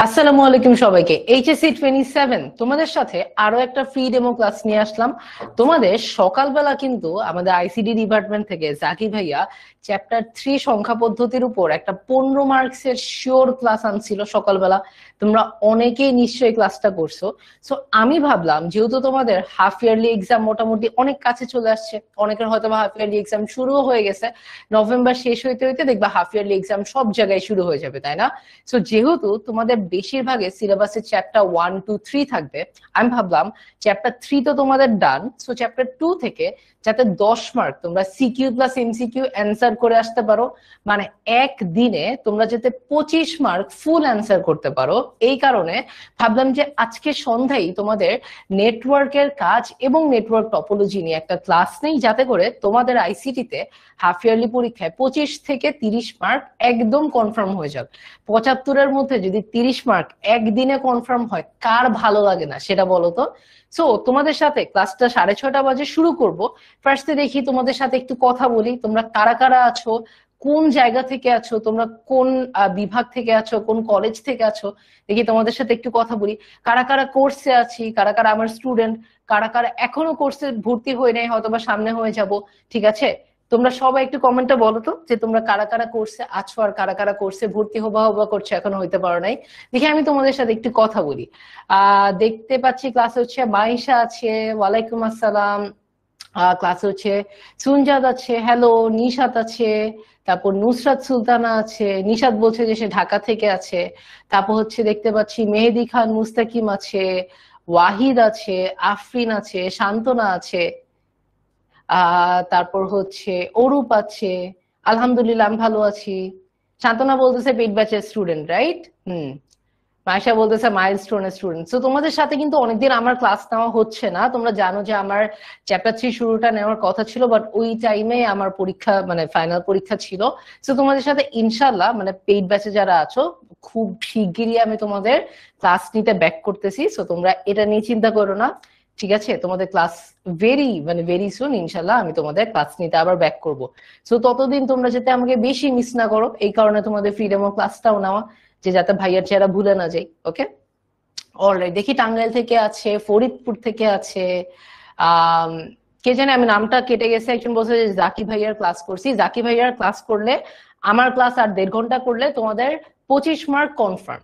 আসসালামু আলাইকুম সবাইকে। এইচএসসি 27 তোমাদের সাথে আরো একটা ফ্রি ডেমো ক্লাস নিয়ে আসলাম। তোমাদের সকালবেলা কিন্তু আমাদের আইসিডি ডিপার্টমেন্ট থেকে জাকি ভাইয়া চ্যাপ্টার 3 সংখ্যা পদ্ধতির উপর একটা 15 মার্কসের শিওর ক্লাস আনছিল সকালবেলা। তোমরা অনেকেই নিশ্চয়ই ক্লাসটা করছো। সো আমি ভাবলাম যেহেতু তোমাদের হাফ ইয়ারলি এক্সাম মোটামুটি অনেক কাছে চলে আসছে, অনেকের হয়তো হাফ ইয়ারলি এক্সাম শুরুও হয়ে গেছে, নভেম্বর শেষ হইতে হইতে দেখবা হাফ ইয়ারলি এক্সাম সব জায়গায় শুরু হয়ে যাবে, তাই না? সো যেহেতু তোমাদের বেশিরভাগের সিলেবাসে চ্যাপ্টার 1, 2, 3 থাকবে, আমি ভাবলাম চ্যাপ্টার 3 তো তোমাদের ডান, সো চ্যাপ্টার 2 থেকে যাতে 10 মার্ক তোমরা সিকিউ প্লাস এমসিকিউ অ্যান্সার করে আসতে পারো, মানে একদিনে তোমরা যাতে 25 মার্ক ফুল অ্যান্সার করতে পারো, এই কারণে ভাবলাম যে আজকে সন্ধ্যায় তোমাদের নেটওয়ার্কের কাজ এবং নেটওয়ার্ক টপোলজি নিয়ে একটা ক্লাস নেই, যাতে করে তোমাদের আইসিটিতে হাফ ইয়ারলি পরীক্ষায় 25 থেকে 30 মার্ক একদম কনফার্ম হয়ে যাক। 75-এর মধ্যে যদি 30 মার্ক একদিনে কনফার্ম হয়, কার ভালো লাগে না সেটা বলো তো? সো তোমাদের সাথে ক্লাসটা 6:30 বাজে শুরু করব। ফার্স্টে দেখি তোমাদের সাথে একটু কথা বলি, তোমরা কারা কারা আছো, কোন জায়গা থেকে আছো, তোমরা কোন বিভাগ থেকে আছো, কোন কলেজ থেকে আছো, দেখি তোমাদের সাথে একটু কথা বলি। কারা কারা কোর্সে আছি, কারা কারা আমার স্টুডেন্ট, কারা কারা এখনো কোর্সে ভর্তি হয়ে নাই, হয়তো বা সামনে হয়ে যাব। ঠিক আছে, তোমরা সবাই একটু কমেন্টে বলো তো যে তোমরা কারা কারা কোর্সে আছো আর কারা কারা কোর্সে ভর্তি হবা হবা করছো, এখনো হইতে পারো নাই। দেখি আমি তোমাদের সাথে একটু কথা বলি। দেখতে পাচ্ছি ক্লাসে হচ্ছে মাইশা আছে, ওয়ালাইকুম আসসালাম। ক্লাসে হচ্ছে সুনজাদ আছে, হ্যালো। নিশাত আছে, তারপর নুসরাত সুলতানা আছে, নিশাত বলছে যে সে ঢাকা থেকে আছে। তারপর হচ্ছে দেখতে পাচ্ছি মেহেদি খান মুস্তাকিম আছে, ওয়াহিদ আছে, আফরিন আছে, শান্তনা আছে, তারপর হচ্ছে অরূপ আছে। আলহামদুলিল্লাহ আমি ভালো আছি। শান্তনা বলতেছে পেইড ব্যাচের স্টুডেন্ট, রাইট? মাইশা বলতেছে মাইলস্টোনের স্টুডেন্ট। তো তোমাদের সাথে কিন্তু অনেকদিন আমার ক্লাস নেওয়া হচ্ছে না। তোমরা জানো যে আমার চ্যাপ্টার 3 শুরুটা নেওয়ার কথা ছিল, বাট ওই টাইমে আমার পরীক্ষা মানে ফাইনাল পরীক্ষা ছিল। তো তোমাদের সাথে ইনশাল্লাহ মানে পেইড ব্যাচে যারা আছো, খুব শিগগিরই আমি তোমাদের ক্লাস নিতে ব্যাক করতেছি। সো তোমরা এটা নিয়ে চিন্তা করো না, ঠিক আছে? তোমাদের ক্লাস ভেরি সুন ইনশাল্লাহ আমি তোমাদের ক্লাস নিতে আবার ব্যাক করব। সো ততদিন তোমরা যাতে আমাকে বেশি মিস না করো, এই কারণে তোমাদের ফ্রিডম অফ ক্লাসটাও নেওয়া, যে যাতে ভাইয়ার চেহারা ভুলে না যাই। ওকে, অলরাইট। দেখি টাঙ্গাইল থেকে আছে, ফরিদপুর থেকে আছে, আহ কে জানে, আমি নামটা কেটে গেছে। একজন বলছে যে জাকি ভাইয়ার ক্লাস করছি। জাকি ভাইয়ার ক্লাস করলে, আমার ক্লাস আর 1.5 ঘন্টা করলে তোমাদের 25 মার্ক কনফার্ম।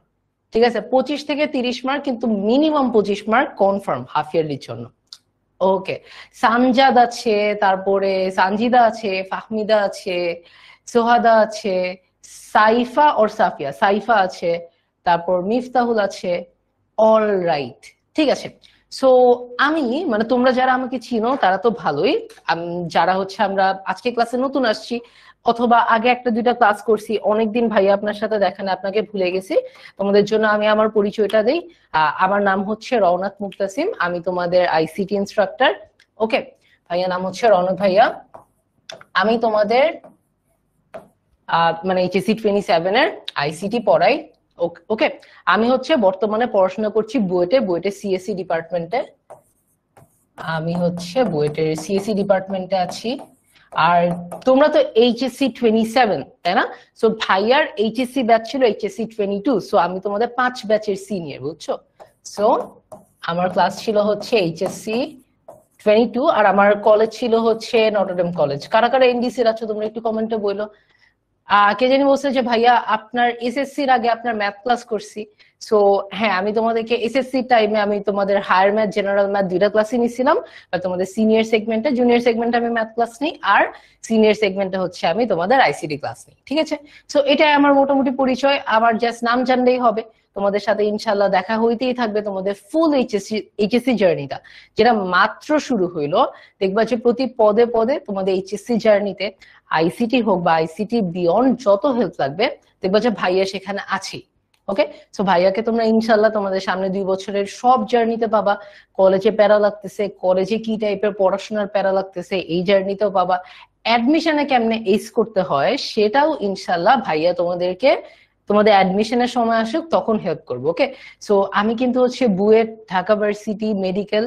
ঠিক আছে, 25 থেকে 30 মার্ক, কিন্তু মিনিমাম 25 মার্ক কনফার্ম হাফ ইয়ারলির জন্য। ওকে, সানজাদ আছে, তারপরে সানজিদা আছে, ফাহমিদা আছে, সোহাদা আছে, সাইফা ওর সাফিয়া, সাইফা আছে, তারপর মিফতাহুল আছে। অল রাইট, ঠিক আছে। সো আমি মানে তোমরা যারা আমাকে চিনো তারা তো ভালোই। যারা হচ্ছে আমরা আজকে ক্লাসে নতুন আসছি, অথবা আগে একটা দুইটা ক্লাস করছি, অনেকদিন ভাইয়া আপনার সাথে দেখা না, আপনাকে ভুলে গেছি, তোমাদের জন্য আমি আমার পরিচয়টা দেই। আমার নাম হচ্ছে রওনাক মুক্তাসিম, আমি তোমাদের আইসিটি ইনস্ট্রাক্টর। ওকে, ভাইয়া নাম হচ্ছে রওনাক ভাইয়া। আমি তোমাদের মানে এইচএসসি 27 এর আইসিটি পড়াই। ওকে, আমি হচ্ছে বর্তমানে পড়াশোনা করছি বুয়েটে সিএসসি ডিপার্টমেন্টে। আমি হচ্ছে বুয়েটের সিএসসি ডিপার্টমেন্টে আছি। আর তোমরা তো এইচএসসি 27, তাই না? সো ভাইয়ার এইচএসসি ব্যাচ ছিল এইচএসসি 22, সো আমি তোমাদের 5 ব্যাচের সিনিয়র, বুঝছো? সো আমার ক্লাস ছিল হচ্ছে এইচএসসি 22, আর আমার কলেজ ছিল হচ্ছে নটরডেম কলেজ। কারা কারা এনডিসির আছো তোমরা একটু কমেন্টে বলো। কে জানি বলছে যে ভাইয়া আপনার এসএসসির আগে আপনার ম্যাথ ক্লাস করছি। সো হ্যাঁ, আমি তোমাদেরকে এসএসসি টাইমে আমি তোমাদের হায়ার ম্যাথ, জেনারেল ম্যাথ দুইটা ক্লাসই নিছিলাম। আর তোমাদের সিনিয়র সেগমেন্টে, জুনিয়র সেগমেন্টে আমি ম্যাথ ক্লাস নিই, আর সিনিয়র সেগমেন্টে হচ্ছে আমি তোমাদের আইসিটি ক্লাস নিই, ঠিক আছে? সো এটাই আমার মোটামুটি পরিচয়। আমার জাস্ট নাম জানলেই হবে। তোমাদের সাথে ইনশাল্লাহ দেখা হইতেই থাকবে তোমাদের ফুল এইচএসসি জার্নিটা, যেটা মাত্র শুরু হইলো। দেখবা যে প্রতি পদে পদে তোমাদের এইচএসসি জার্নিতে আইসিটি হোক বা আইসিটি বিয়ন্ড যত হেল্প লাগবে, দেখবা যে ভাইয়া সেখানে আছি। ওকে, সো ভাইয়াকে তোমরা ইনশাল্লাহ তোমাদের সামনে 2 বছরের সব জার্নিতে পাবা। কলেজে প্যারা লাগতেছে, কলেজে কি টাইপের পড়াশোনার প্যারা লাগতেছে, এই জার্নিতেও পাবা। অ্যাডমিশনে কেমনে এইস করতে হয় সেটাও ইনশাল্লাহ ভাইয়া তোমাদেরকে তোমাদের অ্যাডমিশনের সময় আসুক তখন হেল্প করবো। ওকে, সো আমি কিন্তু হচ্ছে বুয়েট, ঢাকা ভার্সিটি, মেডিকেল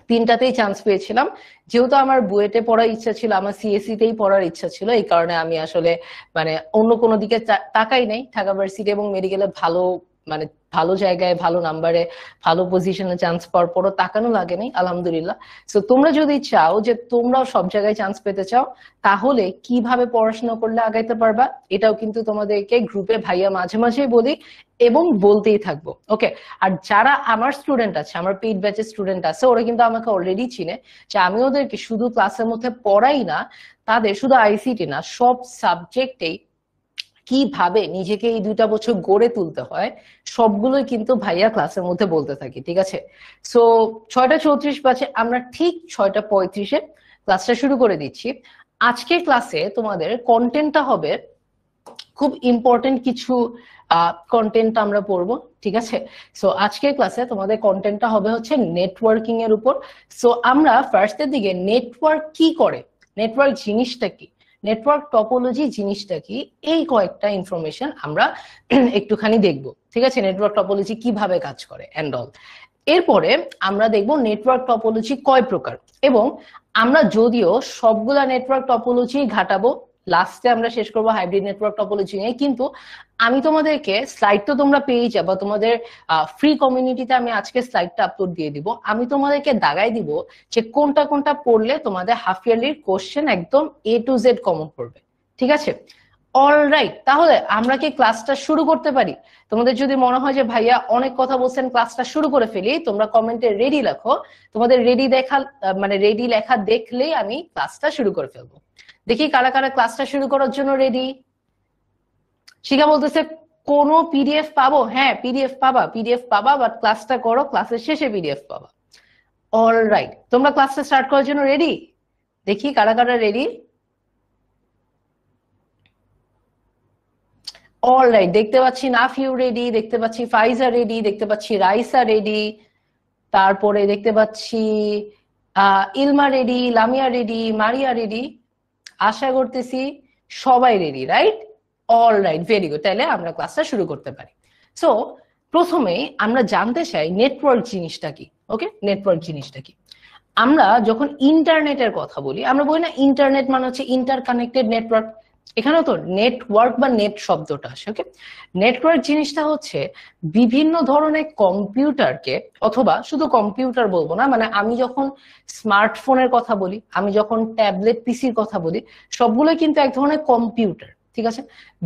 তিনটাতেই চান্স পেয়েছিলাম। যেহেতু আমার বুয়েটে পড়ার ইচ্ছা ছিল, আমার সিএসসি তেই পড়ার ইচ্ছা ছিল, এই কারণে আমি আসলে মানে অন্য কোনো দিকে তাকাই নাই। ঢাকা ভার্সিটি এবং মেডিকেলে ভালো মানে ভালো জায়গায় ভালো নাম্বারে ভালো পজিশনে চান্স পাওয়ার পরও তাকানো লাগেনি, আলহামদুলিল্লাহ। সো তোমরা যদি চাও যে তোমরাও সব জায়গায় চান্স পেতে চাও, তাহলে কিভাবে পড়াশোনা করলে আগাইতে পারবা, এটাও কিন্তু তোমাদেরকে গ্রুপে ভাইয়া মাঝে মাঝেই বলি এবং বলতেই থাকবো। ওকে, আর যারা আমার স্টুডেন্ট আছে, আমার পেইড ব্যাচের স্টুডেন্ট আছে, ওরা কিন্তু আমাকে অলরেডি চিনে যে আমি ওদেরকে শুধু ক্লাসের মধ্যে পড়াই না, তাদের শুধু আইসিটি না, সব সাবজেক্টেই কিভাবে নিজেকে এই 2টা বছর গড়ে তুলতে হয় সবগুলোই কিন্তু ভাইয়া ক্লাসের মধ্যে বলতে থাকি, ঠিক আছে? সো 6টা 34 বাজে, আমরা ঠিক 6টা 35-এ ক্লাসটা শুরু করে দিচ্ছি। আজকের ক্লাসে তোমাদের কন্টেন্টটা হবে খুব ইম্পর্টেন্ট কিছু কন্টেন্ট আমরা পড়বো, ঠিক আছে? সো আজকের ক্লাসে তোমাদের কন্টেন্টটা হবে হচ্ছে নেটওয়ার্কিং এর উপর। সো আমরা ফার্স্টের দিকে নেটওয়ার্ক কি করে, নেটওয়ার্ক জিনিসটা কি, নেটওয়ার্ক টপোলজি জিনিসটা কি, এই কয়েকটা ইনফরমেশন আমরা একটুখানি দেখব, ঠিক আছে? নেটওয়ার্ক টপোলজি কিভাবে কাজ করে এন্ড অল। এরপরে আমরা দেখব নেটওয়ার্ক টপোলজি কয় প্রকার, এবং আমরা যদিও সবগুলা নেটওয়ার্ক টপোলজি ঘাটাবো, লাস্টে আমরা শেষ করবো হাইব্রিড নেটওয়ার্ক টপোলজি নিয়ে। কিন্তু আমি তোমাদেরকে স্লাইড তো তোমরা পেয়েই যাবা, তোমাদের ফ্রি কমিউনিটিতে আমি আজকে স্লাইডটা আপলোড দিয়ে দিব। আমি তোমাদেরকে দাগাই দিব যে কোনটা কোনটা পড়লে তোমাদের হাফ ইয়ারলির কোশ্চেন একদম A to Z কমন পড়বে, ঠিক আছে? অলরাইট, তাহলে আমরা কি ক্লাসটা শুরু করতে পারি? তোমাদের যদি মনে হয় যে ভাইয়া অনেক কথা বলছেন, ক্লাসটা শুরু করে ফেলি, তোমরা কমেন্টে রেডি লেখো। তোমাদের রেডি দেখা মানে রেডি লেখা দেখলেই আমি ক্লাসটা শুরু করে ফেলবো। দেখি কারা কারা ক্লাসটা শুরু করার জন্য রেডি। শিখা বলতেছে কোনো পিডিএফ পাবো? হ্যাঁ, পিডিএফ পাবা, পিডিএফ পাবা, বাট ক্লাসটা করো, ক্লাসের শেষে পিডিএফ পাবা। অলরাইট, তোমরা ক্লাসটা স্টার্ট করার জন্য রেডি? দেখি কারা কারা রেডি। অলরাইট, দেখতে পাচ্ছি নাফিউ রেডি, দেখতে পাচ্ছি ফাইজা রেডি, দেখতে পাচ্ছি রাইসা রেডি, তারপরে দেখতে পাচ্ছি Ilma ready, Lamia ready, Maria ready. আশা করতেছি সবাই ready, right? Alright, very good, তাহলে আমরা ক্লাসটা শুরু করতে পারি। সো প্রথমে আমরা জানতে চাই নেটওয়ার্ক জিনিসটা কি। ওকে, নেটওয়ার্ক জিনিসটা কি? আমরা যখন ইন্টারনেটের কথা বলি, আমরা বলি না ইন্টারনেট মানে হচ্ছে ইন্টার কানেক্টেড নেটওয়ার্ক, এখানেও তো নেটওয়ার্ক বা নেট শব্দটা আসে। ওকে, নেটওয়ার্ক জিনিসটা হচ্ছে বিভিন্ন ধরনের কম্পিউটারকে, অথবা শুধু কম্পিউটার বলবো না, মানে আমি যখন স্মার্টফোনের কথা বলি, আমি যখন ট্যাবলেট পিসির কথা বলি, সবগুলোই কিন্তু এক ধরনের কম্পিউটার, ঠিক আছে?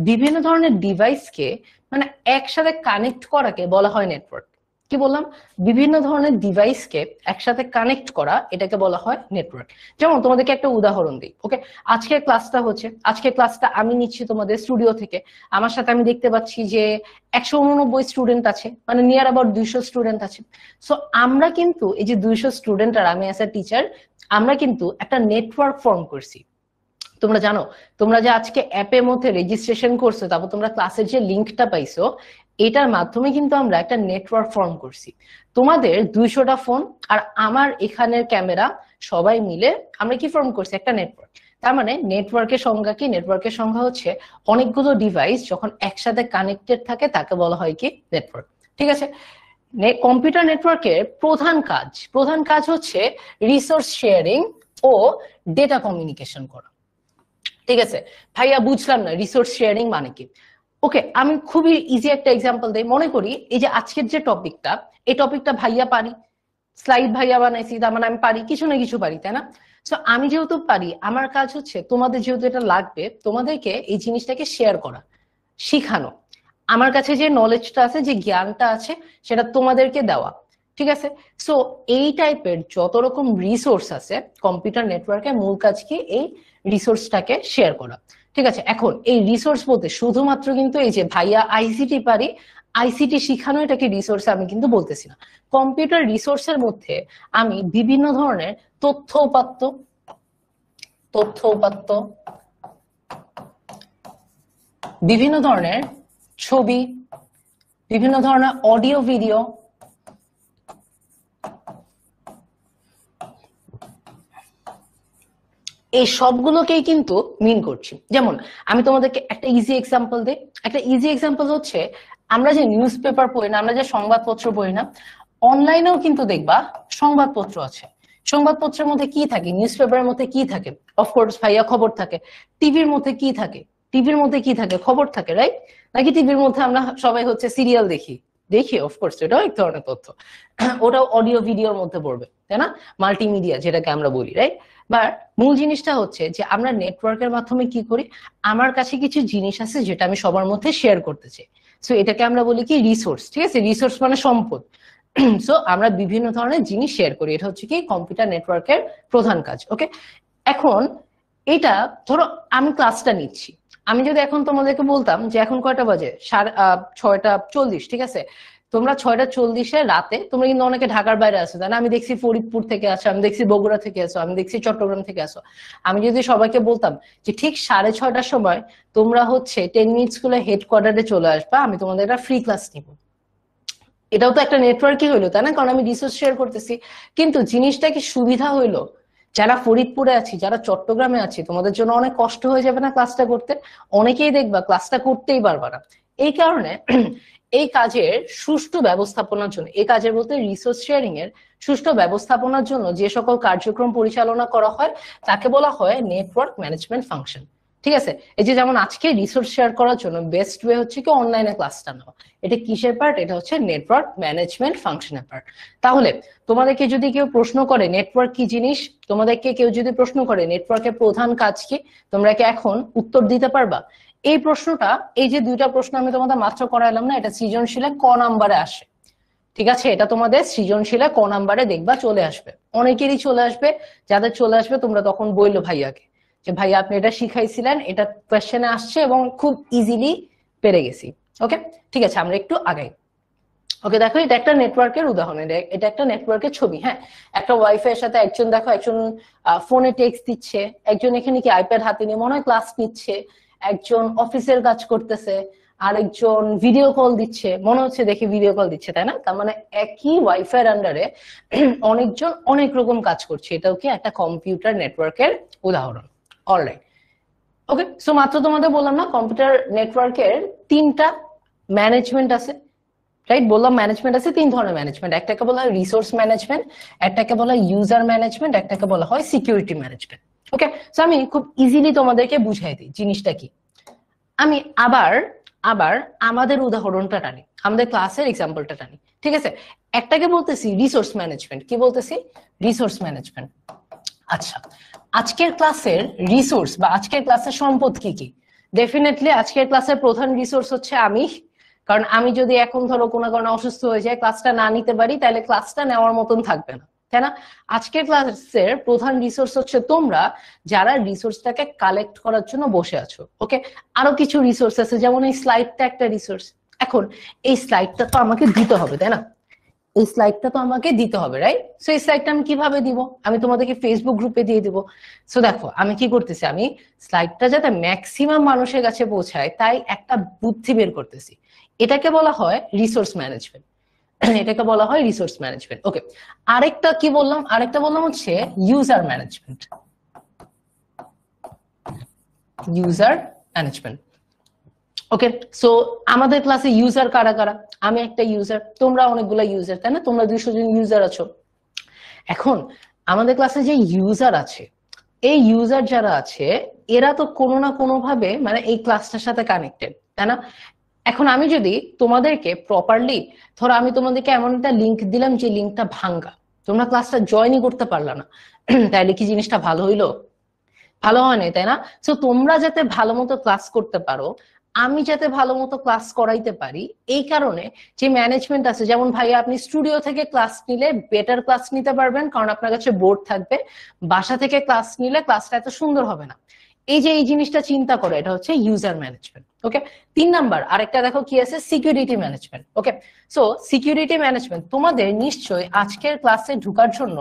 বিভিন্ন ধরনের ডিভাইসকে মানে একসাথে কানেক্ট করাকে বলা হয় নেটওয়ার্ক। কি বললাম? বিভিন্ন ধরনের ডিভাইসকে একসাথে কানেক্ট করা, এটাকে বলা হয় নেটওয়ার্ক। যেমন তোমাদেরকে একটা উদাহরণ দিই। ওকে, আজকের ক্লাসটা আমি নিচ্ছি তোমাদের স্টুডিও থেকে। আমার সাথে আমি দেখতে পাচ্ছি যে 189 স্টুডেন্ট আছে, মানে নিয়ার অ্যাবাউট 200 স্টুডেন্ট আছে। সো আমরা কিন্তু এই যে 200 স্টুডেন্ট আর আমি অ্যাজ এ টিচার, আমরা কিন্তু একটা নেটওয়ার্ক ফর্ম করছি। তোমরা জানো, তোমরা যে আজকে অ্যাপের মধ্যে রেজিস্ট্রেশন করছো, তারপর তোমরা ক্লাসের যে লিঙ্কটা পাইছো, এটার মাধ্যমে কিন্তু আমরা একটা নেটওয়ার্ক ফর্ম করছি। তোমাদের 200টা ফোন আর আমার এখানের ক্যামেরা সবাই মিলে আমরা কি ফর্ম করছি? একটা নেটওয়ার্ক। তার মানে নেটওয়ার্কের সংজ্ঞা কি? নেটওয়ার্কের সংজ্ঞা হচ্ছে অনেকগুলো ডিভাইস যখন একসাথে কানেক্টেড থাকে তাকে বলা হয় কি? নেটওয়ার্ক, ঠিক আছে? কম্পিউটার নেটওয়ার্কের প্রধান কাজ হচ্ছে রিসোর্স শেয়ারিং ও ডেটা কমিউনিকেশন করা, ঠিক আছে? ভাইয়া বুঝলাম না রিসোর্স শেয়ারিং মানে কি। ওকে, আমি খুবই ইজি একটা এক্সাম্পল দেই। মনে করি এই যে আজকের যে টপিকটা, এই টপিকটা ভাইয়া পারি, স্লাইড ভাইয়া বানাইছি, তার মানে আমি পারি, কিছু না কিছু পারি, তাই না? সো আমি যেহেতু পারি, আমার কাজ হচ্ছে তোমাদের যেহেতু এটা লাগবে, তোমাদেরকে এই জিনিসটাকে শেয়ার করা, শিখানো। আমার কাছে যে নলেজটা আছে, যে জ্ঞানটা আছে, সেটা তোমাদেরকে দেওয়া, ঠিক আছে? সো এই টাইপের যত রকম রিসোর্স আছে কম্পিউটার নেটওয়ার্কে, মূল কাজ কি? এই রিসোর্সটাকে শেয়ার করা, ঠিক আছে? এখন এই রিসোর্স বলতে শুধুমাত্র কিন্তু এই যে ভাইয়া আইসিটি পারি, আইসিটি শিখানো, এটাকে রিসোর্স আমি কিন্তু বলতেছি না। কম্পিউটার রিসোর্সের মধ্যে আমি বিভিন্ন ধরনের তথ্য উপাত্ত, বিভিন্ন ধরনের ছবি, বিভিন্ন ধরনের অডিও ভিডিও, এই সবগুলোকেই কিন্তু মিন করছি। যেমন আমি তোমাদেরকে একটা ইজি এক্সাম্পল দিই। একটা ইজি এক্সাম্পল হচ্ছে, আমরা যে নিউজ পেপার পড়ি না, আমরা যে সংবাদপত্র পড়ি না, অনলাইনেও কিন্তু দেখবা সংবাদপত্র আছে। সংবাদপত্রের মধ্যে কি থাকে? নিউজ পেপারের মধ্যে কি থাকে? অফকোর্স ভাইয়া খবর থাকে। টিভির মধ্যে কি থাকে? টিভির মধ্যে কি থাকে? খবর থাকে, রাইট? নাকি টিভির মধ্যে আমরা সবাই হচ্ছে সিরিয়াল দেখি? দেখি, অফকোর্স এটাও এক ধরনের তথ্য। ওটাও অডিও ভিডিওর মধ্যে পড়বে, তাই না? মাল্টিমিডিয়া যেটাকে আমরা বলি, রাইট? বাট মূল জিনিসটা হচ্ছে যে আমরা নেটওয়ার্কের মাধ্যমে কি করি, আমার কাছে কিছু জিনিস আছে যেটা আমি সবার মধ্যে শেয়ার করতে চাই। সো এটাকে আমরা বলি কি রিসোর্স, ঠিক আছে? রিসোর্স মানে সম্পদ। সো আমরা বিভিন্ন ধরনের জিনিস শেয়ার করি, এটা হচ্ছে কি কম্পিউটার নেটওয়ার্কের প্রধান কাজ। ওকে, এখন এটা ধরো আমি ক্লাসটা নিচ্ছি, আমি যদি এখন তোমাদেরকে বলতাম যে এখন কয়টা বাজে, 6:40, ঠিক আছে? তোমরা 6:40 রাতে, তোমরা কিন্তু অনেকে ঢাকার বাইরে আছো, তাই না? আমি দেখছি ফরিদপুর থেকে আছো, আমি দেখছি বগুড়া থেকে আছো, আমি দেখছি চট্টগ্রাম থেকে আছো। আমি যদি সবাইকে বলতাম যে ঠিক 6:30টার সময় তোমরা হচ্ছে 10 মিনিট স্কুলে হেডকোয়ার্টারে চলে আসবা, আমি তোমাদের একটা ফ্রি ক্লাস নিব, এটাও তো একটা নেটওয়ার্কই হইলো, তাই না? কারণ আমি রিসোর্স শেয়ার করতেছি। কিন্তু জিনিসটা কি সুবিধা হইলো? যারা ফরিদপুরে আছি, যারা চট্টগ্রামে আছি, তোমাদের জন্য অনেক কষ্ট হয়ে যাবে না ক্লাসটা করতে? অনেকেই দেখবা ক্লাসটা করতেই পারবা না। এই কারণে এই কাজের সুষ্ঠু ব্যবস্থাপনার জন্য, এই কাজের বলতে রিসোর্স শেয়ারিং এর সুষ্ঠু ব্যবস্থাপনার জন্য যে সকল কার্যক্রম পরিচালনা করা হয় তাকে বলা হয় নেটওয়ার্ক ম্যানেজমেন্ট ফাংশন, ঠিক আছে? এই যে যেমন আজকে রিসোর্স শেয়ার করার জন্য বেস্ট ওয়ে হচ্ছে কি অনলাইনে ক্লাসটা নেওয়া। এটা কিসের পার্ট? এটা হচ্ছে নেটওয়ার্ক ম্যানেজমেন্ট ফাংশনের পার্ট। তাহলে তোমাদেরকে যদি কেউ প্রশ্ন করে নেটওয়ার্ক কি জিনিস, তোমাদেরকে কেউ যদি প্রশ্ন করে নেটওয়ার্কের প্রধান কাজ কি, তোমরা কি এখন উত্তর দিতে পারবা? এই প্রশ্নটা, এই যে দুইটা প্রশ্ন আমি তোমাদের মাত্র করাইলাম না, এটা সৃজনশীলে ক নাম্বারে আসে, ঠিক আছে? এটা তোমাদের সৃজনশীলে ক নাম্বারে দেখবা চলে আসবে, অনেকেরই চলে আসবে। যাদের চলে আসবে তোমরা তখন বললো ভাইয়াকে যে ভাইয়া আপনি এটা শিখাইছিলেন, এটা কোয়েশ্চেনে আসছে এবং খুব ইজিলি পেরে গেছি। ওকে, ঠিক আছে, আমরা একটু আগাই। ওকে, দেখো এটা একটা নেটওয়ার্কের উদাহরণ, এটা একটা নেটওয়ার্কের ছবি। হ্যাঁ, একটা ওয়াইফাই এর সাথে একজন, দেখো একজন ফোনে টেক্সট দিচ্ছে, একজন এখানে কি আইপ্যাড হাতে নিয়ে মনে হয় ক্লাস নিচ্ছে, একজন অফিসের কাজ করতেছে, আরেকজন ভিডিও কল দিচ্ছে, মনে হচ্ছে দেখে ভিডিও কল দিচ্ছে, তাই না? তার মানে একই ওয়াইফাই এর আন্ডারে অনেকজন অনেক রকম কাজ করছে, এটাও কি একটা কম্পিউটার নেটওয়ার্কের উদাহরণ। অলরাইট, ওকে, সো মাত্র তোমাদের বললাম না কম্পিউটার নেটওয়ার্কের 3টা ম্যানেজমেন্ট আছে, রাইট? বললাম ম্যানেজমেন্ট আছে 3 ধরনের ম্যানেজমেন্ট, একটাকে বলা হয় রিসোর্স ম্যানেজমেন্ট, একটাকে বলা হয় ইউজার ম্যানেজমেন্ট, একটাকে বলা হয় সিকিউরিটি ম্যানেজমেন্ট। ওকে, সো আমি খুব ইজিলি তোমাদেরকে বুঝাই দিই জিনিসটা কি। আমি আবার আবার আমাদের উদাহরণটা টানি, আমাদের ক্লাসের এক্সাম্পলটা টানি, ঠিক আছে? একটাকে বলতেছি রিসোর্স ম্যানেজমেন্ট, কি বলতেছি? Resource management. আচ্ছা, আজকের ক্লাসের রিসোর্স বা আজকের ক্লাসের সম্পদ কি কি? ডেফিনেটলি আজকের ক্লাসের প্রধান রিসোর্স হচ্ছে আমি, কারণ আমি যদি এখন ধরো কোনো কারণে অসুস্থ হয়ে যায়, ক্লাসটা না নিতে পারি, তাহলে ক্লাসটা নেওয়ার মতন থাকবে না, তাই না? আজকের ক্লাসের প্রধান রিসোর্স হচ্ছে তোমরা, যারা রিসোর্সটাকে কালেক্ট করার জন্য বসে আছো। ওকে, আরো কিছু রিসোর্স আছে, যেমন এই স্লাইডটা একটা রিসোর্স। এখন এই স্লাইডটা তো আমাকে দিতে হবে, তাই না? এই স্লাইডটা তো আমাকে দিতে হবে, রাইট? সো এই স্লাইডটা আমি কিভাবে দিব? আমি তোমাদেরকে ফেসবুক গ্রুপে দিয়ে দিব। সো দেখো আমি কি করতেছি, আমি স্লাইডটা যাতে ম্যাক্সিমাম মানুষের কাছে পৌঁছায় তাই একটা বুদ্ধি বের করতেছি, এটাকে বলা হয় রিসোর্স ম্যানেজমেন্ট। এটাকে বলা হয় রিসোর্স ম্যানেজমেন্ট। ওকে, আরেকটা কি বললাম? আরেকটা বললাম হচ্ছে user management. User management. Okay, so আমাদের ক্লাসে ইউজার কারা কারা? আমি একটা ইউজার, তোমরা অনেকগুলো ইউজার, তাই না? তোমরা 200 জন ইউজার আছো। এখন আমাদের ক্লাসে যে ইউজার আছে, এই ইউজার যারা আছে এরা তো কোনো না কোনো ভাবে মানে এই ক্লাসটার সাথে কানেক্টেড, তাই না? এখন আমি যদি তোমাদেরকে প্রপারলি, ধরো আমি তোমাদেরকে এমন একটা লিঙ্ক দিলাম যে লিঙ্কটা ভাঙ্গা, তোমরা ক্লাসটা জয়েনই করতে পারলা না, তাইলে কি জিনিসটা ভালো হইলো? ভালো হয় নাই, তাই না? তো তোমরা যাতে ভালো মতো ক্লাস করতে পারো, আমি যাতে ভালো মতো ক্লাস করাইতে পারি, এই কারণে যে ম্যানেজমেন্ট আছে, যেমন ভাইয়া আপনি স্টুডিও থেকে ক্লাস নিলে বেটার ক্লাস নিতে পারবেন, কারণ আপনার কাছে বোর্ড থাকবে। বাসা থেকে ক্লাস নিলে ক্লাসটা এত সুন্দর হবে না। এই যে এই জিনিসটা চিন্তা করো, এটা হচ্ছে ইউজার ম্যানেজমেন্ট। ওকে, 3 নাম্বার আরেকটা দেখো কি আছে, security management. Okay, so security management, তোমাদের নিশ্চয়ই আজকের ক্লাসে ঢোকার জন্য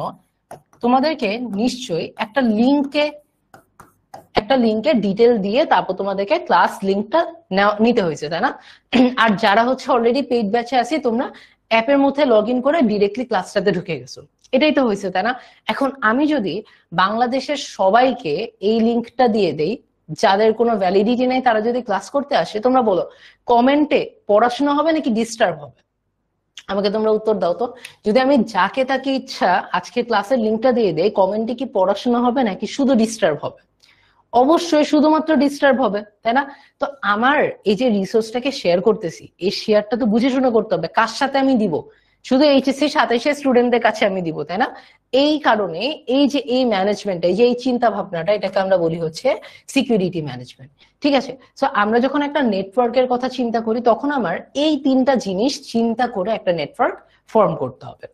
তোমাদেরকে নিশ্চয়ই একটা লিঙ্কে ডিটেল দিয়ে তারপর তোমাদেরকে ক্লাস লিঙ্কটা নিতে হয়েছে, তাই না? আর যারা হচ্ছে অলরেডি পেইড ব্যাচে আছে, তোমরা অ্যাপের মধ্যে লগ ইন করে ডিরেক্টলি ক্লাসটাতে ঢুকে গেছো, এটাই তো হয়েছে, তাই না? এখন আমি যদি বাংলাদেশের সবাইকে এই লিঙ্কটা দিয়ে দেই, যাদের কোনো ভ্যালিডিটি নেই, তারা যদি ক্লাস করতে আসে, তোমরা বলো কমেন্টে পড়াশোনা হবে নাকি ডিস্টার্ব হবে? আমাকে তোমরা উত্তর দাও তো। যদি আমি যাকে তাকে ইচ্ছা আজকে ক্লাসের লিঙ্কটা দিয়ে দেই, কমেন্টে কি পড়াশোনা হবে নাকি শুধু ডিস্টার্ব হবে? অবশ্যই শুধুমাত্র ডিস্টার্ব হবে, তাই না? তো আমার এই যে রিসোর্সটাকে শেয়ার করতেছি, এই শেয়ারটা তো বুঝে শুনে করতে হবে। কার সাথে আমি দিব? শুধু এইচএসসি 27 স্টুডেন্টদের কাছে আমি দিব, তাই না? এই কারণে এই যে এই ম্যানেজমেন্ট, এই যে এই চিন্তা ভাবনাটা, এটাকে আমরা বলি হচ্ছে সিকিউরিটি ম্যানেজমেন্ট। ঠিক আছে, সো আমরা যখন একটা নেটওয়ার্কের কথা চিন্তা করি, তখন আমার এই তিনটা জিনিস চিন্তা করে একটা নেটওয়ার্ক ফর্ম করতে হবে।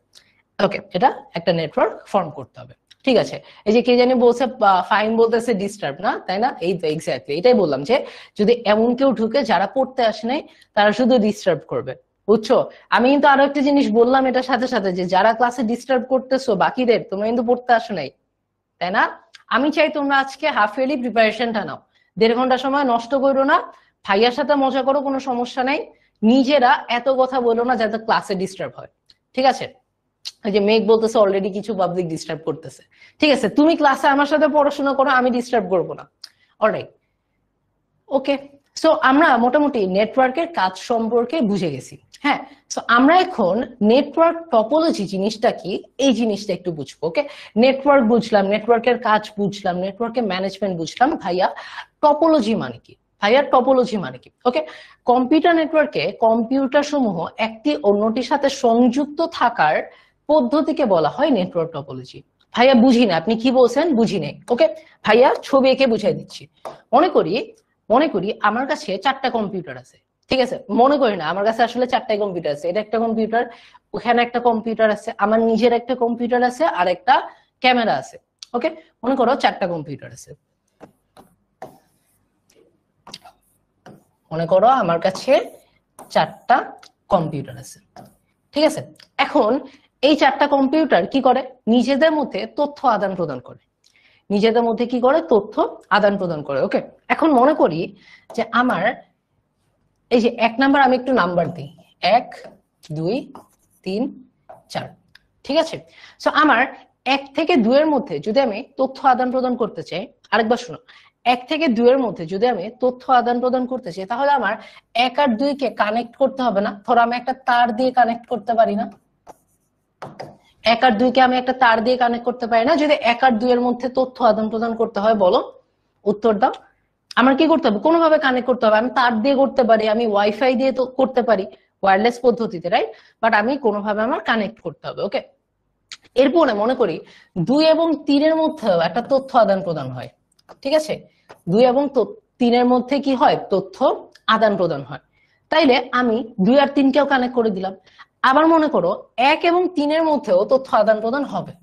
ওকে, এটা একটা নেটওয়ার্ক ফর্ম করতে হবে। ঠিক আছে, এই যে কে জানি বলছে ফাইন বলতেছে ডিস্টার্ব, না তাই না? এই তো এক্স্যাক্টলি এটাই বললাম, যে যদি এমন কেউ ঢুকে যারা পড়তে আসে নাই, তারা শুধু ডিস্টার্ব করবে, বুঝছো? আমি কিন্তু আরো একটা জিনিস বললাম এটার সাথে সাথে, যে যারা ক্লাসে ডিস্টার্ব করতেছো বাকিদের, তোমরা কিন্তু পড়তে আসো নাই, তাই না? আমি চাই তোমরা আজকে হাফ ইয়ারলি প্রিপারেশনটা নাও, 1.5 ঘন্টা সময় নষ্ট করো না, ভাইয়ার সাথে মজা করো, কোনো সমস্যা নাই, নিজেরা এত কথা বলো না যাতে ক্লাসে ডিস্টার্ব হয়। ঠিক আছে, এই যে মেঘ বলতেছে অলরেডি কিছু পাবলিক ডিস্টার্ব করতেছে। ঠিক আছে, তুমি ক্লাসে আমার সাথে পড়াশোনা করো, আমি ডিস্টার্ব করবো না। অলরাইট, ওকে। সো আমরা মোটামুটি নেটওয়ার্কের কাজ সম্পর্কে বুঝে গেছি। হ্যাঁ, সো আমরা এখন নেটওয়ার্ক টপোলজি জিনিসটা কি, এই জিনিসটা একটু বুঝবো। ওকে, নেটওয়ার্ক বুঝলাম, নেটওয়ার্কের কাজ বুঝলাম, নেটওয়ার্কের ম্যানেজমেন্ট বুঝলাম, ভাইয়া টপোলজি মানে কি? ভাইয়া টপোলজি মানে কি? ওকে, কম্পিউটার নেটওয়ার্কে কম্পিউটার সমূহ একটি অন্যটির সাথে সংযুক্ত থাকার পদ্ধতিকে বলা হয় নেটওয়ার্ক টপোলজি। ভাইয়া বুঝি না, আপনি কি বলছেন বুঝি নেই। ওকে, ভাইয়া ছবি এঁকে বুঝাই দিচ্ছি। মনে করি আমার কাছে 4টা কম্পিউটার আছে। ঠিক আছে, মনে করি না, আমার কাছে আসলে 4টাই কম্পিউটার আছে। এটা একটা কম্পিউটার, ওখানে একটা কম্পিউটার আছে, আমার নিজের একটা কম্পিউটার আছে, আর একটা ক্যামেরা আছে। ওকে, মনে করো 4টা কম্পিউটার আছে। মনে করো আমার কাছে 4টা কম্পিউটার আছে। ঠিক আছে, এখন এই 4টা কম্পিউটার কি করে? নিজেদের মধ্যে তথ্য আদান প্রদান করে। নিজেদের মধ্যে কি করে? তথ্য আদান প্রদান করে। ওকে, এখন মনে করি যে আমার এই যে 1 নাম্বার, আমি একটু নাম্বার দিই, 1 2 3 4। ঠিক আছে, সো আমার 1 থেকে 2 এর মধ্যে যদি আমি তথ্য আদান প্রদান করতে চাই, আরেকবার শোনো, 1 থেকে 2 এর মধ্যে যদি আমি তথ্য আদান প্রদান করতে চাই, তাহলে আমার 1 আর 2 কে কানেক্ট করতে হবে না? ধরো আমি একটা তার দিয়ে কানেক্ট করতে পারি না? 1 আর 2 কে আমি একটা তার দিয়ে কানেক্ট করতে পারি না? যদি 1 আর 2 এর মধ্যে তথ্য আদান প্রদান করতে হয়, বলো, উত্তর দাও। আমার কি করতে হবে? কোনোভাবে কানেক্ট করতে হবে। আমি তার দিয়ে করতে পারি, আমি ওয়াইফাই দিয়ে তো করতে পারি, ওয়্যারলেস পদ্ধতিতে, রাইট? বাট আমি কোনোভাবে আমার কানেক্ট করতে হবে। ওকে, এরপরে মনে করি 2 এবং 3 এর মধ্যে একটা তথ্য আদান প্রদান হয়। ঠিক আছে, 2 এবং 3 এর মধ্যে কি হয়? তথ্য আদান প্রদান হয়। তাইলে আমি 2 আর 3 কেও কানেক্ট করে দিলাম। আবার মনে করো 1 এবং 3 এর মধ্যেও তথ্য আদান প্রদান হবে।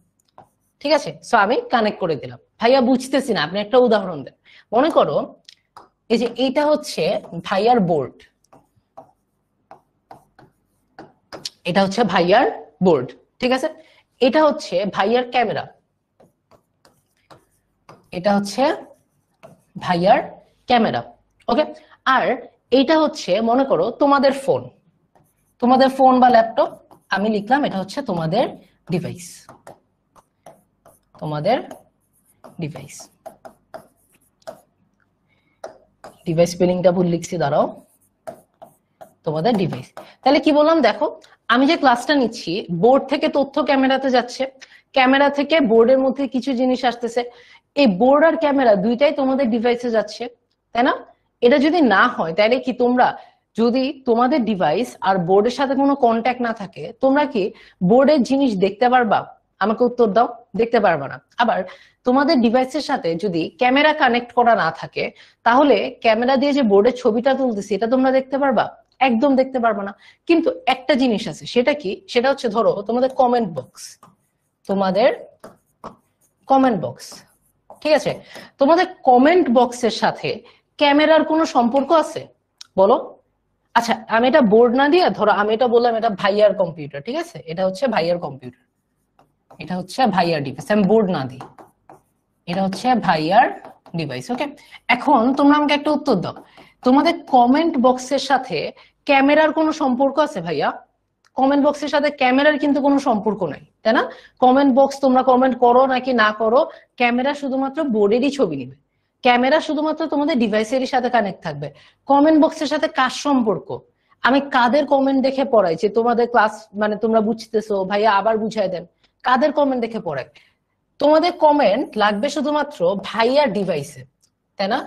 ঠিক আছে, সো আমি কানেক্ট করে দিলাম। ভাইয়া বুঝতেছি না, আপনি একটা উদাহরণ দেন। মনে করো এই যে এইটা হচ্ছে ভাইয়ার বোর্ড, এটা হচ্ছে ভাইয়ার বোর্ড। ঠিক আছে, এটা হচ্ছে ভাইয়ার ক্যামেরা, এটা হচ্ছে ভাইয়ার ক্যামেরা। ওকে, আর এইটা হচ্ছে মনে করো তোমাদের ফোন, তোমাদের ফোন বা ল্যাপটপ, আমি লিখলাম এটা হচ্ছে তোমাদের ডিভাইস, তোমাদের ডিভাইস। ডিভাইস স্পেলিংটা ভুল লিখছি, দাঁড়াও, তোমাদের ডিভাইস। তাহলে কি বললাম দেখো, আমি যে ক্লাসটা নিচ্ছি, বোর্ড থেকে তথ্য ক্যামেরাতে যাচ্ছে, ক্যামেরা থেকে বোর্ডের মধ্যে কিছু জিনিস আসতেছে, এই বোর্ড আর ক্যামেরা দুইটাই তোমাদের ডিভাইসে যাচ্ছে, তাই না? এটা যদি না হয় তাহলে কি তোমরা, যদি তোমাদের ডিভাইস আর বোর্ডের সাথে কোনো কন্ট্যাক্ট না থাকে, তোমরা কি বোর্ডের জিনিস দেখতে পারবা? আমাকে উত্তর দাও, দেখতে পারবা না। আবার তোমাদের ডিভাইসের সাথে যদি ক্যামেরা কানেক্ট করা না থাকে, তাহলে ক্যামেরা দিয়ে যে বোর্ডের ছবিটা তুলতেছি, এটা তোমরা দেখতে পারবা? একদম দেখতে পারবা না। কিন্তু একটা জিনিস আছে, সেটা কি? সেটা হচ্ছে ধরো তোমাদের কমেন্ট বক্স, তোমাদের কমেন্ট বক্স। ঠিক আছে, তোমাদের কমেন্ট বক্সের সাথে ক্যামেরার কোনো সম্পর্ক আছে? বলো। আচ্ছা, আমি এটা বোর্ড না দিয়ে, ধরো আমি এটা বললাম এটা ভাইয়ার কম্পিউটার। ঠিক আছে, এটা হচ্ছে ভাইয়ার কম্পিউটার, এটা হচ্ছে ভাইয়ার ডিভাইস, আমি বোর্ড না দিই, এটা হচ্ছে ভাইয়ার ডিভাইস। ওকে, এখন তোমরা আমাকে একটা উত্তর দাও, তোমাদের কমেন্ট বক্সের সাথে ক্যামেরার কোনো সম্পর্ক আছে ভাইয়া? কমেন্ট বক্সের সাথে ক্যামেরার কিন্তু কোনো সম্পর্ক নাই, তাই না? কমেন্ট বক্স তোমরা কমেন্ট করো নাকি না করো, ক্যামেরা শুধুমাত্র বোর্ডেরই ছবি নিবে, ক্যামেরা শুধুমাত্র তোমাদের ডিভাইসেরই সাথে কানেক্ট থাকবে। কমেন্ট বক্সের সাথে কার সম্পর্ক? আমি কাদের কমেন্ট দেখে পড়াই যে তোমাদের ক্লাস মানে তোমরা বুঝতেছো ভাইয়া, আবার বুঝাই দেন, কাদের কমেন্ট দেখে পড়াই? তোমাদের কমেন্ট লাগবে শুধুমাত্র ভাইয়ার ডিভাইসে। তাই না?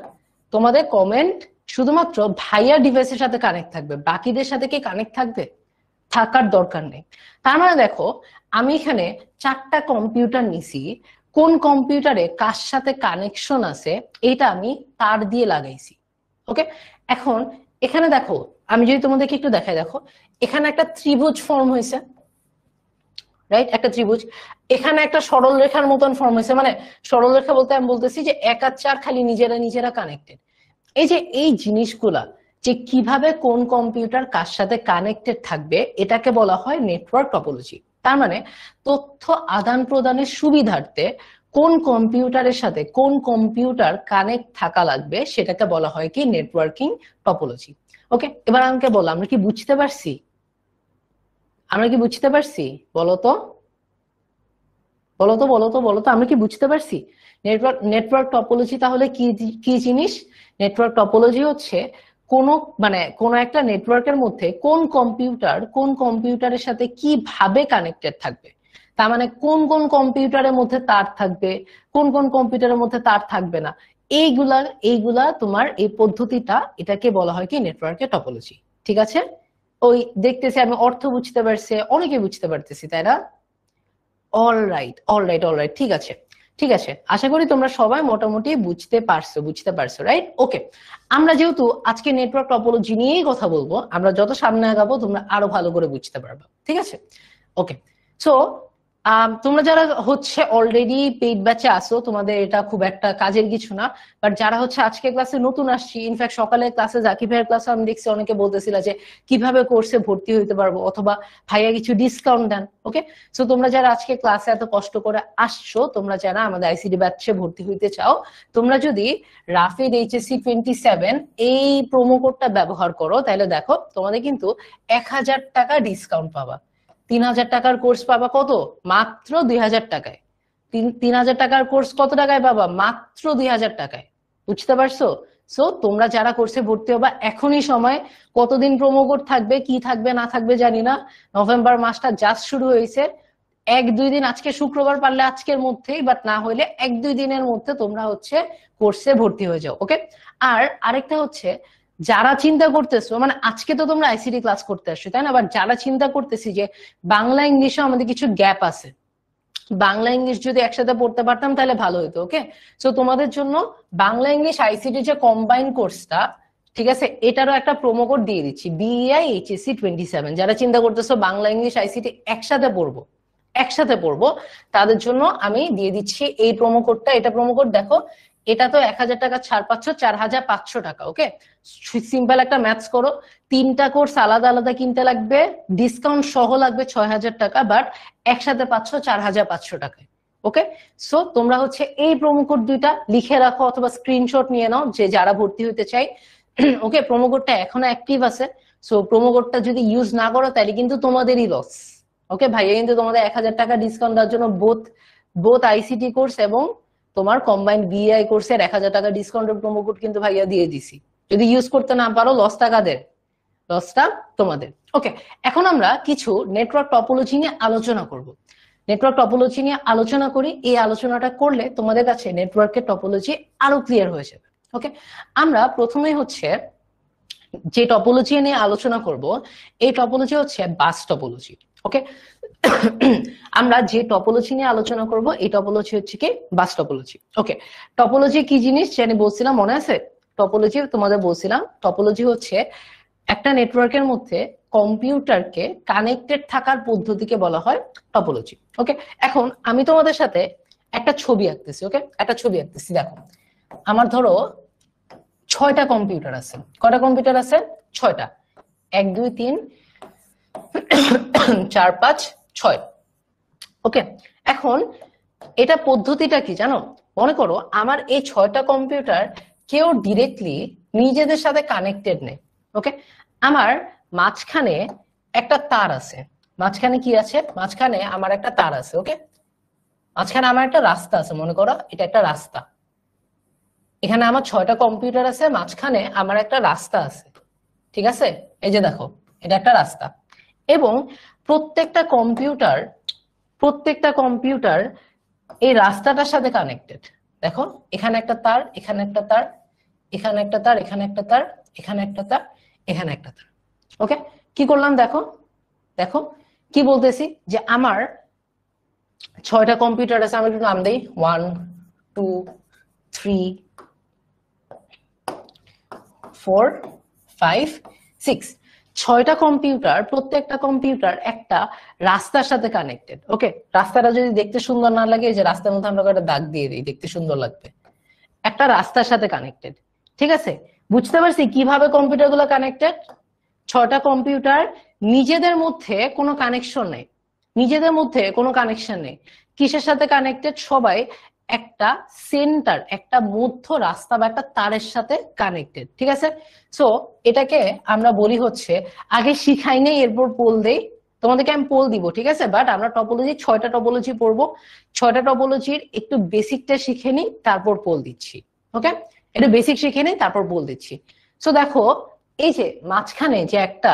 তোমাদের কমেন্ট শুধুমাত্র ভাইয়া ডিভাইসের সাথে কানেক্ট থাকবে, বাকিদের সাথে কি কানেক্ট থাকবে? থাকার দরকার নেই। তার মানে দেখো আমি এখানে 4টা কম্পিউটার নিছি, কোন কম্পিউটারে কার সাথে কানেকশন আছে এটা আমি তার দিয়ে লাগাইছি। ওকে, এখন এখানে দেখো আমি যদি তোমাদেরকে একটু দেখাই, দেখো এখানে একটা ত্রিভুজ ফর্ম হয়েছে, রাইট? একটা ত্রিভুজ, এখানে একটা সরল রেখার মতন ফর্ম হয়েছে, মানে সরল রেখা বলতে আমি বলতেছি যে 1 আর 4 খালি নিজেরা নিজেরা কানেক্টেড। এই যে এই জিনিসগুলা যে কিভাবে কোন কম্পিউটার কার সাথে কানেক্টেড থাকবে এটাকে বলা হয় নেটওয়ার্ক টপোলজি। তার মানে তথ্য আদান প্রদানের সুবিধার্থে কোন কম্পিউটারের সাথে কোন কম্পিউটার কানেক্ট থাকা লাগবে সেটাকে বলা হয় কি নেটওয়ার্কিং টপোলজি। ওকে, এবার আমাকে বলো আমরা কি বুঝতে পারছি? আমরা কি বুঝতে পারছি? বলো তো, বলো তো, বলো তো, বলো তো, আমরা কি বুঝতে পারছি? নেটওয়ার্ক টপোলজি তাহলে কি কি জিনিস? নেটওয়ার্ক টপোলজি হচ্ছে কোন একটা নেটওয়ার্কের মধ্যে কোন কম্পিউটারের সাথে কিভাবে কানেক্টেড থাকবে। তার মানে কোন কোন কম্পিউটারের মধ্যে তার থাকবে, কোন কোন কম্পিউটারের মধ্যে তার থাকবে না, এইগুলা এইগুলা তোমার এই পদ্ধতিটা, এটাকে বলা হয় কি নেটওয়ার্কের টপোলজি। ঠিক আছে? ওই দেখতেছি আমি অর্থ বুঝতে পারছে, অনেকে বুঝতে পারতেছি, তাই না? অলরাইট, অলরাইট, অলরাইট, ঠিক আছে, ঠিক আছে, আশা করি তোমরা সবাই মোটামুটি বুঝতে পারছো, রাইট? ওকে, আমরা যেহেতু আজকে নেটওয়ার্ক টপোলজি নিয়েই কথা বলবো, আমরা যত সামনে আগাবো তোমরা আরো ভালো করে বুঝতে পারবে, ঠিক আছে? ওকে, সো তোমরা যারা হচ্ছে অলরেডি পেইড ব্যাচে আসো তোমাদের এটা খুব একটা কাজের কিছু না, বাট যারা হচ্ছে আজকে ক্লাসে নতুন আসছি, ইনফ্যাক্ট সকালে ক্লাসে জাকির ভাইয়ের ক্লাসে আমি দেখছি অনেকে বলতেছিল যে কিভাবে কোর্সে ভর্তি হইতে পারবো, অথবা ভাইয়া কিছু ডিসকাউন্ট দেন। ওকে, সো তোমরা যারা আজকে ক্লাসে এত কষ্ট করে আসছো, তোমরা যারা আমাদের আইসিডি ব্যাচে ভর্তি হইতে চাও, তোমরা যদি রাফিদ এইচএসসি 27 এই প্রোমো কোডটা ব্যবহার করো, তাহলে দেখো তোমাদের কিন্তু 1000 টাকা ডিসকাউন্ট পাবা। 3000 টাকার কোর্স পাবা কত? মাত্র 2000 টাকায়। 3000 টাকার কোর্স কত টাকায় পাবা? মাত্র 2000 টাকায়। বুঝতে পারছো? সো তোমরা যারা কোর্সে ভর্তি হবা এখনই সময়। কতদিন প্রোমো কোড থাকবে, কি থাকবে না থাকবে জানি না, নভেম্বর মাসটা জাস্ট শুরু হয়েছে। 1-2 দিন, আজকে শুক্রবার, পারলে আজকের মধ্যেই, বাট না হইলে 1-2 দিনের মধ্যে তোমরা হচ্ছে কোর্সে ভর্তি হয়ে যাও। ওকে, আর আরেকটা হচ্ছে যারা চিন্তা করতেছো, মানে আজকে তো তোমরা আইসিডি ক্লাস করতে আসছো তাই না, বাট যারা চিন্তা করতেছি যে বাংলা ইংলিশে আমাদের কিছু গ্যাপ আছে, বাংলা ইংলিশ যদি একসাথে পড়তে পারতাম তাহলে ভালো হতো। ওকে, সো তোমাদের জন্য বাংলা ইংলিশ আইসিটি যে কম্বাইন কোর্সটা, ঠিক আছে, এটারও একটা প্রোমো কোড দিয়ে দিচ্ছি, BEI HSC 27। যারা চিন্তা করতেছো বাংলা ইংলিশ আইসিটি একসাথে পড়বো তাদের জন্য আমি দিয়ে দিচ্ছি এই প্রোমো কোডটা। এটা প্রোমো কোড দেখো, এটা তো 1000 টাকা ছাড় পাচ্ছ, 4500 টাকা। ওকে, সিম্পল একটা ম্যাথস করো, 3টা কোর্স আলাদা আলাদা কিনতে লাগবে, ডিসকাউন্ট সহ লাগবে 6000 টাকা, বাট একসাথে পাচ্ছ 4500 টাকায়। ওকে, সো তোমরা হচ্ছে এই প্রোমো কোড দুইটা লিখে রাখো অথবা স্ক্রিনশট নিয়ে নাও যে যারা ভর্তি হতে চাই। ওকে, প্রোমো কোডটা এখনো অ্যাক্টিভ আছে, সো প্রোমো কোডটা যদি ইউজ না করো তাহলে কিন্তু তোমাদেরই লস। ওকে, ভাইয়া কিন্তু তোমাদের 1000 টাকা ডিসকাউন্ট দেওয়ার জন্য বোথ আইসিটি কোর্স এবং তোমার কম্বাইন্ড BEI কোর্সের 1000 টাকা ডিসকাউন্টের প্রোমো কোড কিন্তু ভাইয়া দিয়ে দিছি। যদি ইউজ করতে না পারো লসটা কাদের? লসটা তোমাদের। ওকে, এখন আমরা কিছু নেটওয়ার্ক টপোলজি নিয়ে আলোচনা করব। নেটওয়ার্ক টপোলজি নিয়ে আলোচনা করি, এই আলোচনাটা করলে তোমাদের কাছে নেটওয়ার্কের টপোলজি আরো ক্লিয়ার হয়ে যাবে। ওকে, আমরা প্রথমে হচ্ছে যে টপোলজি নিয়ে আলোচনা করব, এই টপোলজি হচ্ছে বাস টপোলজি। ওকে, আমরা যে টপোলজি নিয়ে আলোচনা করব এই টপোলজি হচ্ছে কি বাস টপোলজি। ওকে, টপোলজি কি জিনিস জানি বলছিলাম, মনে আছে? টপোলজি তোমাদের বলছিলাম, টপোলজি হচ্ছে একটা নেটওয়ার্কের মধ্যে কম্পিউটারকে কানেক্টেড থাকার পদ্ধতিকে বলা হয় টপোলজি। ওকে, এখন আমি তোমাদের সাথে একটা ছবি আঁকতেছি। ওকে, একটা ছবি আঁকতেছি, দেখো আমার ধরো 6টা কম্পিউটার আছে। কয়টা কম্পিউটার আছে? 6টা। 1 2 3 4 5 6। ওকে, এখন এটা পদ্ধতিটা কি জানো? মনে করো আমার এই 6টা কম্পিউটার কেউ ডিরেক্টলি নিজেদের সাথে কানেক্টেড নেই। ওকে, আমার মাঝখানে একটা তার আছে। মাঝখানে কি আছে? মাঝখানে আমার একটা তার আছে। ওকে, মাঝখানে আমার একটা রাস্তা আছে, মনে করো এটা একটা রাস্তা। এখানে আমার 6টা কম্পিউটার আছে, মাঝখানে আমার একটা রাস্তা আছে। ঠিক আছে, এই যে দেখো এটা একটা রাস্তা, এবং প্রত্যেকটা কম্পিউটার এই রাস্তাটার সাথে কানেক্টেড। দেখো এখানে একটা তার, এখানে একটা তার, এখানে একটা তার, এখানে একটা তার, এখানে একটা তার, এখানে একটা তার। ওকে, কি করলাম দেখো, দেখো কি বলতেছি যে আমার 6টা কম্পিউটার আছে, আমি একটু নাম দেই 1 2 3 4 5 6। 6টা কম্পিউটার, প্রত্যেকটা কম্পিউটার একটা রাস্তার সাথে কানেক্টেড। ওকে, রাস্তাটা যদি দেখতে সুন্দর না লাগে, এই যে রাস্তার মধ্যে আমরা একটা দাগ দিয়ে দিই, দেখতে সুন্দর লাগবে। একটা রাস্তার সাথে কানেক্টেড, ঠিক আছে? বুঝতে পারছি কিভাবে কম্পিউটার গুলো কানেক্টেড। 6টা কম্পিউটার নিজেদের মধ্যে কোনো কানেকশন নেই, নিজেদের মধ্যে কোনো কানেকশন নেই। কিসের সাথে কানেক্টেড? সবাই একটা সেন্টার, একটা মধ্য রাস্তা বা একটা তারের সাথে কানেক্টেড, ঠিক আছে? সো এটাকে আমরা বলি হচ্ছে, আগে শিখাই নেই এরপর পোল দেই, তোমাদেরকে আমি পোল দিব, ঠিক আছে? বাট আমরা টপোলজি 6টা টপোলজি পড়বো, 6টা টপোলজির একটু বেসিকটা শিখে নিই, তারপর পোল দিচ্ছি। ওকে, একটু বেসিক শিখে নিই, তারপর পোল দিচ্ছি। সো দেখো, এই যে মাঝখানে যে একটা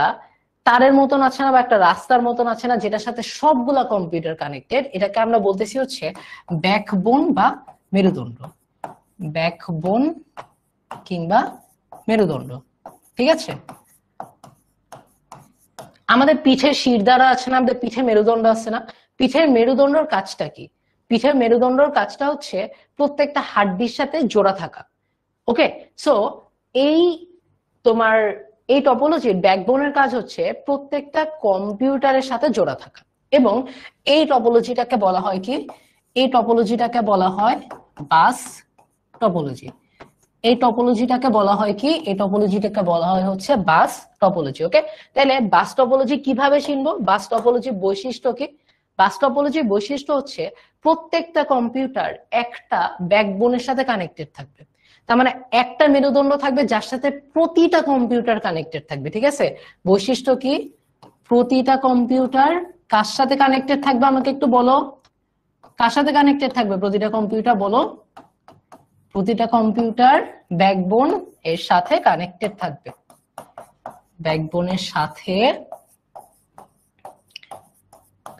তারের মতন আছে না, বা একটা রাস্তার মতন আছে না, যেটার সাথে সবগুলা কম্পিউটার কানেক্টেড, এটাকে আমরা বলতেছি হচ্ছে ব্যাকবোন বা মেরুদণ্ড। ব্যাকবোন কিংবা মেরুদণ্ড, ঠিক আছে? আমাদের পিঠের শিরদাঁড়া আছে না, আমাদের পিঠে মেরুদণ্ড আছে না, পিঠের মেরুদণ্ডর কাজটা কি? পিঠের মেরুদণ্ডর কাজটা হচ্ছে প্রত্যেকটা হাড্ডির সাথে জোড়া থাকা। ওকে, সো এই তোমার এই টপোলজির ব্যাকবোনের কাজ হচ্ছে প্রত্যেকটা কম্পিউটারের সাথে জোড়া থাকা। এবং এই টপোলজিটাকে বলা হয় কি? এই টপোলজিটাকে বলা হয় বাস টপোলজি। এই টপোলজিটাকে বলা হয় কি? এই টপোলজিটাকে বলা হয় হচ্ছে বাস টপোলজি। ওকে, তাহলে বাস টপোলজি কিভাবে চিনবো? বাস টপোলজি বৈশিষ্ট্য কি? বাস টপোলজির বৈশিষ্ট্য হচ্ছে প্রত্যেকটা কম্পিউটার একটা ব্যাকবোনের সাথে কানেক্টেড থাকবে। তার মানে একটা মেরুদণ্ড থাকবে যার সাথে প্রতিটা কম্পিউটার কানেক্টেড থাকবে, ঠিক আছে? বৈশিষ্ট্য কি? প্রতিটা কম্পিউটার কার সাথে কানেক্টেড থাকবে আমাকে একটু বলো। কার সাথে কানেক্টেড থাকবে প্রতিটা কম্পিউটার? বলো। প্রতিটা কম্পিউটার ব্যাকবোন এর সাথে কানেক্টেড থাকবে, ব্যাকবোনের সাথে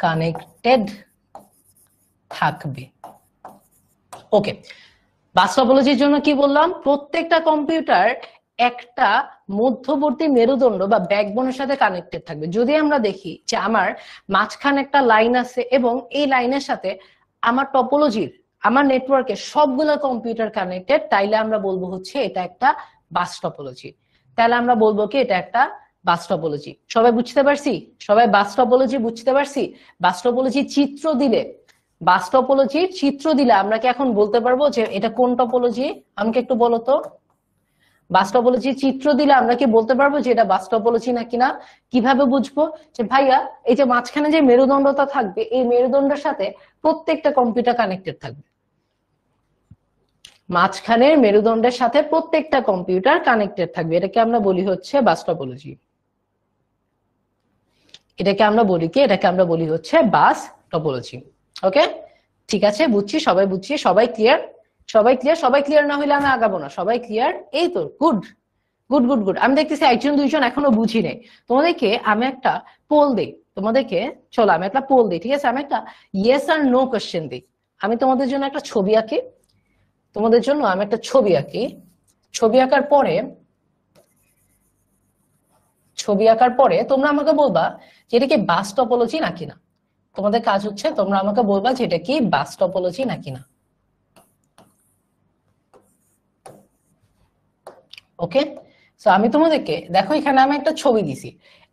কানেক্টেড থাকবে। ওকে, বাস টপোলজির জন্য কি বললাম? প্রত্যেকটা কম্পিউটার একটা মধ্যবর্তী মেরুদণ্ড বা ব্যাকবোনের সাথে কানেক্টেড থাকবে। যদি আমরা দেখি যে আমার মাঝখানে একটা লাইন আছে এবং এই লাইনের সাথে আমার টপোলজির, আমার নেটওয়ার্কে সবগুলো কম্পিউটার কানেক্টেড, তাইলে আমরা বলবো হচ্ছে এটা একটা বাস টপোলজি। তাহলে আমরা বলবো কি এটা একটা বাস টপোলজি। সবাই বুঝতে পারছি? সবাই বাস টপোলজি বুঝতে পারছি? বাস টপোলজি চিত্র দিলে, বাস টপোলজির চিত্র দিলে আমরা কি এখন বলতে পারবো যে এটা কোন টপোলজি? আমাকে একটু বলো তো। বাস টপোলজির চিত্র দিলে আমরা কি বলতে পারবো যে এটা বাস টপোলজি নাকি না? কিভাবে বুঝবো? যে ভাইয়া এই যে মাঝখানে যে মেরুদণ্ডটা থাকবে, এই মেরুদণ্ডের সাথে প্রত্যেকটা কম্পিউটার কানেক্টেড থাকবে। মাঝখানের মেরুদণ্ডের সাথে প্রত্যেকটা কম্পিউটার কানেক্টেড থাকবে, এটাকে আমরা বলি হচ্ছে বাস টপোলজি। এটাকে আমরা বলি কি? এটাকে আমরা বলি হচ্ছে বাস টপোলজি। ওকে, ঠিক আছে, বুঝছি, সবাই বুঝছি, সবাই ক্লিয়ার? সবাই ক্লিয়ার? সবাই ক্লিয়ার না হইলে আমি আগাবো না। সবাই ক্লিয়ার? এই তো, গুড গুড গুড গুড। আমি দেখতেছি একজন দুইজন এখনো বুঝি নেই। তোমাদেরকে আমি একটা পোল দিই, তোমাদেরকে, চলো আমি একটা পোল দিই, ঠিক আছে? আমি একটা ইয়েস আর নো কোশ্চেন দিই। আমি তোমাদের জন্য একটা ছবি আঁকি, তোমাদের জন্য আমি একটা ছবি আঁকি। ছবি আঁকার পরে, ছবি আঁকার পরে তোমরা আমাকে বলবা যে এটা কি বাস টপোলজি নাকি না। তোমাদের কাজ হচ্ছে তোমরা আমাকে বলবা যে এটা কি বাস টপোলজি নাকি না। ওকে, সো আমি তোমাদেরকে, দেখো এখানে আমি একটা ছবি দিছি।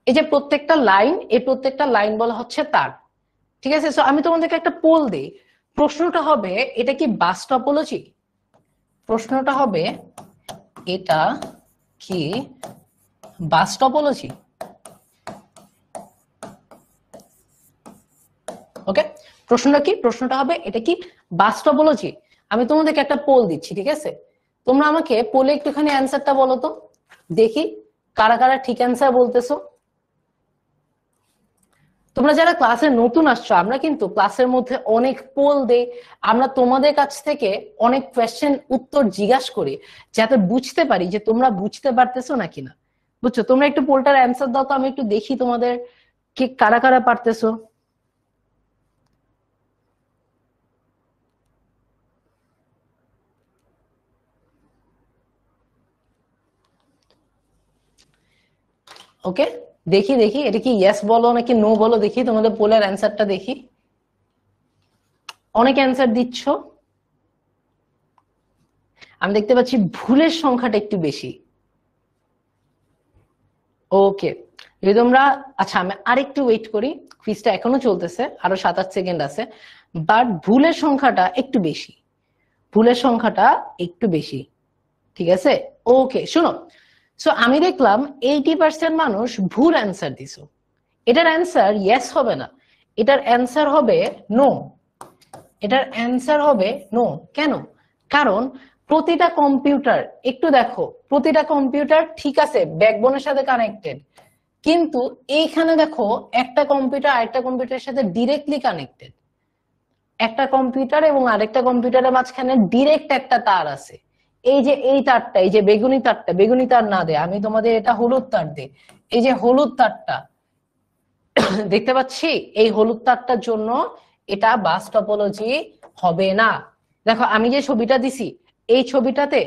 এই যে প্রত্যেকটা লাইন, এই প্রত্যেকটা লাইন বলা হচ্ছে তার, ঠিক আছে? সো আমি তোমাদেরকে একটা পোল দিই। প্রশ্নটা হবে এটা কি বাস টপোলজি? প্রশ্নটা হবে এটা কি বাস টপোলজি? ওকে, প্রশ্নটা কি? প্রশ্নটা হবে এটা কি বাস টপোলজি? আমি তোমাদেরকে একটা পোল দিচ্ছি, ঠিক আছে? তোমরা আমাকে পোলে একটুখানি অ্যান্সারটা বলো তো, দেখি কারা কারা ঠিক অ্যান্সার বলতেছো। তোমরা যারা ক্লাসে নতুন আসছো, আমরা কিন্তু ক্লাসের মধ্যে অনেক পোল দেই, আমরা তোমাদের কাছ থেকে অনেক কোয়েশ্চেন উত্তর জিজ্ঞাসা করি, যাতে বুঝতে পারি যে তোমরা বুঝতে পারতেছো নাকি না। বুঝছো? তোমরা একটু পোলটার অ্যান্সার দাও তো, আমি একটু দেখি তোমাদের কি কারা কারা পারতেছো। ওকে, দেখি দেখি এটা কি ইয়েস বলো নাকি নো বলো, দেখি তোমাদের পোলের অ্যান্সারটা দেখি। অনেক অ্যান্সার দিচ্ছ, আমি দেখতে পাচ্ছি ভুলের সংখ্যাটা একটু বেশি। ওকে, যদি তোমরা, আচ্ছা আমি আরেকটু ওয়েট করি, কুইজটা এখনো চলতেছে, আরো 7-8 সেকেন্ড আছে, বাট ভুলের সংখ্যাটা একটু বেশি, ভুলের সংখ্যাটা একটু বেশি, ঠিক আছে। ওকে শুনো, সো আমি দেখলাম 80% মানুষ ভুল অ্যান্সার দিছো। এটার অ্যান্সার ইয়েস হবে না, এটার অ্যান্সার হবে নো, এটার অ্যান্সার হবে নো। কেন? কারণ প্রতিটা কম্পিউটার, একটু দেখো, প্রতিটা কম্পিউটার ঠিক আছে ব্যাকবোনের সাথে কানেক্টেড, কিন্তু এইখানে দেখো একটা কম্পিউটার আরেকটা কম্পিউটারের সাথে ডিরেক্টলি কানেক্টেড, একটা কম্পিউটার এবং আরেকটা কম্পিউটারের মাঝখানে ডিরেক্ট একটা তার আছে। এই যে এই তারটা, এই যে বেগুনি তারটা, বেগুনি তার না দে, আমি তোমাদের এটা হলুদ তার দে, এই যে হলুদ তারটা দেখতে পাচ্ছি, এই হলুদ তারটার জন্য এটা বাস টপোলজি হবে না। দেখো আমি যে ছবিটা দিছি, এই ছবিটাতে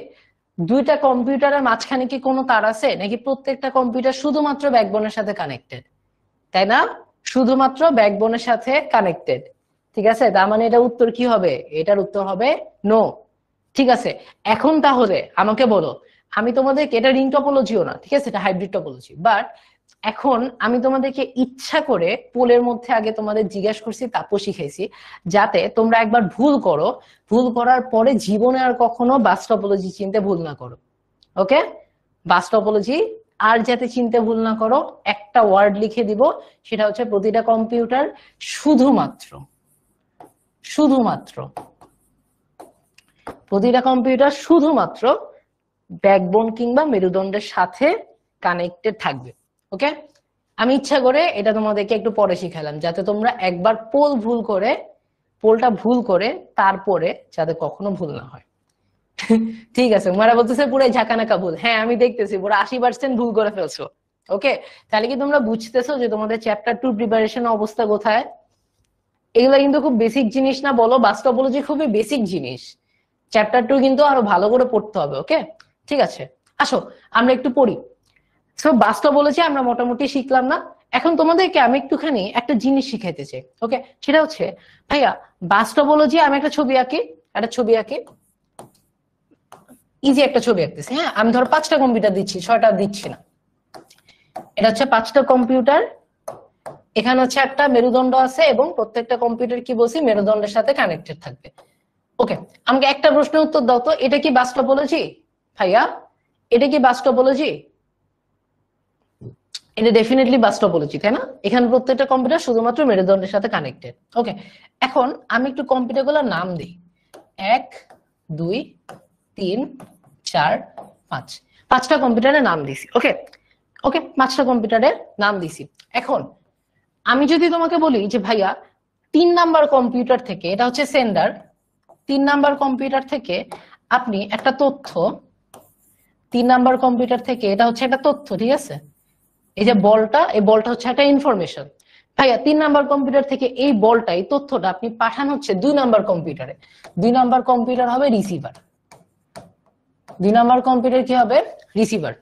দুইটা কম্পিউটারের মাঝখানে কি কোনো তার আছে নাকি প্রত্যেকটা কম্পিউটার শুধুমাত্র ব্যাকবোনের সাথে কানেক্টেড? তাই না, শুধুমাত্র ব্যাকবোনের সাথে কানেক্টেড। ঠিক আছে, তার মানে এটা উত্তর কি হবে? এটার উত্তর হবে নো। ঠিক আছে, এখন তাহলে আমাকে বলো, আমি তোমাদেরকে, এটা রিং টপোলজিও না, ঠিক আছে, এটা হাইব্রিড টপোলজি, বাট এখন আমি তোমাদেরকে ইচ্ছা করে পোলের মধ্যে আগে তোমাদের জিজ্ঞাসা করছি, তারপর শিখাইছি, যাতে তোমরা একবার ভুল করো, ভুল করার পরে জীবনে আর কখনো বাস টপোলজি চিনতে ভুল না করো। ওকে, বাস টপোলজি আর যাতে চিনতে ভুল না করো, একটা ওয়ার্ড লিখে দিব, সেটা হচ্ছে প্রতিটা কম্পিউটার শুধুমাত্র, শুধুমাত্র প্রতিটা কম্পিউটার শুধুমাত্র ব্যাকবোন কিংবা মেরুদণ্ডের সাথে কানেক্টেড থাকবে। ওকে, আমি ইচ্ছা করে এটা তোমাদেরকে একটু পরে শিখালাম, যাতে তোমরা একবার পোলটা ভুল করে তারপরে যাতে কখনো ভুল না হয়। ঠিক আছে, মারা বলতেছে পুরো ঝাঁকানাকা ভুল, হ্যাঁ আমি দেখতেছি পুরো 80% ভুল করে ফেলছো। ওকে, তাহলে কি তোমরা বুঝতেছো যে তোমাদের চ্যাপ্টার 2 প্রিপারেশন অবস্থা কোথায়? এগুলো কিন্তু খুব বেসিক জিনিস না বলো, বাস টপোলজি খুবই বেসিক জিনিস, চ্যাপ্টার 2 কিন্তু আরো ভালো করে পড়তে হবে। ওকে, ঠিক আছে, আসো আমরা একটু পড়ি। সো বাস টপোলজি আমরা মোটামুটি শিখলাম না, এখন তোমাদেরকে আমি একটুখানি একটা জিনিস শিখাইতে চাই। ওকে, সেটা হচ্ছে ভাইয়া বাস টপোলজি, আমি একটা ছবি আঁকি, একটা ছবি আঁকি, ইজি একটা ছবি আঁকতেছি, হ্যাঁ আমি ধরো 5টা কম্পিউটার দিচ্ছি, 6টা দিচ্ছি না, এটা হচ্ছে 5টা কম্পিউটার, এখানে হচ্ছে একটা মেরুদণ্ড আছে এবং প্রত্যেকটা কম্পিউটার কি বলছি মেরুদণ্ডের সাথে কানেক্টেড থাকবে। ওকে, আমাকে একটা প্রশ্নের উত্তর দাও তো, এটা কি বাস টপোলজি? ভাইয়া এটা কি বাস টপোলজি? এটা ডেফিনেটলি বাস টপোলজি, তাই না? এখানে প্রত্যেকটা কম্পিউটার শুধুমাত্র মেরুদণ্ডের সাথে কানেক্টেড। ওকে, এখন আমি একটু কম্পিউটারগুলোর নাম দিই, 1 2 3 4 5, 5টা কম্পিউটারের নাম দিছি। ওকে, ওকে 5টা কম্পিউটারের নাম দিছি। এখন আমি যদি তোমাকে বলি যে ভাইয়া 3 নাম্বার কম্পিউটার থেকে, এটা হচ্ছে সেন্ডার, 3 নাম্বার কম্পিউটার থেকে আপনি একটা তথ্য, 3 নাম্বার কম্পিউটার থেকে এটা হচ্ছে একটা তথ্য, ঠিক আছে, এই যে বলটা, এই বলটা হচ্ছে একটা ইনফরমেশন। ভাইয়া 3 নাম্বার কম্পিউটার থেকে এই বলটা, এই তথ্যটা আপনি পাঠানো হচ্ছে 2 নাম্বার কম্পিউটারে, 2 নাম্বার কম্পিউটার হবে রিসিভার, 2 নাম্বার কম্পিউটার কি হবে? রিসিভার।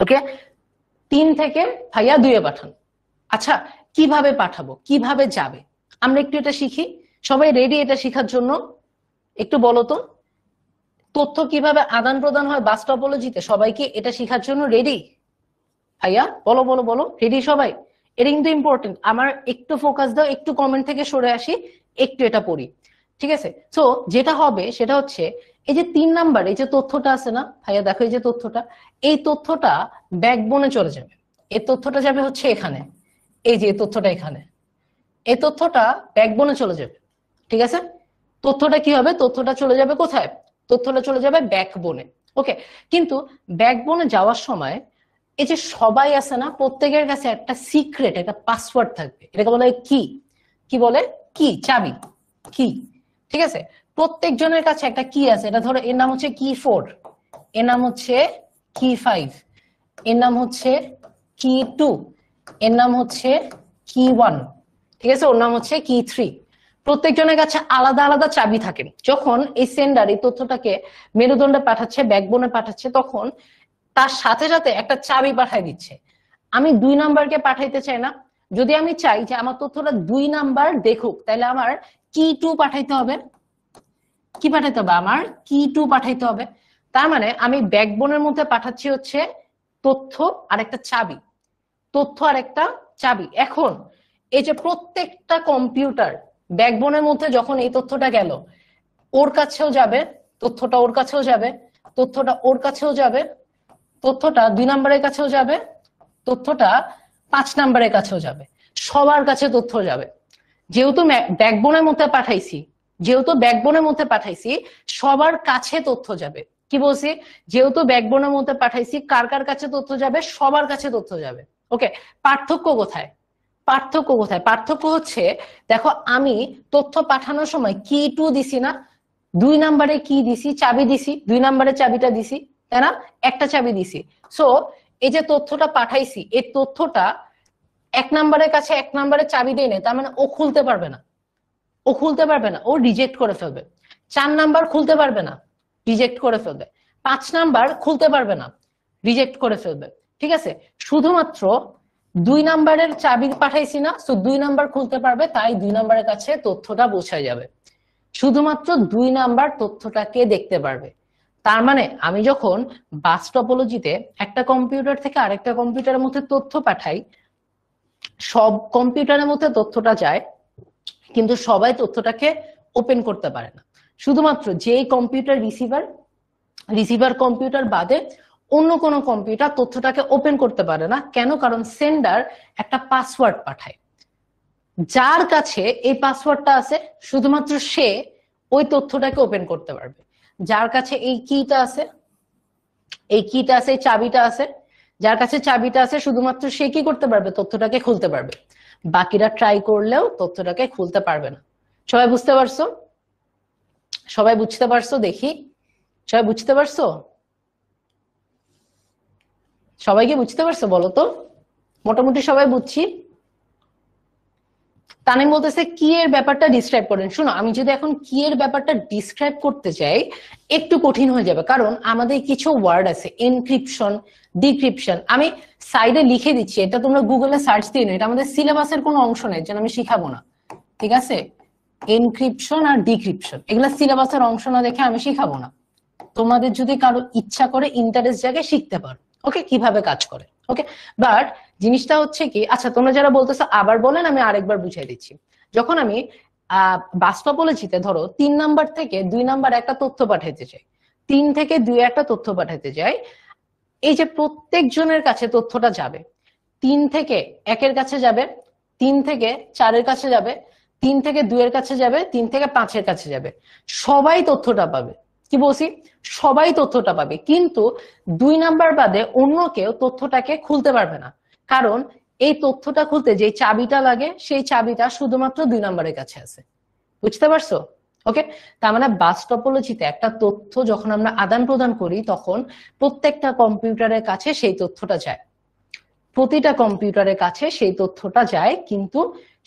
ওকে, 3 থেকে ভাইয়া 2 পাঠান। আচ্ছা কিভাবে পাঠাবো, কিভাবে যাবে, আমরা একটু এটা শিখি। সবাই রেডি এটা শেখার জন্য? একটু বলো তো, তথ্য কিভাবে আদান প্রদান হয় বাস টপোলজিতে, সবাই কি এটা শেখার জন্য রেডি? ভাইয়া বলো বলো বলো, রেডি সবাই? এটা কিন্তু ইম্পর্টেন্ট, আমার একটু ফোকাস দাও, একটু কমেন্ট থেকে সরে আসি, একটু এটা পড়ি। ঠিক আছে, তো যেটা হবে সেটা হচ্ছে, এই যে 3 নাম্বার এই যে তথ্যটা আছে না ভাইয়া, দেখো এই যে তথ্যটা, এই তথ্যটা ব্যাকবোনে চলে যাবে, এই তথ্যটা যাবে হচ্ছে এখানে, এই যে তথ্যটা এখানে, এই তথ্যটা ব্যাকবোনে চলে যাবে। ঠিক আছে, তথ্যটা কি হবে? তথ্যটা চলে যাবে কোথায়? তথ্যটা চলে যাবে ব্যাকবোনে। ওকে, কিন্তু ব্যাকবোনে যাওয়ার সময় এই যে সবাই আছে না, প্রত্যেকের কাছে একটা সিক্রেট, একটা পাসওয়ার্ড থাকবে, এটাকে বলে কি, কি বলে? কি, চাবি, কি। ঠিক আছে, প্রত্যেকজনের কাছে একটা কি আছে, এটা ধরো এর নাম হচ্ছে কি 4, এর নাম হচ্ছে কি 5, এর নাম হচ্ছে কি 2, এর নাম হচ্ছে কি 1, ঠিক আছে, ওর নাম হচ্ছে কি 3। প্রত্যেকজনের কাছে আলাদা আলাদা চাবি থাকে। যখন এই সেন্ডার এই তথ্যটাকে মেরুদণ্ডে পাঠাচ্ছে, ব্যাকবোনে পাঠাচ্ছে, তখন তার সাথে সাথে একটা চাবি পাঠায় দিচ্ছে। আমি 2 নাম্বারকে পাঠাইতে চাই না। যদি আমি চাই যে আমার তথ্যটা 2 নাম্বার দেখুক, তাহলে আমার কি টু পাঠাইতে হবে, কি পাঠাইতে হবে, আমার কি টু পাঠাইতে হবে। তার মানে আমি ব্যাকবোনের মধ্যে পাঠাচ্ছি হচ্ছে তথ্য আর একটা চাবি, তথ্য আর একটা চাবি। এখন এই যে প্রত্যেকটা কম্পিউটার ব্যাকবোনের মধ্যে যখন এই তথ্যটা গেল, ওর কাছেও যাবে তথ্যটা, ওর কাছেও যাবে তথ্যটা, ওর কাছেও যাবে তথ্যটা, 2 নাম্বারের কাছেও যাবে তথ্যটা, 5 নাম্বারের কাছেও যাবে, সবার কাছে তথ্য যাবে। যেহেতু ব্যাকবোনের মধ্যে পাঠাইছি, যেহেতু ব্যাকবোনের মধ্যে পাঠাইছি, সবার কাছে তথ্য যাবে। কি বলছি, যেহেতু ব্যাকবোনের মধ্যে পাঠাইছি, কার কার কাছে তথ্য যাবে, সবার কাছে তথ্য যাবে। ওকে, পার্থক্য কোথায়, পার্থক্য কোথায়, পার্থক্য হচ্ছে দেখো আমি তথ্য পাঠানোর সময় কি টু দিছি না, 2 নাম্বারে কি দিছি, চাবি দিছি, 2 নাম্বারে চাবিটা দিছি, তাই না, একটা চাবি দিছি। সো এই যে তথ্যটা পাঠাইছি, এই তথ্যটা 1 নাম্বারের কাছে 1 নাম্বারে চাবি দিয়ে নেই, তার মানে ও খুলতে পারবে না, ও খুলতে পারবে না, ও রিজেক্ট করে ফেলবে। 4 নাম্বার খুলতে পারবে না, রিজেক্ট করে ফেলবে। 5 নাম্বার খুলতে পারবে না, রিজেক্ট করে ফেলবে। ঠিক আছে, শুধুমাত্র 2 নাম্বারের চাবি পাঠাইছি না, তো 2 নাম্বার খুলতে পারবে, তাই 2 নাম্বারের কাছে তথ্যটা পৌঁছায় যাবে। শুধুমাত্র 2 নাম্বার তথ্যটাকে দেখতে পারবে। তার মানে আমি যখন বাস টপোলজিতে একটা কম্পিউটার থেকে আরেকটা কম্পিউটারের মধ্যে তথ্য পাঠাই, সব কম্পিউটারের মধ্যে তথ্যটা যায়, কিন্তু সবাই তথ্যটাকে ওপেন করতে পারে না। শুধুমাত্র যেই কম্পিউটার রিসিভার, রিসিভার কম্পিউটার বাদে অন্য কোনো কম্পিউটার তথ্যটাকে ওপেন করতে পারে না। কেন? কারণ সেন্ডার একটা পাসওয়ার্ড পাঠায়, যার কাছে এই পাসওয়ার্ডটা আছে শুধুমাত্র সে ওই তথ্যটাকে ওপেন করতে পারবে। যার কাছে এই কিটা আছে, এই কিটা আছে, এই চাবিটা আছে, যার কাছে চাবিটা আছে শুধুমাত্র সে কি করতে পারবে, তথ্যটাকে খুলতে পারবে। বাকিরা ট্রাই করলেও তথ্যটাকে খুলতে পারবে না। সবাই বুঝতে পারছো? সবাই বুঝতে পারছো? দেখি, সবাই বুঝতে পারছো? সবাইকে বুঝতে পারছো বলো তো? মোটামুটি সবাই বুঝছি। তানিম বলতেছে কি এর ব্যাপারটা ডিসক্রাইব করেন। শুনো, আমি যদি এখন কি এর ব্যাপারটা ডিসক্রাইব করতে চাই একটু কঠিন হয়ে যাবে, কারণ আমাদের কিছু ওয়ার্ড আছে, এনক্রিপশন, ডিক্রিপশন। আমি সাইডে লিখে দিচ্ছি, এটা তোমরা গুগলে সার্চ দিয়ে নাও, এটা আমাদের সিলেবাসের কোনো অংশ নেই, যেন আমি শিখাবো না। ঠিক আছে, এনক্রিপশন আর ডিক্রিপশন এগুলা সিলেবাসের অংশ না দেখে আমি শিখাবো না। তোমাদের যদি কারো ইচ্ছা করে, ইন্টারেস্ট জায়গায় শিখতে পারো, ওকে, কিভাবে কাজ করে। ওকে, বাট জিনিসটা হচ্ছে কি, আচ্ছা তোমরা যারা বলতেছো আবার বলেন, আমি আরেকবার বুঝাই দিচ্ছি। যখন আমি বাস টপোলজিতে ধরো 3 নাম্বার থেকে 2 নাম্বার একটা তথ্য পাঠাইতে চাই, 3 থেকে 2 একটা তথ্য পাঠাইতে চাই, এই যে প্রত্যেক জনের কাছে তথ্যটা যাবে, 3 থেকে 1-এর কাছে যাবে, 3 থেকে 4-এর কাছে যাবে, 3 থেকে 2-এর কাছে যাবে, 3 থেকে 5-এর কাছে যাবে, সবাই তথ্যটা পাবে। কি বলছি, সবাই তথ্যটা পাবে, কিন্তু 2 নাম্বার বাদে অন্য কেউ তথ্যটাকে খুলতে পারবে না। কারণ এই তথ্যটা খুলতে যে চাবিটা লাগে, সেই চাবিটা শুধুমাত্র 2 নাম্বারের কাছে আছে। বুঝতে পারছো? ওকে, তার মানে বাস টপোলজিতে একটা তথ্য যখন আমরা আদান প্রদান করি, তখন প্রত্যেকটা কম্পিউটারের কাছে সেই তথ্যটা যায়, প্রতিটা কম্পিউটারের কাছে সেই তথ্যটা যায়, কিন্তু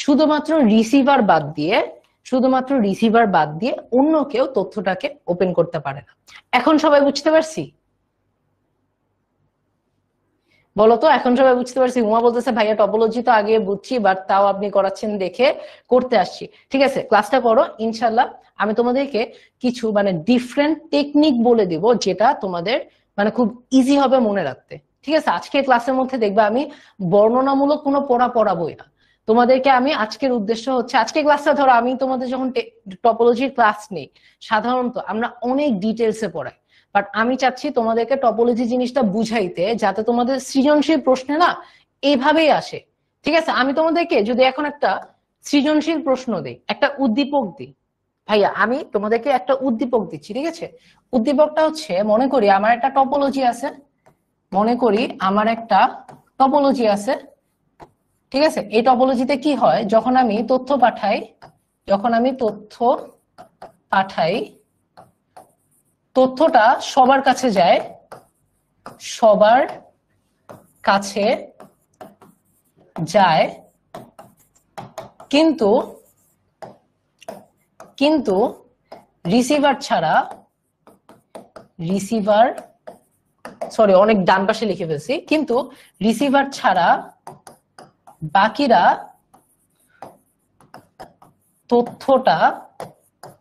শুধুমাত্র রিসিভার বাদ দিয়ে, শুধুমাত্র রিসিভার বাদ দিয়ে অন্য কেউ তথ্যটাকে ওপেন করতে পারে না। এখন সবাই বুঝতে পারছি? বলতো এখন সবাই বুঝতে পারছি? উমা বলতেছে ভাইয়া টপোলজি তো আগে বুঝছি, বাট তাও আপনি করাচ্ছেন দেখে করতে আসছি। ঠিক আছে, ক্লাসটা করো ইনশাল্লাহ। আমি তোমাদেরকে কিছু মানে ডিফারেন্ট টেকনিক বলে দিব, যেটা তোমাদের মানে খুব ইজি হবে মনে রাখতে। ঠিক আছে, আজকে ক্লাসের মধ্যে দেখবে আমি বর্ণনামূলক কোনো পড়া পড়াবোই না তোমাদেরকে। আমি আজকের উদ্দেশ্য হচ্ছে, আজকে ক্লাসটা ধরো আমি তোমাদের যখন টপোলজির ক্লাস নেই, সাধারণত আমরা অনেক ডিটেলসে পড়াই, বাট আমি চাচ্ছি তোমাদেরকে টপোলজি জিনিসটা বুঝাইতে, যাতে তোমাদের সৃজনশীল প্রশ্নে না এইভাবেই আসে। ঠিক আছে, আমি তোমাদেরকে যদি এখন একটা সৃজনশীল প্রশ্ন দিই, একটা উদ্দীপক দিই, ভাইয়া আমি তোমাদেরকে একটা উদ্দীপক দিচ্ছি, ঠিক আছে, উদ্দীপকটা হচ্ছে, মনে করি আমার একটা টপোলজি আছে, মনে করি আমার একটা টপোলজি আছে। ঠিক আছে, এই টপোলজিতে কি হয়, যখন আমি তথ্য পাঠাই, যখন আমি তথ্য পাঠাই, তথ্যটা সবার কাছে যায়, সবার কাছে যায়, কিন্তু কিন্তু রিসিভার ছাড়া, রিসিভার সরি অনেক ডান পাশে লিখে ফেলছি, কিন্তু রিসিভার ছাড়া বাকিরা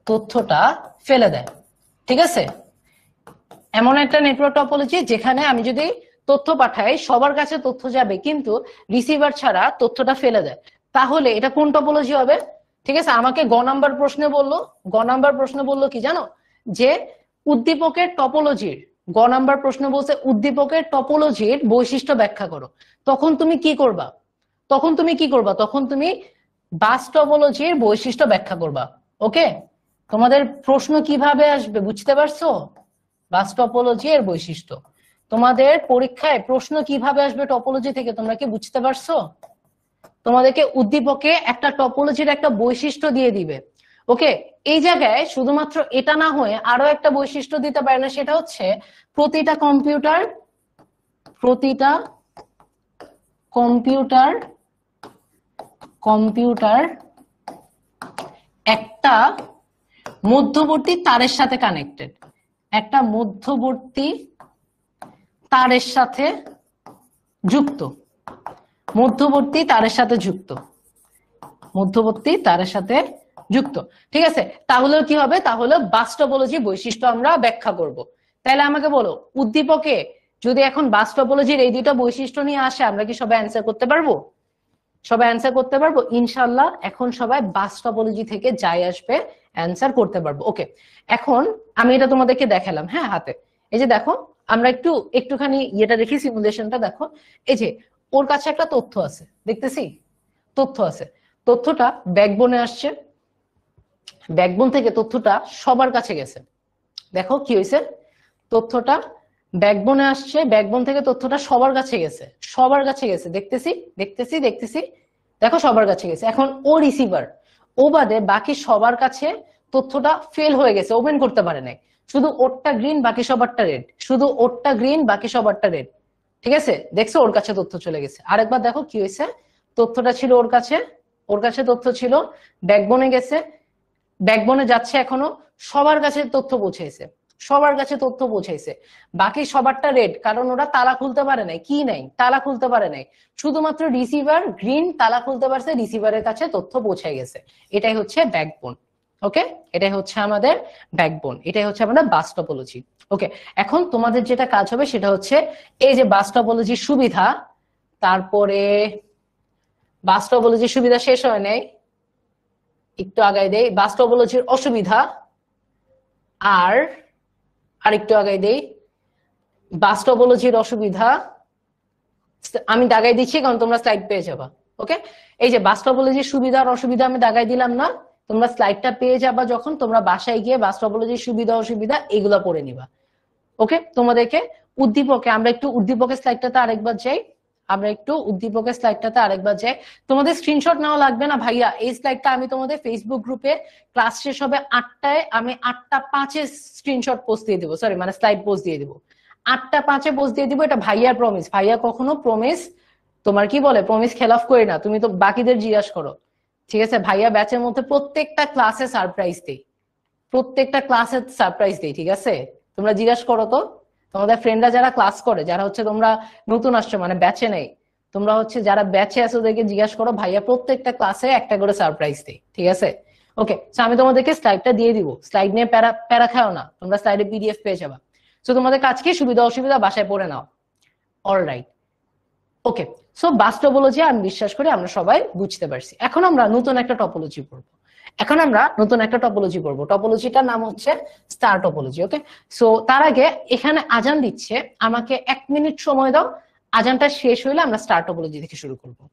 তথ্যটা ফেলে দেয়। ঠিক আছে, এমন একটা নেটওয়ার্ক টপোলজি যেখানে আমি যদি তথ্য পাঠাই সবার কাছে তথ্য যাবে, কিন্তু রিসিভার ছাড়া তথ্যটা ফেলে দেয়। তাহলে এটা কোন টপোলজি হবে? ঠিক আছে, আমাকে গ নাম্বার প্রশ্নে বললো কি জানো, যে উদ্দীপকের টপোলজির, গ নাম্বার প্রশ্ন বলছে উদ্দীপকের টপোলজির বৈশিষ্ট্য ব্যাখ্যা করো। তখন তুমি কি করবা? তখন তুমি বাস টপোলজির বৈশিষ্ট্য ব্যাখ্যা করবা। ওকে, তোমাদের প্রশ্ন কিভাবে আসবে বুঝতে পারছো? বাস টপোলজি এর বৈশিষ্ট্য, তোমাদের পরীক্ষায় প্রশ্ন কিভাবে আসবে টপোলজি থেকে তোমরা কি বুঝতে পারছো? তোমাদেরকে উদ্দীপকে একটা টপোলজির একটা বৈশিষ্ট্য দিয়ে দিবে। ওকে, এই জায়গায় শুধুমাত্র এটা না হয়ে আরো একটা বৈশিষ্ট্য দিতে পারে না, সেটা হচ্ছে প্রতিটা কম্পিউটার একটা মধ্যবর্তী তারের সাথে কানেক্টেড, একটা মধ্যবর্তী তারের সাথে যুক্ত, ঠিক আছে, তাহলে কি হবে? তাহলে বাস টপোলজি বৈশিষ্ট্য আমরা ব্যাখ্যা করব। তাহলে আমাকে বলো, উদ্দীপকে যদি এখন বাস টপোলজির এই দুটো বৈশিষ্ট্য নিয়ে আসে, আমরা কি সবাই অ্যান্সার করতে পারবো? ইনশাল্লাহ এখন সবাই বাস টপোলজি থেকে যাই আসবে অ্যান্সার করতে পারবো। ওকে, এখন আমি এটা তোমাদেরকে দেখালাম, হ্যাঁ হাতে, এই যে দেখো, আমরা একটুখানি ইয়েটা দেখি, সিমুলেশনটা দেখো। এই যে ওর কাছে একটা তথ্য আছে, দেখতেছি তথ্যটা ব্যাকবোনে আসছে, ব্যাকবোন থেকে তথ্যটা সবার কাছে গেছে। দেখো কি হয়েছে, তথ্যটা ব্যাকবোনে আসছে, ব্যাকবোন থেকে তথ্যটা সবার কাছে গেছে, দেখতেছি, দেখো সবার কাছে গেছে। এখন ও রিসিভার, ও বাদে বাকি সবার কাছে তথ্যটা ফেল হয়ে গেছে, ওপেন করতে পারে নাই। শুধু ওরটা গ্রিন বাকি সবারটা রেড, ঠিক আছে, দেখছো ওর কাছে তথ্য চলে গেছে। আরেকবার দেখো কি হয়েছে, তথ্যটা ছিল ওর কাছে তথ্য ছিল, ব্যাকবোনে গেছে, ব্যাকবোনে যাচ্ছে, এখনো সবার কাছে তথ্য পৌঁছাইছে, বাকি সবারটা রেড, কারণ ওরা তালা খুলতে পারে নাই, তালা খুলতে পারে নাই। শুধুমাত্র রিসিভার গ্রিন তালা খুলতে পারছে, রিসিভারের কাছে তথ্য পৌঁছায় গেছে। এটাই হচ্ছে ব্যাকবোন। ওকে, এটাই হচ্ছে আমাদের বাস টপোলজি। ওকে, এখন তোমাদের যেটা কাজ হবে সেটা হচ্ছে এই যে বাস টপোলজির সুবিধা, তারপরে বাস টপোলজির সুবিধা শেষ হয় নাই, একটু আগাই দেই, বাস টপোলজির অসুবিধা, আর আরেকটু আগাই দেই, বাস টপোলজির অসুবিধা, আমি দাগাই দিচ্ছি কারণ তোমরা স্লাইড পেয়ে যাবা। ওকে, এই যে বাস টপোলজির সুবিধা আর অসুবিধা আমি দাগাই দিলাম না, তোমরা স্লাইডটা পেয়ে যাবা যখন তোমরা বাসায় গিয়ে বাস টপোলজির সুবিধা অসুবিধা এগুলা পড়ে নিবা। ওকে, তোমাদেরকে উদ্দীপকে আমরা একটু উদ্দীপকের স্লাইডটাতে আরেকবার যাই, তোমাদের স্ক্রিনশট নেওয়া লাগবে না ভাইয়া, এই স্লাইডটা আমি তোমাদের ফেসবুক গ্রুপে ক্লাস শেষ হবে 8টায়, আমি 8:05 স্ক্রিনশট পোস্ট দিয়ে দিবো, সরি মানে স্লাইড পোস্ট দিয়ে দিবো, 8:05 পোস্ট দিয়ে দিবো। এটা ভাইয়ার প্রমিস, ভাইয়া কখনো প্রমিস খেলাফ করি না, তুমি তো বাকিদের জিজ্ঞাসা করো। ঠিক আছে, ভাইয়া ব্যাচের মধ্যে প্রত্যেকটা ক্লাসে সারপ্রাইজ দেই, ঠিক আছে, তোমরা জিজ্ঞাসা করো তো, তোমাদের ফ্রেন্ডরা যারা ক্লাস করে, যারা হচ্ছে তোমরা নতুন আসছো মানে ব্যাচে নেই, তোমরা হচ্ছে যারা ব্যাচে আছো ওদেরকে জিজ্ঞাসা করো, ভাইয়া প্রত্যেকটা ক্লাসে একটা করে সারপ্রাইজ দেই, ঠিক আছে। ওকে, আমি তোমাদেরকে স্লাইডটা দিয়ে দিব, স্লাইড নিয়ে প্যারা খাও না, তোমরা স্লাইডে পিডিএফ পেয়ে যাবা। তো তোমাদের কাজ কি, সুবিধা অসুবিধা বাসায় পড়ে নাও। অলরাইট, ওকে, সো বাস টপোলজি আমি বিশ্বাস করি আমরা সবাই বুঝতে পারছি। এখন আমরা নতুন একটা টপোলজি পড়বো, টপোলজিটার নাম হচ্ছে স্টার টপোলজি। ওকে, সো তার আগে এখানে আজান দিচ্ছে, আমাকে 1 মিনিট সময় দাও, আজানটা শেষ হইলে আমরা স্টার টপোলজি থেকে শুরু করবো।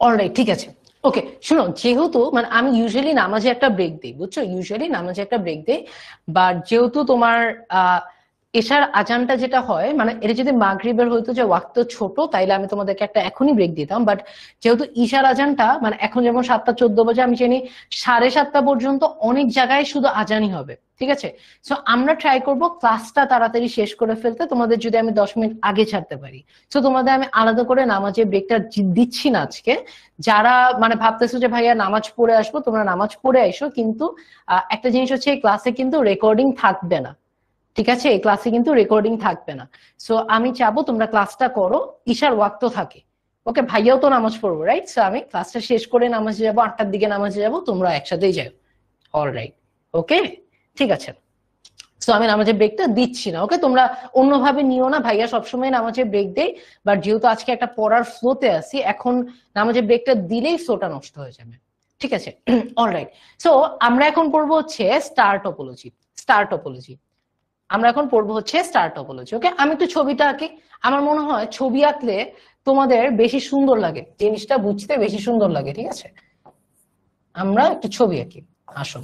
অলরাইট, ঠিক আছে। ওকে, শুনো, যেহেতু মানে আমি ইউজুয়ালি নামাজে একটা ব্রেক দিই, বুঝছো, ইউজুয়ালি নামাজে একটা ব্রেক দিই, বাট যেহেতু তোমার এশার আজানটা যেটা হয়, মানে এটা যদি মাগরিবের হইতো যে ওয়াক্ত ছোট, তাইলে আমি তোমাদেরকে একটা এখনই ব্রেক দিতাম, বাট যেহেতু ঈশার আজানটা মানে এখন যেমন 7টা 14 বাজে, আমি জানি 7:30 পর্যন্ত অনেক জায়গায় শুধু আজানই হবে, ঠিক আছে। সো আমরা ট্রাই করব ক্লাসটা তাড়াতাড়ি শেষ করে ফেলতে, তোমাদের যদি আমি 10 মিনিট আগে ছাড়তে পারি। সো তোমাদের আমি আলাদা করে নামাজের ব্রেকটা দিচ্ছি না আজকে। যারা মানে ভাবতেছো যে ভাইয়া নামাজ পড়ে আসবো, তোমরা নামাজ পড়ে আইসো, কিন্তু একটা জিনিস হচ্ছে এই ক্লাসে কিন্তু রেকর্ডিং থাকবে না, ঠিক আছে, এই ক্লাসে কিন্তু রেকর্ডিং থাকবে না। সো আমি চাবো তোমরা ক্লাসটা করো, ঈশার ওয়াক্ত থাকে। ওকে, ভাইয়াও তো নামাজ পড়বো, রাইট? সো আমি ক্লাসটা শেষ করে নামাজে যাবো, 8টার দিকে নামাজে যাবো, তোমরা একসাথেই যাও। অলরাইট, ওকে, ঠিক আছে। সো আমি নামাজের ব্রেকটা দিচ্ছি না, ওকে? তোমরা অন্যভাবে নিও না, ভাইয়া সবসময় নামাজের ব্রেক দেয়, বাট যেহেতু আজকে একটা পড়ার ফ্লোতে আছি, এখন নামাজের ব্রেকটা দিলেই ফ্লোটা নষ্ট হয়ে যাবে, ঠিক আছে? অলরাইট, সো আমরা এখন পড়বো হচ্ছে স্টার টপোলজি। স্টার টপোলজি আমরা এখন পড়বো হচ্ছে স্টার টপোলজি। ওকে, আমি একটু ছবিটা আঁকি। আমার মনে হয় ছবি আঁকলে তোমাদের বেশি সুন্দর লাগে, জিনিসটা বুঝতে বেশি সুন্দর লাগে, ঠিক আছে? আমরা একটু ছবি আঁকি, আসো।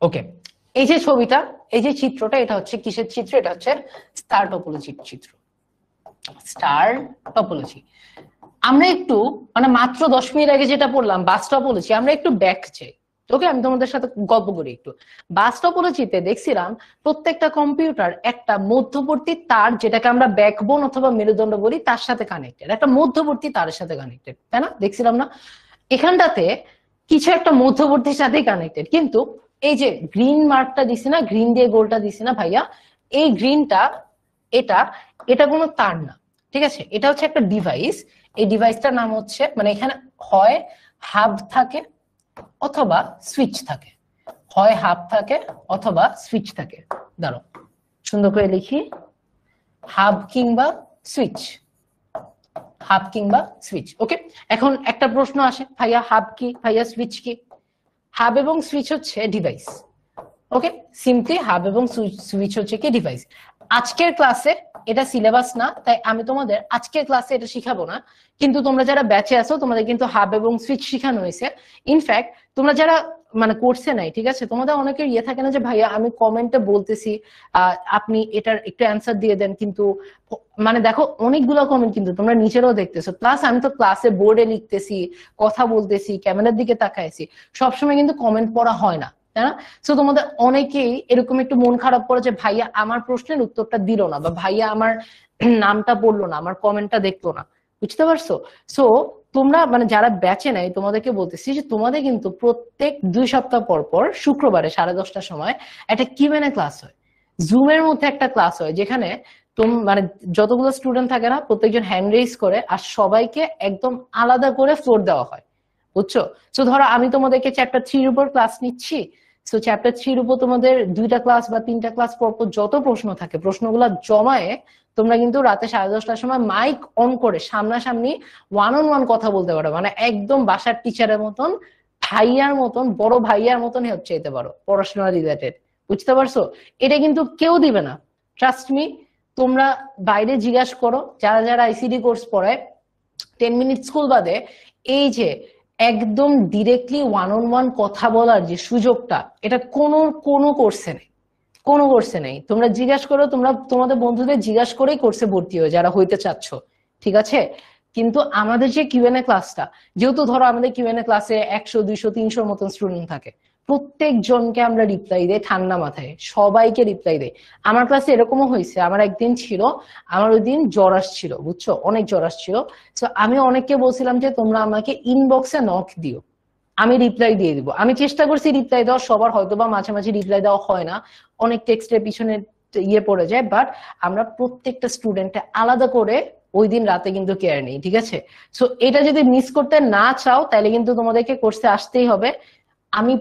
ওকে, এই যে ছবিটা, এই যে চিত্রটা, এটা হচ্ছে কিসের চিত্র? এটা হচ্ছে স্টার টপোলজির চিত্র। স্টার টপোলজি আমরা একটু মানে মাত্র 10 মিনিট আগে যেটা পড়লাম বাস টপোলজি, আমরা একটু ব্যাক চাই। ওকে, আমি তোমাদের সাথে গল্প করি একটু। বাস টপোলজিতে দেখছিলাম প্রত্যেকটা কম্পিউটার একটা মধ্যবর্তী তার, যেটাকে আমরা ব্যাকবোন অথবা মেরুদণ্ড বলি, তার সাথে কানেক্টেড, একটা মধ্যবর্তী তারের সাথে কানেক্টেড, তাই না? দেখছিলাম না এখানটাতে কিছু একটা মধ্যবর্তীর সাথেই কানেক্টেড, কিন্তু এই যে গ্রিন মার্কটা দিছি না, গ্রিন দিয়ে গোলটা দিছি না ভাইয়া, এই গ্রিনটা, এটা এটা কোনো তার না, ঠিক আছে? এটা হচ্ছে একটা ডিভাইস। এই ডিভাইসটার নাম হচ্ছে, মানে এখানে হয় হাব থাকে অথবা সুইচ থাকে, হয় হাব থাকে অথবা সুইচ থাকে। দাঁড়ো, সুন্দর করে লিখি, হাব কিংবা সুইচ, হাব কিংবা সুইচ। ওকে, এখন একটা প্রশ্ন আসে, ভাইয়া হাব কি, ভাইয়া সুইচ কি? হাব এবং সুইচ হচ্ছে ডিভাইস। ওকে, সিম্পলি হাব এবং সুইচ হচ্ছে কি ডিভাইস। আজকের ক্লাসে এটা সিলেবাস না, তাই আমি তোমাদের আজকের ক্লাসে এটা শিখাবো না, কিন্তু তোমরা যারা ব্যাচে আছো তোমাদের কিন্তু হাব এবং সুইচ শিখানো হয়েছে। ইনফ্যাক্ট তোমরা যারা মানে কোর্সে নাই, ঠিক আছে, তোমাদের অনেকের ইয়ে থাকে না যে ভাইয়া আমি কমেন্টে বলতেছি আপনি এটার একটু অ্যান্সার দিয়ে দেন, কিন্তু মানে দেখো অনেকগুলো কমেন্ট কিন্তু তোমরা নিচেরও দেখতেছো, প্লাস আমি তো ক্লাসে বোর্ডে লিখতেছি, কথা বলতেছি, ক্যামেরার দিকে তাকাইছি, সবসময় কিন্তু কমেন্ট পড়া হয় না, তাই না? সো তোমাদের অনেকেই এরকম একটু মন খারাপ করে যে ভাইয়া আমার প্রশ্নের উত্তরটা দিল না, বা ভাইয়া আমার নামটা বললো না, আমার কমেন্টটা দেখলো না, বুঝতে পারছো? সো তোমরা মানে যারা ব্যাচে নাই, তোমাদেরকে বলতেছি যে তোমাদের কিন্তু প্রত্যেক 2 সপ্তাহ পর পর শুক্রবারে 10:30টার সময় একটা কিউএনএ ক্লাস হয়, জুমের মধ্যে একটা ক্লাস হয়, যেখানে মানে যতগুলো স্টুডেন্ট থাকে না, প্রত্যেকজন হ্যান্ড রেজ করে আর সবাইকে একদম আলাদা করে ফ্লোর দেওয়া হয়, বুঝছো? সো ধরো আমি তোমাদেরকে চ্যাপ্টার 3 উপর ক্লাস নিচ্ছি, সো চ্যাপ্টার 3 উপর তোমাদের 2টা ক্লাস বা 3টা ক্লাস পরপর যত প্রশ্ন থাকে, প্রশ্নগুলো জমায়ে তোমরা কিন্তু রাতে 10:30টার সময় মাইক অন করে সামনাসামনি ওয়ান কথা বলতে পারো, মানে একদম বাসার টিচারের মতন, ভাইয়ার মতন, বড় ভাইয়ার মতন হেল্প চাইতে পারো পড়াশোনা রিলেটেড, বুঝতে পারছো? এটা কিন্তু কেউ দিবে না, ট্রাস্ট মি। তোমরা বাইরে জিজ্ঞাসা করো, যারা যারা আইসিডি কোর্স পড়ায়, 10 মিনিট স্কুল বাদে এই যে একদম ডিরেক্টলি ওয়ান কথা বলার যে সুযোগটা, এটা কোনো কোর্সে নেই, কোনো কোর্সে নেই। তোমরা জিজ্ঞাসা করো, তোমরা তোমাদের বন্ধুদের জিজ্ঞাসা করেই কোর্সে ভর্তি হয়ে যারা হইতে চাচ্ছ, ঠিক আছে? কিন্তু আমাদের যে কিউএনএ ক্লাসটা, যেহেতু ধরো আমাদের কিউএনএ ক্লাসে 100 200 300 মতন স্টুডেন্ট থাকে, প্রত্যেক জনকে আমরা রিপ্লাই দেই ঠান্ডা মাথায়, সবাইকে রিপ্লাই দেই। আমার ক্লাসে এরকমও হয়েছে, আমার একদিন ছিল, আমার ওই দিন জ্বর আসছিল, বুঝছো, অনেক জ্বর আসছিল। তো আমি অনেককে বলছিলাম যে তোমরা আমাকে ইনবক্সে নক দিও, আমি রিপ্লাই দিয়ে দিব। আমি চেষ্টা করছি রিপ্লাই দেওয়া, সবার হয়তো বা মাঝে মাঝে রিপ্লাই দেওয়া হয় না, অনেক টেক্সটের পিছনে ইয়ে পড়ে যায়, বাট আমরা প্রত্যেকটা স্টুডেন্টে আলাদা করে ওই দিন রাতে কিন্তু কেয়ার নেই, ঠিক আছে? সো এটা যদি মিস করতে না চাও তাহলে কিন্তু তোমাদেরকে কোর্সে আসতেই হবে। আমি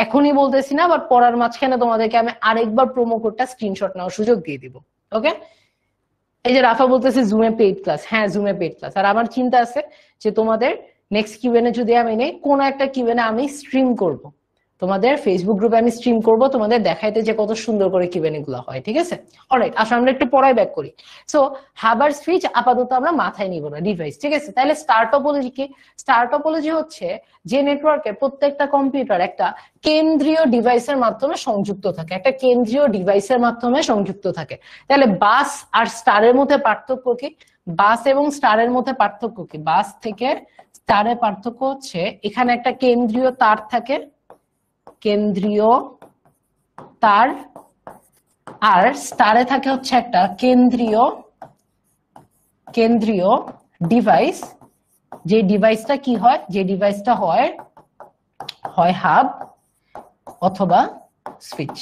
এখনই বলতেছি না, বাট পড়ার মাঝখানে তোমাদেরকে আমি আরেকবার প্রোমো কোডটা স্ক্রিনশট নেওয়ার সুযোগ দিয়ে দিব, ওকে? এই যে রাফা বলতেছে জুমে পেইড ক্লাস, হ্যাঁ জুমে পেইড ক্লাস। আর আমার চিন্তা আছে যে তোমাদের নেক্সট কিউএনএ যদি আমি নেই, কোন একটা কিউএনএ আমি স্ট্রিম করব, তোমাদের ফেসবুক গ্রুপে আমি স্ট্রিম করব, তোমাদের দেখাইতে যে কত সুন্দর করে কিউএনএ গুলো হয়, ঠিক আছে? অলরাইট, আসলে আমরা একটু পড়ায় ব্যাক করি। সো হাব আর সুইচ আপাতত আমরা মাথায় নিব না, ডিভাইস, ঠিক আছে? তাহলে স্টার টপোলজি কি? স্টার টপোলজি হচ্ছে যে নেটওয়ার্কের প্রত্যেকটা কম্পিউটার একটা কেন্দ্রীয় ডিভাইসের মাধ্যমে সংযুক্ত থাকে, একটা কেন্দ্রীয় ডিভাইসের মাধ্যমে সংযুক্ত থাকে। তাহলে বাস আর স্টারের মধ্যে পার্থক্য কি? বাস এবং স্টারের মধ্যে পার্থক্য কি? বাস থেকে স্টারের পার্থক্য হচ্ছে এখানে একটা কেন্দ্রীয় তার থাকে, কেন্দ্রীয় তার, আর স্টারে থাকে হচ্ছে একটা কেন্দ্রীয় ডিভাইস। যে ডিভাইসটা কি হয়? যে ডিভাইসটা হয় হাব অথবা সুইচ,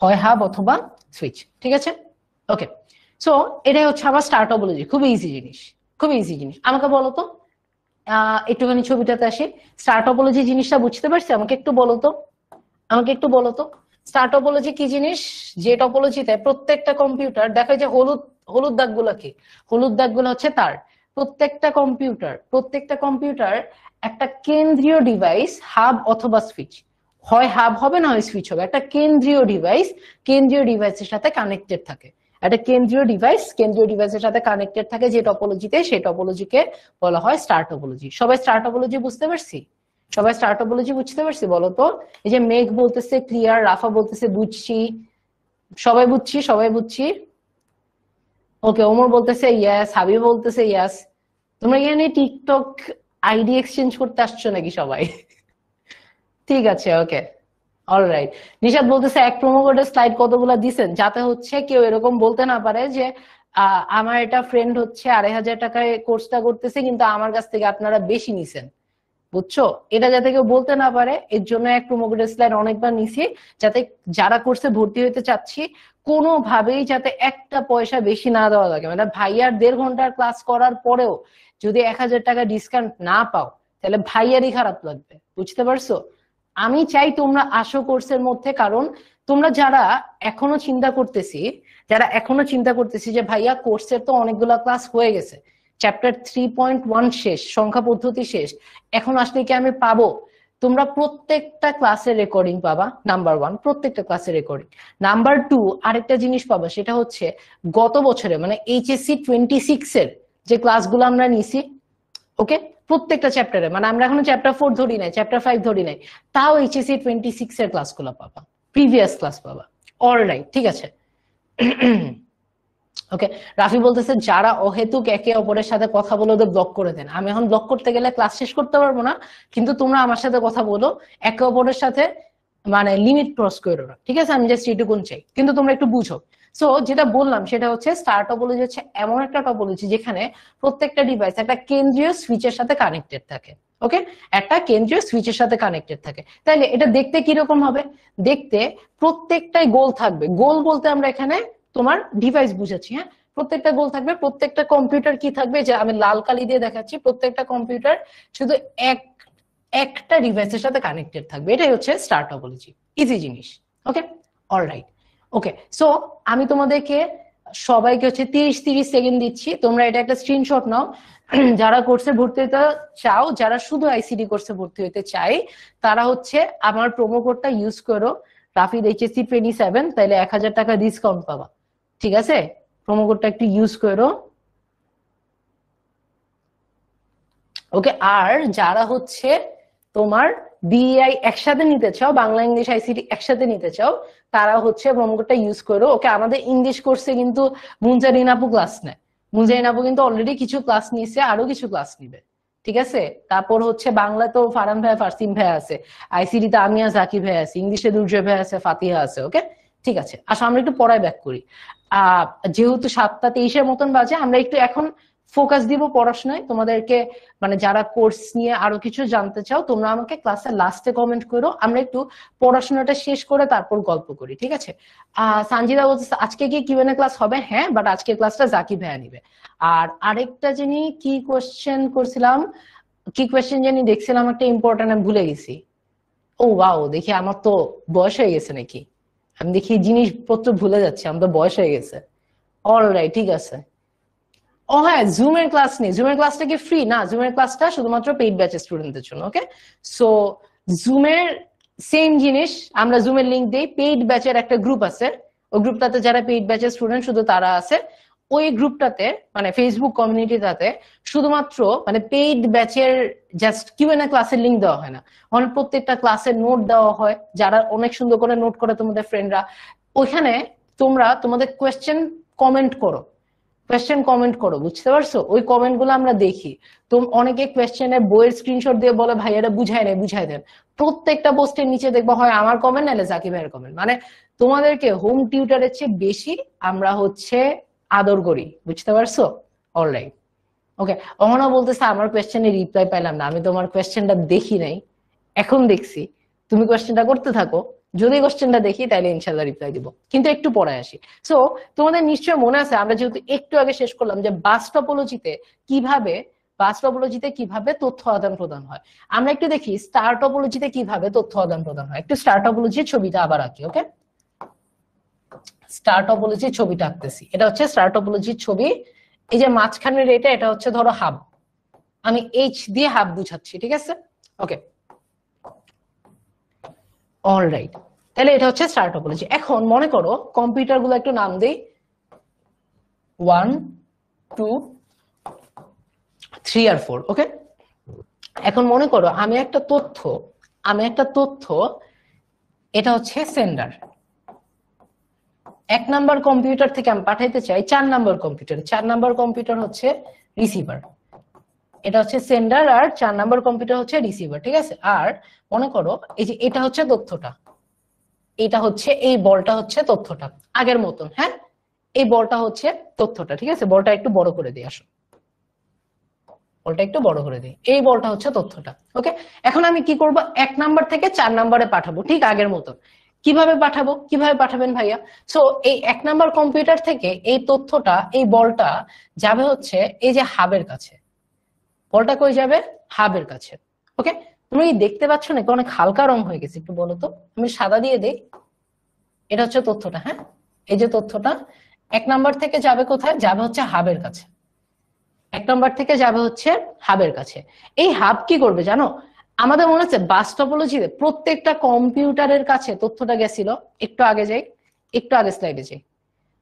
হয় হাব অথবা সুইচ, ঠিক আছে? ওকে, সো এটাই হচ্ছে আমার স্টার টপোলজি। খুব ইজি জিনিস, খুব ইজি জিনিস। আমাকে বলো তো, একটুখানি ছবিটাতে আসি। স্টার টপোলজি জিনিসটা বুঝতে পারছি? আমাকে একটু বলো তো, স্টার টপোলজি কি জিনিস? যে টপোলজিতে প্রত্যেকটা কম্পিউটার, দেখো যে হলুদ হলুদ দাগগুলো কি? হলুদ দাগগুলো হচ্ছে তার। প্রত্যেকটা কম্পিউটার একটা কেন্দ্রীয় ডিভাইস, হাব অথবা সুইচ, হয় হাব হবে না হয় সুইচ হবে, একটা কেন্দ্রীয় ডিভাইসের সাথে কানেক্টেড থাকে। একটা কেন্দ্রীয় ডিভাইসের সাথে কানেক্টেড থাকে যে টপোলজিতে, সেই টপোলজিকে বলা হয় স্টার টপোলজি। সবাই স্টার টপোলজি বুঝতে পারছি? বলো তো। এই যে মেঘ বলতেছে ক্লিয়ার, রাফা বলতেছে বুঝছি, সবাই বুঝছি। ওকে, ওমর বলতেছে ইয়াস, হাবিব বলতেছে ইয়াস। তোমরা এখানে টিকটক আইডি এক্সচেঞ্জ করতে আসছো নাকি সবাই? ঠিক আছে, ওকে, অলরাইট। নিশাদ বলতেছে এক প্রোমো কোডের স্লাইড কতগুলা দিছেন, যাতে হচ্ছে কেউ এরকম বলতে না পারে যে আমার এটা ফ্রেন্ড হচ্ছে 2,500 টাকায় কোর্সটা করতেছে কিন্তু আমার কাছ থেকে আপনারা বেশি নিছেন, বুঝছো? এটা যাতে কেউ বলতে না পারে, এর জন্য এক প্রোমো কোডের স্লাইড অনেকবার নিছি, যাতে যারা কোর্সে ভর্তি হইতে চাচ্ছি কোনোভাবেই যাতে একটা পয়সা বেশি না দেওয়া লাগে। মানে ভাইয়ার 1.5 ঘন্টার ক্লাস করার পরেও যদি 1,000 টাকা ডিসকাউন্ট না পাও তাহলে ভাইয়ারই খারাপ লাগবে, বুঝতে পারছো? আমি চাই তোমরা আসো কোর্সের মধ্যে, কারণ তোমরা যারা এখনো চিন্তা করতেছি যে ভাইয়া কোর্সের তো অনেকগুলা ক্লাস হয়ে গেছে, চ্যাপ্টার 3.1 শেষ, সংখ্যা পদ্ধতি শেষ, এখন আসলে কি আমি পাবো? তোমরা প্রত্যেকটা ক্লাসের রেকর্ডিং পাবা, নাম্বার 1, প্রত্যেকটা ক্লাসের রেকর্ডিং। নাম্বার 2, আরেকটা জিনিস পাবা, সেটা হচ্ছে গত বছরে মানে এইচএসসি 26 এর যে ক্লাসগুলো আমরা নিছি, ওকে, প্রত্যেকটা চ্যাপ্টারে, মানে আমরা এখনো চ্যাপ্টার 4 ধরি নাই, চ্যাপ্টার 5 ধরি নাই, তাও এইচএসসি 26 এর ক্লাসগুলো পাবা, প্রিভিয়াস ক্লাস পাবা। অলরাইট, ঠিক আছে। ওকে, রাফি বলতেছে যারা অহেতুক একে অপরের সাথে কথা বলে ওদের ব্লক করে দেন। আমি এখন ব্লক করতে গেলে ক্লাস শেষ করতে পারবো না, কিন্তু তোমরা আমার সাথে কথা বলো, একে অপরের সাথে মানে লিমিট ক্রস করো না, ঠিক আছে? আমি জাস্ট এইটুকুন চাই, কিন্তু তোমরা একটু বুঝো। সো যেটা বললাম সেটা হচ্ছে স্টার টপোলজি হচ্ছে এমন একটা টপোলজি যেখানে প্রত্যেকটা ডিভাইস একটা কেন্দ্রীয় সুইচের সাথে কানেক্টেড থাকে, ওকে, একটা কেন্দ্রীয় সুইচের সাথে কানেক্টেড থাকে। তাইলে এটা দেখতে কিরকম হবে? দেখতে প্রত্যেকটাই গোল থাকবে। গোল বলতে আমরা এখানে তোমার ডিভাইস বুঝাচ্ছি, হ্যাঁ, প্রত্যেকটা গোল থাকবে। প্রত্যেকটা কম্পিউটার কি থাকবে, যে আমি লাল কালি দিয়ে দেখাচ্ছি, প্রত্যেকটা কম্পিউটার শুধু একটা ডিভাইসের সাথে কানেক্টেড থাকবে। এটাই হচ্ছে স্টার টপোলজি, ইজি জিনিস, ওকে, অলরাইট। ওকে, সো আমি তোমাদেরকে সবাইকে হচ্ছে 30 সেকেন্ড দিচ্ছি, তোমরা এটা একটা স্ক্রিনশট নাও। যারা কোর্সে ভর্তি হতে চাও, যারা শুধু আইসিডি কোর্সে ভর্তি হতে চাই, তারা হচ্ছে আমার প্রোমো কোডটা ইউজ করো, রাফিদ এইচএসসি 27, তাইলে 1,000 টাকা ডিসকাউন্ট পাবা, ঠিক আছে? প্রোমো কোডটা একটু ইউজ করো, ওকে। আর যারা হচ্ছে তোমার বিআই একসাথে নিতে চাও, বাংলা ইংলিশ আইসিটি একসাথে নিতে চাও, তারা হচ্ছে প্রোমো কোডটা ইউজ করো, ওকে। আমাদের ইংলিশ কোর্সে কিন্তু মুনজারিন আপু ক্লাস নেয়, মুনজারিন আপু কিন্তু অলরেডি কিছু ক্লাস নিছে, আরো কিছু ক্লাস নিবে, ঠিক আছে? তারপর হচ্ছে বাংলা তো ফারহান ভাই, ফারসিম ভাই আছে, আইসিডি তে আমিয়া জাকি ভাই আছে, ইংলিশে দুর্জয় ভাই আছে, ফাতিহা আছে, ওকে, ঠিক আছে। আসলে আমরা একটু পড়ায় ব্যাক করি। যেহেতু 7:23 মতন বাজে, আমরা একটু এখন ফোকাস দিব পড়াশোনায়। তোমাদেরকে মানে যারা কোর্স নিয়ে আরো কিছু জানতে চাও, তোমরা আমাকে ক্লাসের লাস্টে কমেন্ট করো, আমরা একটু পড়াশোনাটা শেষ করে তারপর গল্প করি, ঠিক আছে? সানজিদা বলছে আজকে কি কিউএনএ ক্লাস হবে? হ্যাঁ, বাট আজকে ক্লাসটা জাকি ভাইয়া নিবে। আর আরেকটা জানি কি কোশ্চেন করছিলাম, কি কোশ্চেন জানি দেখছিলাম একটা ইম্পর্টেন্ট, আমি ভুলে গেছি। ও ওয়াও, দেখি আমার তো বয়স হয়ে গেছে নাকি, আমি দেখি জিনিসপত্র ভুলে যাচ্ছি, আমার তো বয়স হয়ে গেছে। অলরাইট, ঠিক আছে। ও হ্যাঁ, জুমের ক্লাস নেই। জুমের ক্লাসটা কি ফ্রি? না, জুমের ক্লাসটা শুধুমাত্র পেইড ব্যাচের স্টুডেন্টদের জন্য, ওকে। সো জুমের সেম জিনিস আমরা জুমের লিংক দেই, পেইড ব্যাচের একটা গ্রুপ আছে, ওই গ্রুপটাতে যারা পেইড ব্যাচের স্টুডেন্ট শুধু তারা আছে। ওই গ্রুপটাতে মানে ফেসবুক কমিউনিটিটাতে শুধুমাত্র মানে পেইড ব্যাচের জাস্ট কিউএনএ ক্লাসের লিংক দেওয়া হয় না, অনেক প্রত্যেকটা ক্লাসের নোট দেওয়া হয়, যারা অনেক সুন্দর করে নোট করে তোমাদের ফ্রেন্ডরা। ওইখানে তোমরা তোমাদের কোয়েশ্চেন কমেন্ট করো, বুঝতে পারছো? ওই কমেন্ট গুলো আমরা দেখি। তো অনেকে কোয়েশ্চেনের বইয়ের স্ক্রিনশট দিয়ে বলে ভাই এটা বুঝায় নেই, বুঝাই দেন। প্রত্যেকটা পোস্টের নিচে দেখবো হয় আমার কমেন্ট নাহলে জাকির ভাইয়ের কমেন্ট। মানে তোমাদেরকে হোম টিউটারের চেয়ে বেশি আমরা হচ্ছে আদর করি, বুঝতে পারছো? অলরাইট, ওকে। অহনা বলতেছে আমার কোয়েশ্চেনের রিপ্লাই পাইলাম না, আমি তোমার কোয়েশ্চেনটা দেখি নাই, এখন দেখছি। তুমি কোয়েশ্চেনটা করতে থাকো, যদি কোয়েশ্চেনটা দেখি তাহলে ইনশাল্লাহ রিপ্লাই দিব, কিন্তু একটু পরে আসি। সো তোমাদের নিশ্চয়ই মনে আছে আমরা যেহেতু একটু আগে শেষ করলাম যে বাস টপোলজিতে কিভাবে তথ্য আদান প্রদান হয়। আমরা একটু দেখি স্টার টপোলজিতে কিভাবে তথ্য আদান প্রদান হয়। একটু স্টার টপোলজির ছবিটা আবার আঁকি, ওকে? স্টার টপোলজির ছবিটা আঁকতেছি, এটা হচ্ছে স্টার টপোলজির ছবি। এই যে মাঝখানের এটা হচ্ছে ধরো হাব, আমি এইচ দিয়ে হাব বুঝাচ্ছি, ঠিক আছে? ওকে, অলরাইট। তাহলে এটা হচ্ছে স্টার টপোলজি। এখন মনে করো কম্পিউটার গুলো একটু নাম দেই, 1 2 3 আর 4, ওকে? এখন মনে করো আমি একটা তথ্য এটা হচ্ছে সেন্ডার, 1 নাম্বার কম্পিউটার থেকে আমি পাঠাইতে চাই 4 নাম্বার কম্পিউটার, 4 নাম্বার কম্পিউটার হচ্ছে রিসিভার। এটা হচ্ছে সেন্ডার আর 4 নাম্বার কম্পিউটার হচ্ছে রিসিভার, ঠিক আছে? আর মনে করো এই যে এটা হচ্ছে তথ্যটা, এটা হচ্ছে এই বলটা হচ্ছে তথ্যটা, আগের মতন, হ্যাঁ? এই বলটা হচ্ছে তথ্যটা, ঠিক আছে? বলটা একটু বড় করে দিই, আসো বলটা একটু বড় করে দিই, এই বলটা হচ্ছে তথ্যটা, ওকে? এখন আমি কি করব, 1 নাম্বার থেকে 4 নাম্বারে পাঠাবো, ঠিক আগের মতন। কিভাবে পাঠাবেন ভাইয়া? সো এই 1 নাম্বার কম্পিউটার থেকে এই তথ্যটা, এই বলটা যাবে হচ্ছে এই যে হাবের কাছে। বলটা কই যাবে? হাবের কাছে, ওকে? তুমি দেখতে পাচ্ছ না অনেক হালকা রং হয়ে গেছে, একটু বলো তো, আমি সাদা দিয়ে দেই। এটা হচ্ছে তথ্যটা, হ্যাঁ? এই যে তথ্যটা 1 নাম্বার থেকে যাবে কোথায়? যাবে হচ্ছে হাবের কাছে। 1 নাম্বার থেকে যাবে হচ্ছে হাবের কাছে। এই হাব কি করবে জানো? আমাদের মনে হচ্ছে বাস টপোলজিতে প্রত্যেকটা কম্পিউটারের কাছে তথ্যটা গেছিল। একটু আগে স্লাইডে যাই,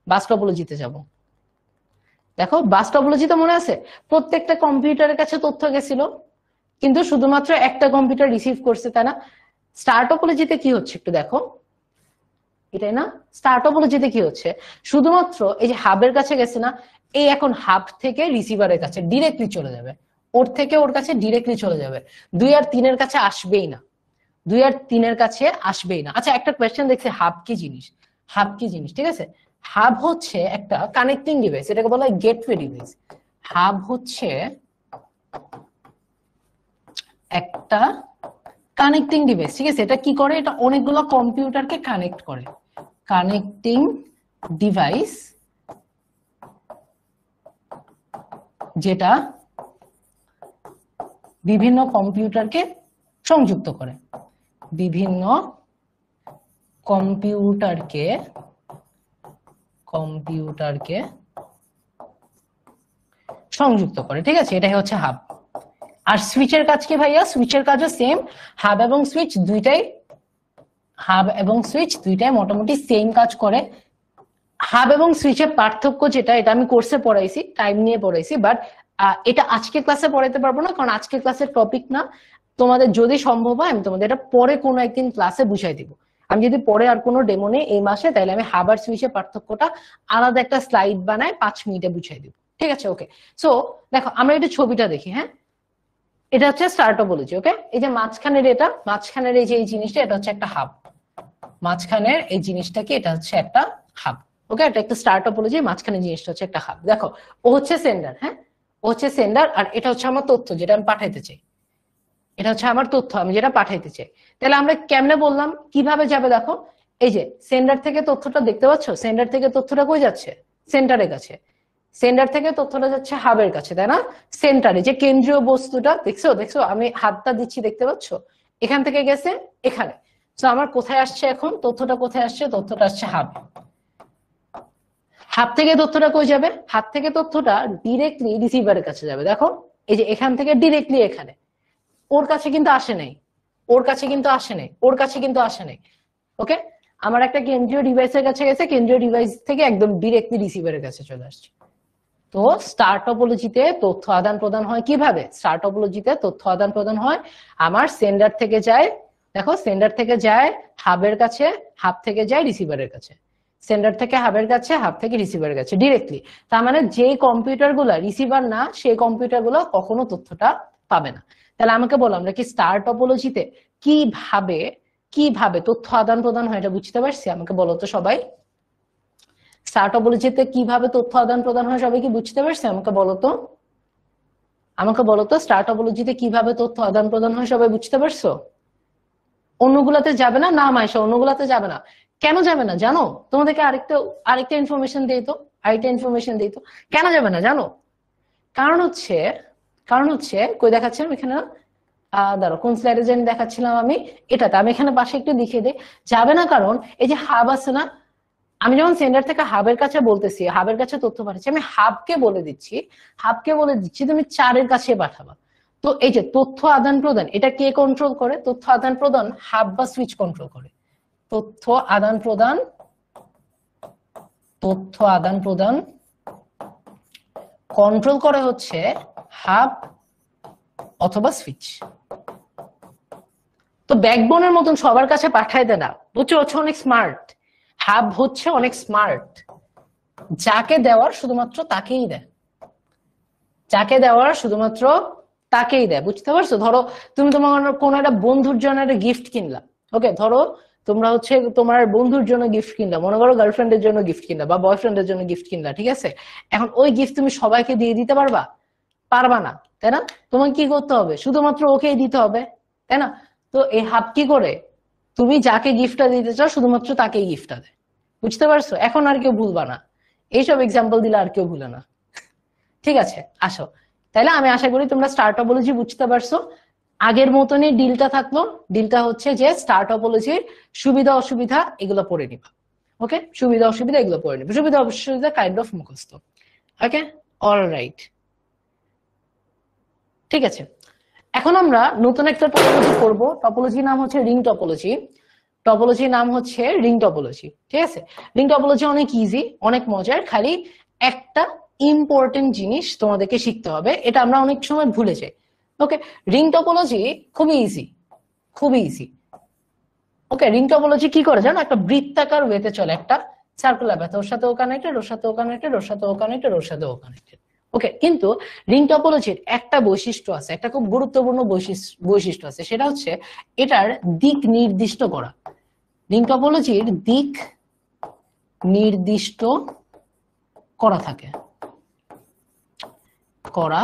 বাস টপোলজিতে যাব। দেখো বাস টপোলজিতে মনে আছে প্রত্যেকটা কম্পিউটারের কাছে তথ্য গেছিল, কিন্তু শুধুমাত্র একটা কম্পিউটার রিসিভ করছে, তাই না? স্টার টপোলজিতে কি হচ্ছে একটু দেখো, এটাই না? স্টার টপোলজিতে কি হচ্ছে, শুধুমাত্র এই যে হাবের কাছে গেছে না, এই এখন হাব থেকে রিসিভারের কাছে ডিরেক্টলি চলে যাবে, ওর থেকে ওর কাছে ডিরেক্টলি চলে যাবে, 2 আর 3 এর কাছে আসবেই না, 2 আর 3 এর কাছে আসবেই না। আচ্ছা একটা কোয়েশ্চেন দেখছি, হাব কি জিনিস? ঠিক আছে? হাব হচ্ছে একটা কানেক্টিং ডিভাইস, এটাকে বলা হয় গেটওয়ে ডিভাইস। হাব হচ্ছে একটা কানেক্টিং ডিভাইস, ঠিক আছে? এটা কি করে? এটা অনেকগুলো কম্পিউটারকে কানেক্ট করে, কানেক্টিং ডিভাইস, যেটা বিভিন্ন কম্পিউটারকে সংযুক্ত করে, বিভিন্ন কম্পিউটারকে সংযুক্ত করে, ঠিক আছে? এটাই হচ্ছে হাব। আর সুইচের কাজ কি ভাইয়া? সুইচের কাজও সেম, হাব এবং সুইচ দুইটাই মোটামুটি সেম কাজ করে। হাব এবং সুইচের পার্থক্য যেটা, এটা আমি কোর্সে পড়াইছি, টাইম নিয়ে পড়াইছি, বাট এটা আজকে ক্লাসে পড়াইতে পারবো না, কারণ আজকে ক্লাসের টপিক না। তোমাদের যদি সম্ভব হয় আমি তোমাদের এটা পরে কোনো একদিন ক্লাসে বুঝাই দিব। আমি যদি পরে আর কোনো ডেমো নেই এই মাসে, তাহলে আমি হাব আর সুইচের পার্থক্যটা আলাদা একটা স্লাইড বানায় 5 মিনিটে বুঝাই দিব, ঠিক আছে? ওকে, সো দেখো আমরা এটা ছবিটা দেখি, হ্যাঁ? এটা হচ্ছে স্টার টপোলজি, ওকে? এই যে মাঝখানের এই যে এই জিনিসটা, এটা হচ্ছে একটা হাব। মাঝখানের এই জিনিসটা কি? এটা হচ্ছে একটা হাব, ওকে? এটা একটা স্টার টপোলজি, মাঝখানের জিনিসটা হচ্ছে একটা হাব। দেখো ও হচ্ছে সেন্ডার, হ্যাঁ? ও হচ্ছে সেন্ডার, আর এটা হচ্ছে আমার তথ্য যেটা আমি পাঠাইতে চাই, এটা হচ্ছে আমার তথ্য আমি যেটা পাঠাইতে চাই। তাহলে আমরা কেমনে বললাম কিভাবে যাবে? দেখো এই যে সেন্ডার থেকে তথ্যটা দেখতে পাচ্ছ, সেন্ডার থেকে তথ্যটা কই যাচ্ছে? সেন্টারের কাছে। সেন্টার থেকে তথ্যটা যাচ্ছে হাবের কাছে, তাই না? সেন্টারে যে কেন্দ্রীয় বস্তুটা, দেখছো আমি হাতটা দিচ্ছি, দেখতে পাচ্ছ? এখান থেকে গেছে এখানে। তো আমার কোথায় আসছে এখন তথ্যটা? কোথায় আসছে তথ্যটা? আসছে হাব। হাব থেকে তথ্যটা কই যাবে? হাত থেকে তথ্যটা ডিরেক্টলি রিসিভারের কাছে যাবে। দেখো এই যে এখান থেকে ডিরেক্টলি এখানে, ওর কাছে কিন্তু আসে নাই, ও ওর কাছে কিন্তু আসে নাই, ওর কাছে কিন্তু আসে নাই। ওকে, আমার একটা কেন্দ্রীয় ডিভাইসের কাছে গেছে, কেন্দ্রীয় ডিভাইস থেকে একদম ডিরেক্টলি রিসিভারের কাছে চলে আসছে। তো স্টার টপোলজিতে তথ্য আদান প্রদান হয় কিভাবে? স্টার টপোলজিতে তথ্য আদান প্রদান হয় আমার সেন্ডার থেকে যায়, দেখো সেন্ডার থেকে যায় হাবের কাছে, হাব থেকে যায় রিসিভারের কাছে, সেন্ডার থেকে হাবের কাছে, হাব থেকে রিসিভারের কাছে ডিরেক্টলি। তার মানে যে কম্পিউটার গুলা রিসিভার না, সেই কম্পিউটার গুলো কখনো তথ্যটা পাবে না। তাহলে আমাকে বলো আমরা কি স্টার টপোলজিতে কিভাবে কিভাবে তথ্য আদান প্রদান হয় এটা বুঝতে পারছি? আমাকে বলো তো সবাই, স্টার টপোলজিতে কিভাবে তথ্য আদান প্রদান হয় সবাই কি বুঝতে পারছে? আমাকে বলো তো, আমাকে বলো তো স্টার টপোলজিতে কিভাবে তথ্য আদান প্রদান হয় সবাই বুঝতে পারছো? অন্যগুলাতে যাবে না, না মাইশা অন্যগুলাতে যাবে না। কেন যাবে না জানো? তোমাদেরকে আরেকটা আরেকটা ইনফরমেশন দিই তো, আরেকটা ইনফরমেশন দিই তো, কেন যাবে না জানো? কারণ হচ্ছে, কারণ হচ্ছে কই দেখাচ্ছিলাম এখানে না, দাঁড়ো কোন স্লাইডে যেন দেখাচ্ছিলাম আমি, এটাতে আমি এখানে পাশে একটু দেখিয়ে দিই। যাবে না কারণ এই যে হাব আছে না, আমি যখন সেন্ডার থেকে হাবের কাছে বলতেছি, হাবের কাছে তথ্য পাঠাচ্ছি, আমি হাবকে বলে দিচ্ছি, হাবকে বলে দিচ্ছি তুমি 4-এর কাছে পাঠাবা। তো এই যে তথ্য আদান প্রদান, এটা কে কন্ট্রোল করে? তথ্য আদান প্রদান হাব বা সুইচ কন্ট্রোল করে। তথ্য আদান প্রদান, তথ্য আদান প্রদান কন্ট্রোল করে হচ্ছে হাব অথবা সুইচ। তো ব্যাকবোনের মতন সবার কাছে পাঠায় দেয় না, বুঝছো? হচ্ছে অনেক স্মার্ট, হাব হচ্ছে অনেক স্মার্ট, যাকে দেওয়ার শুধুমাত্র তাকেই দেয়, যাকে দেওয়ার শুধুমাত্র তাকেই দেয়, বুঝতে পারছো? ধরো তুমি তোমার কোন একটা বন্ধুর জন্য একটা গিফট কিনলা, ওকে, ধরো তোমরা হচ্ছে তোমার বন্ধুর জন্য গিফট কিনলা, মনে করো গার্লফ্রেন্ডের জন্য গিফট কিনলা বা বয়ফ্রেন্ডের জন্য গিফট কিনলা, ঠিক আছে? এখন ওই গিফট তুমি সবাইকে দিয়ে দিতে পারবা? পারবা না, তাই না? তোমাকে কি করতে হবে? শুধুমাত্র ওকেই দিতে হবে, তাই না? তো এই হাব কি করে, তুমি যাকে গিফটটা দিতে চাও শুধুমাত্র তাকেই গিফটটা দেয়, বুঝতে পারছো? এখন আর কেউ ভুলবা না, এইসব এক্সাম্পল দিলে আর কেউ ভুলে না, ঠিক আছে? আসো, তাইলে আমি আশা করি তোমরা স্টার টপোলজি বুঝতে পারছো। আগের মতনই ডিলটা থাকলো, ডিলটা হচ্ছে যে স্টার টপোলজির সুবিধা অসুবিধা এগুলো পড়ে নিবা, ওকে? সুবিধা অসুবিধা এগুলো পড়ে নিবা, সুবিধা অসুবিধা কাইন্ড অফ মুখস্থ, ওকে? অলরাইট, ঠিক আছে। এখন আমরা নতুন একটা টপোলজি করব, টপোলজির নাম হচ্ছে রিং টপোলজি। টপোলজির নাম হচ্ছে রিং টপোলজি, ঠিক আছে? রিং টপোলজি অনেক ইজি, অনেক মজার, খালি একটা ইম্পর্টেন্ট জিনিস তোমাদেরকে শিখতে হবে, এটা আমরা অনেক সময় ভুলে যাই, ওকে? রিং টপোলজি খুবই ইজি, খুবই ইজি, ওকে? রিং টপোলজি কি করে জানো? একটা বৃত্তাকার ওয়েতে চলে, একটা সার্কুলার পাথ, ওর সাথেও কানেক্টেড, ওর সাথেও কানেক্টেড, ওর সাথেও কানেক্টেড, ওর সাথেও কানেক্টেড, ওকে? কিন্তু রিং টপোলজির একটা বৈশিষ্ট্য আছে, একটা খুব গুরুত্বপূর্ণ বৈশিষ্ট্য আছে, সেটা হচ্ছে এটার দিক নির্দিষ্ট করা। রিং টপোলজির দিক নির্দিষ্ট করা থাকে, করা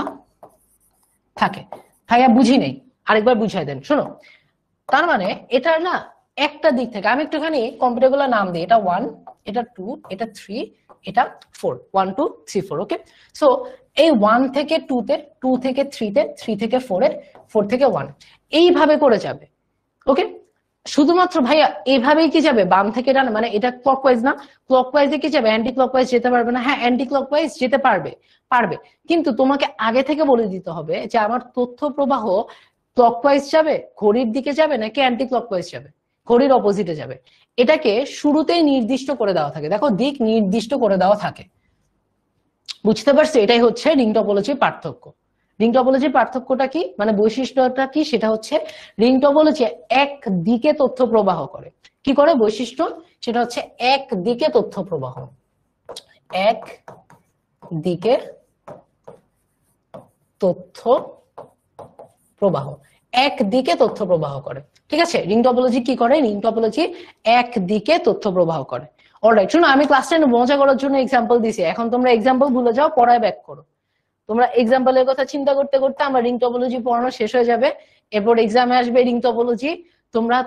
থাকে। ভাইয়া বুঝি নেই, আরেকবার বুঝাই দেন। শোনো, তার মানে এটার না একটা দিক থেকে, আমি একটুখানি কম্পিউটার গুলো নাম দিই, এটা 1, এটা 2, এটা 3, এটা 4, 1 2 3 4, ওকে? সো এই 1 থেকে 2 তে, 2 থেকে 3 তে, 3 থেকে 4 এ, 4 থেকে 1, এইভাবে করে যাবে, ওকে? শুধুমাত্র ভাইয়া এইভাবেই কি যাবে বাম থেকে ডান, মানে এটা ক্লকওয়াইজ না, ক্লকওয়াইজে কি যাবে? অ্যান্টি ক্লকওয়াইজ যেতে পারবে না? হ্যাঁ, অ্যান্টি ক্লকওয়াইজ যেতে পারবে, পারবে, কিন্তু তোমাকে আগে থেকে বলে দিতে হবে যে আমার তথ্য প্রবাহ ক্লকওয়াইজ যাবে, ঘড়ির দিকে যাবে, নাকি অ্যান্টি ক্লকওয়াইজ যাবে, ঘড়ির অপোজিটে যাবে। এটাকে শুরুতেই নির্দিষ্ট করে দেওয়া থাকে, দেখো দিক নির্দিষ্ট করে দেওয়া থাকে, বুঝতে পারছো? এটাই হচ্ছে রিং টপোলজির পার্থক্য। রিং টপোলজির পার্থক্যটা কি, মানে বৈশিষ্ট্যটা কি? সেটা হচ্ছে রিং টপোলজি এক দিকে তথ্য প্রবাহ করে। কি করে? বৈশিষ্ট্য সেটা হচ্ছে এক দিকে তথ্য প্রবাহ, এক দিকে তথ্য প্রবাহ, একদিকে তথ্য প্রবাহ করে, ঠিক আছে? রিং টপোলজি কি করে? রিং টপোলজি একদিকে তথ্য প্রবাহ করে। অলরাইট, শুনো, আমি ক্লাস 10 মজা করার জন্য এক্সাম্পল দিছি, এখন তোমরা এক্সাম্পল ভুলে যাও, পড়ায় ব্যাক করো। তোমরা এক্সাম্পলের কথা চিন্তা করতে করতে আমার রিং টপোলজি পড়ানো শেষ হয়ে যাবে, এরপর এক্সামে আসবে রিং টপোলজি।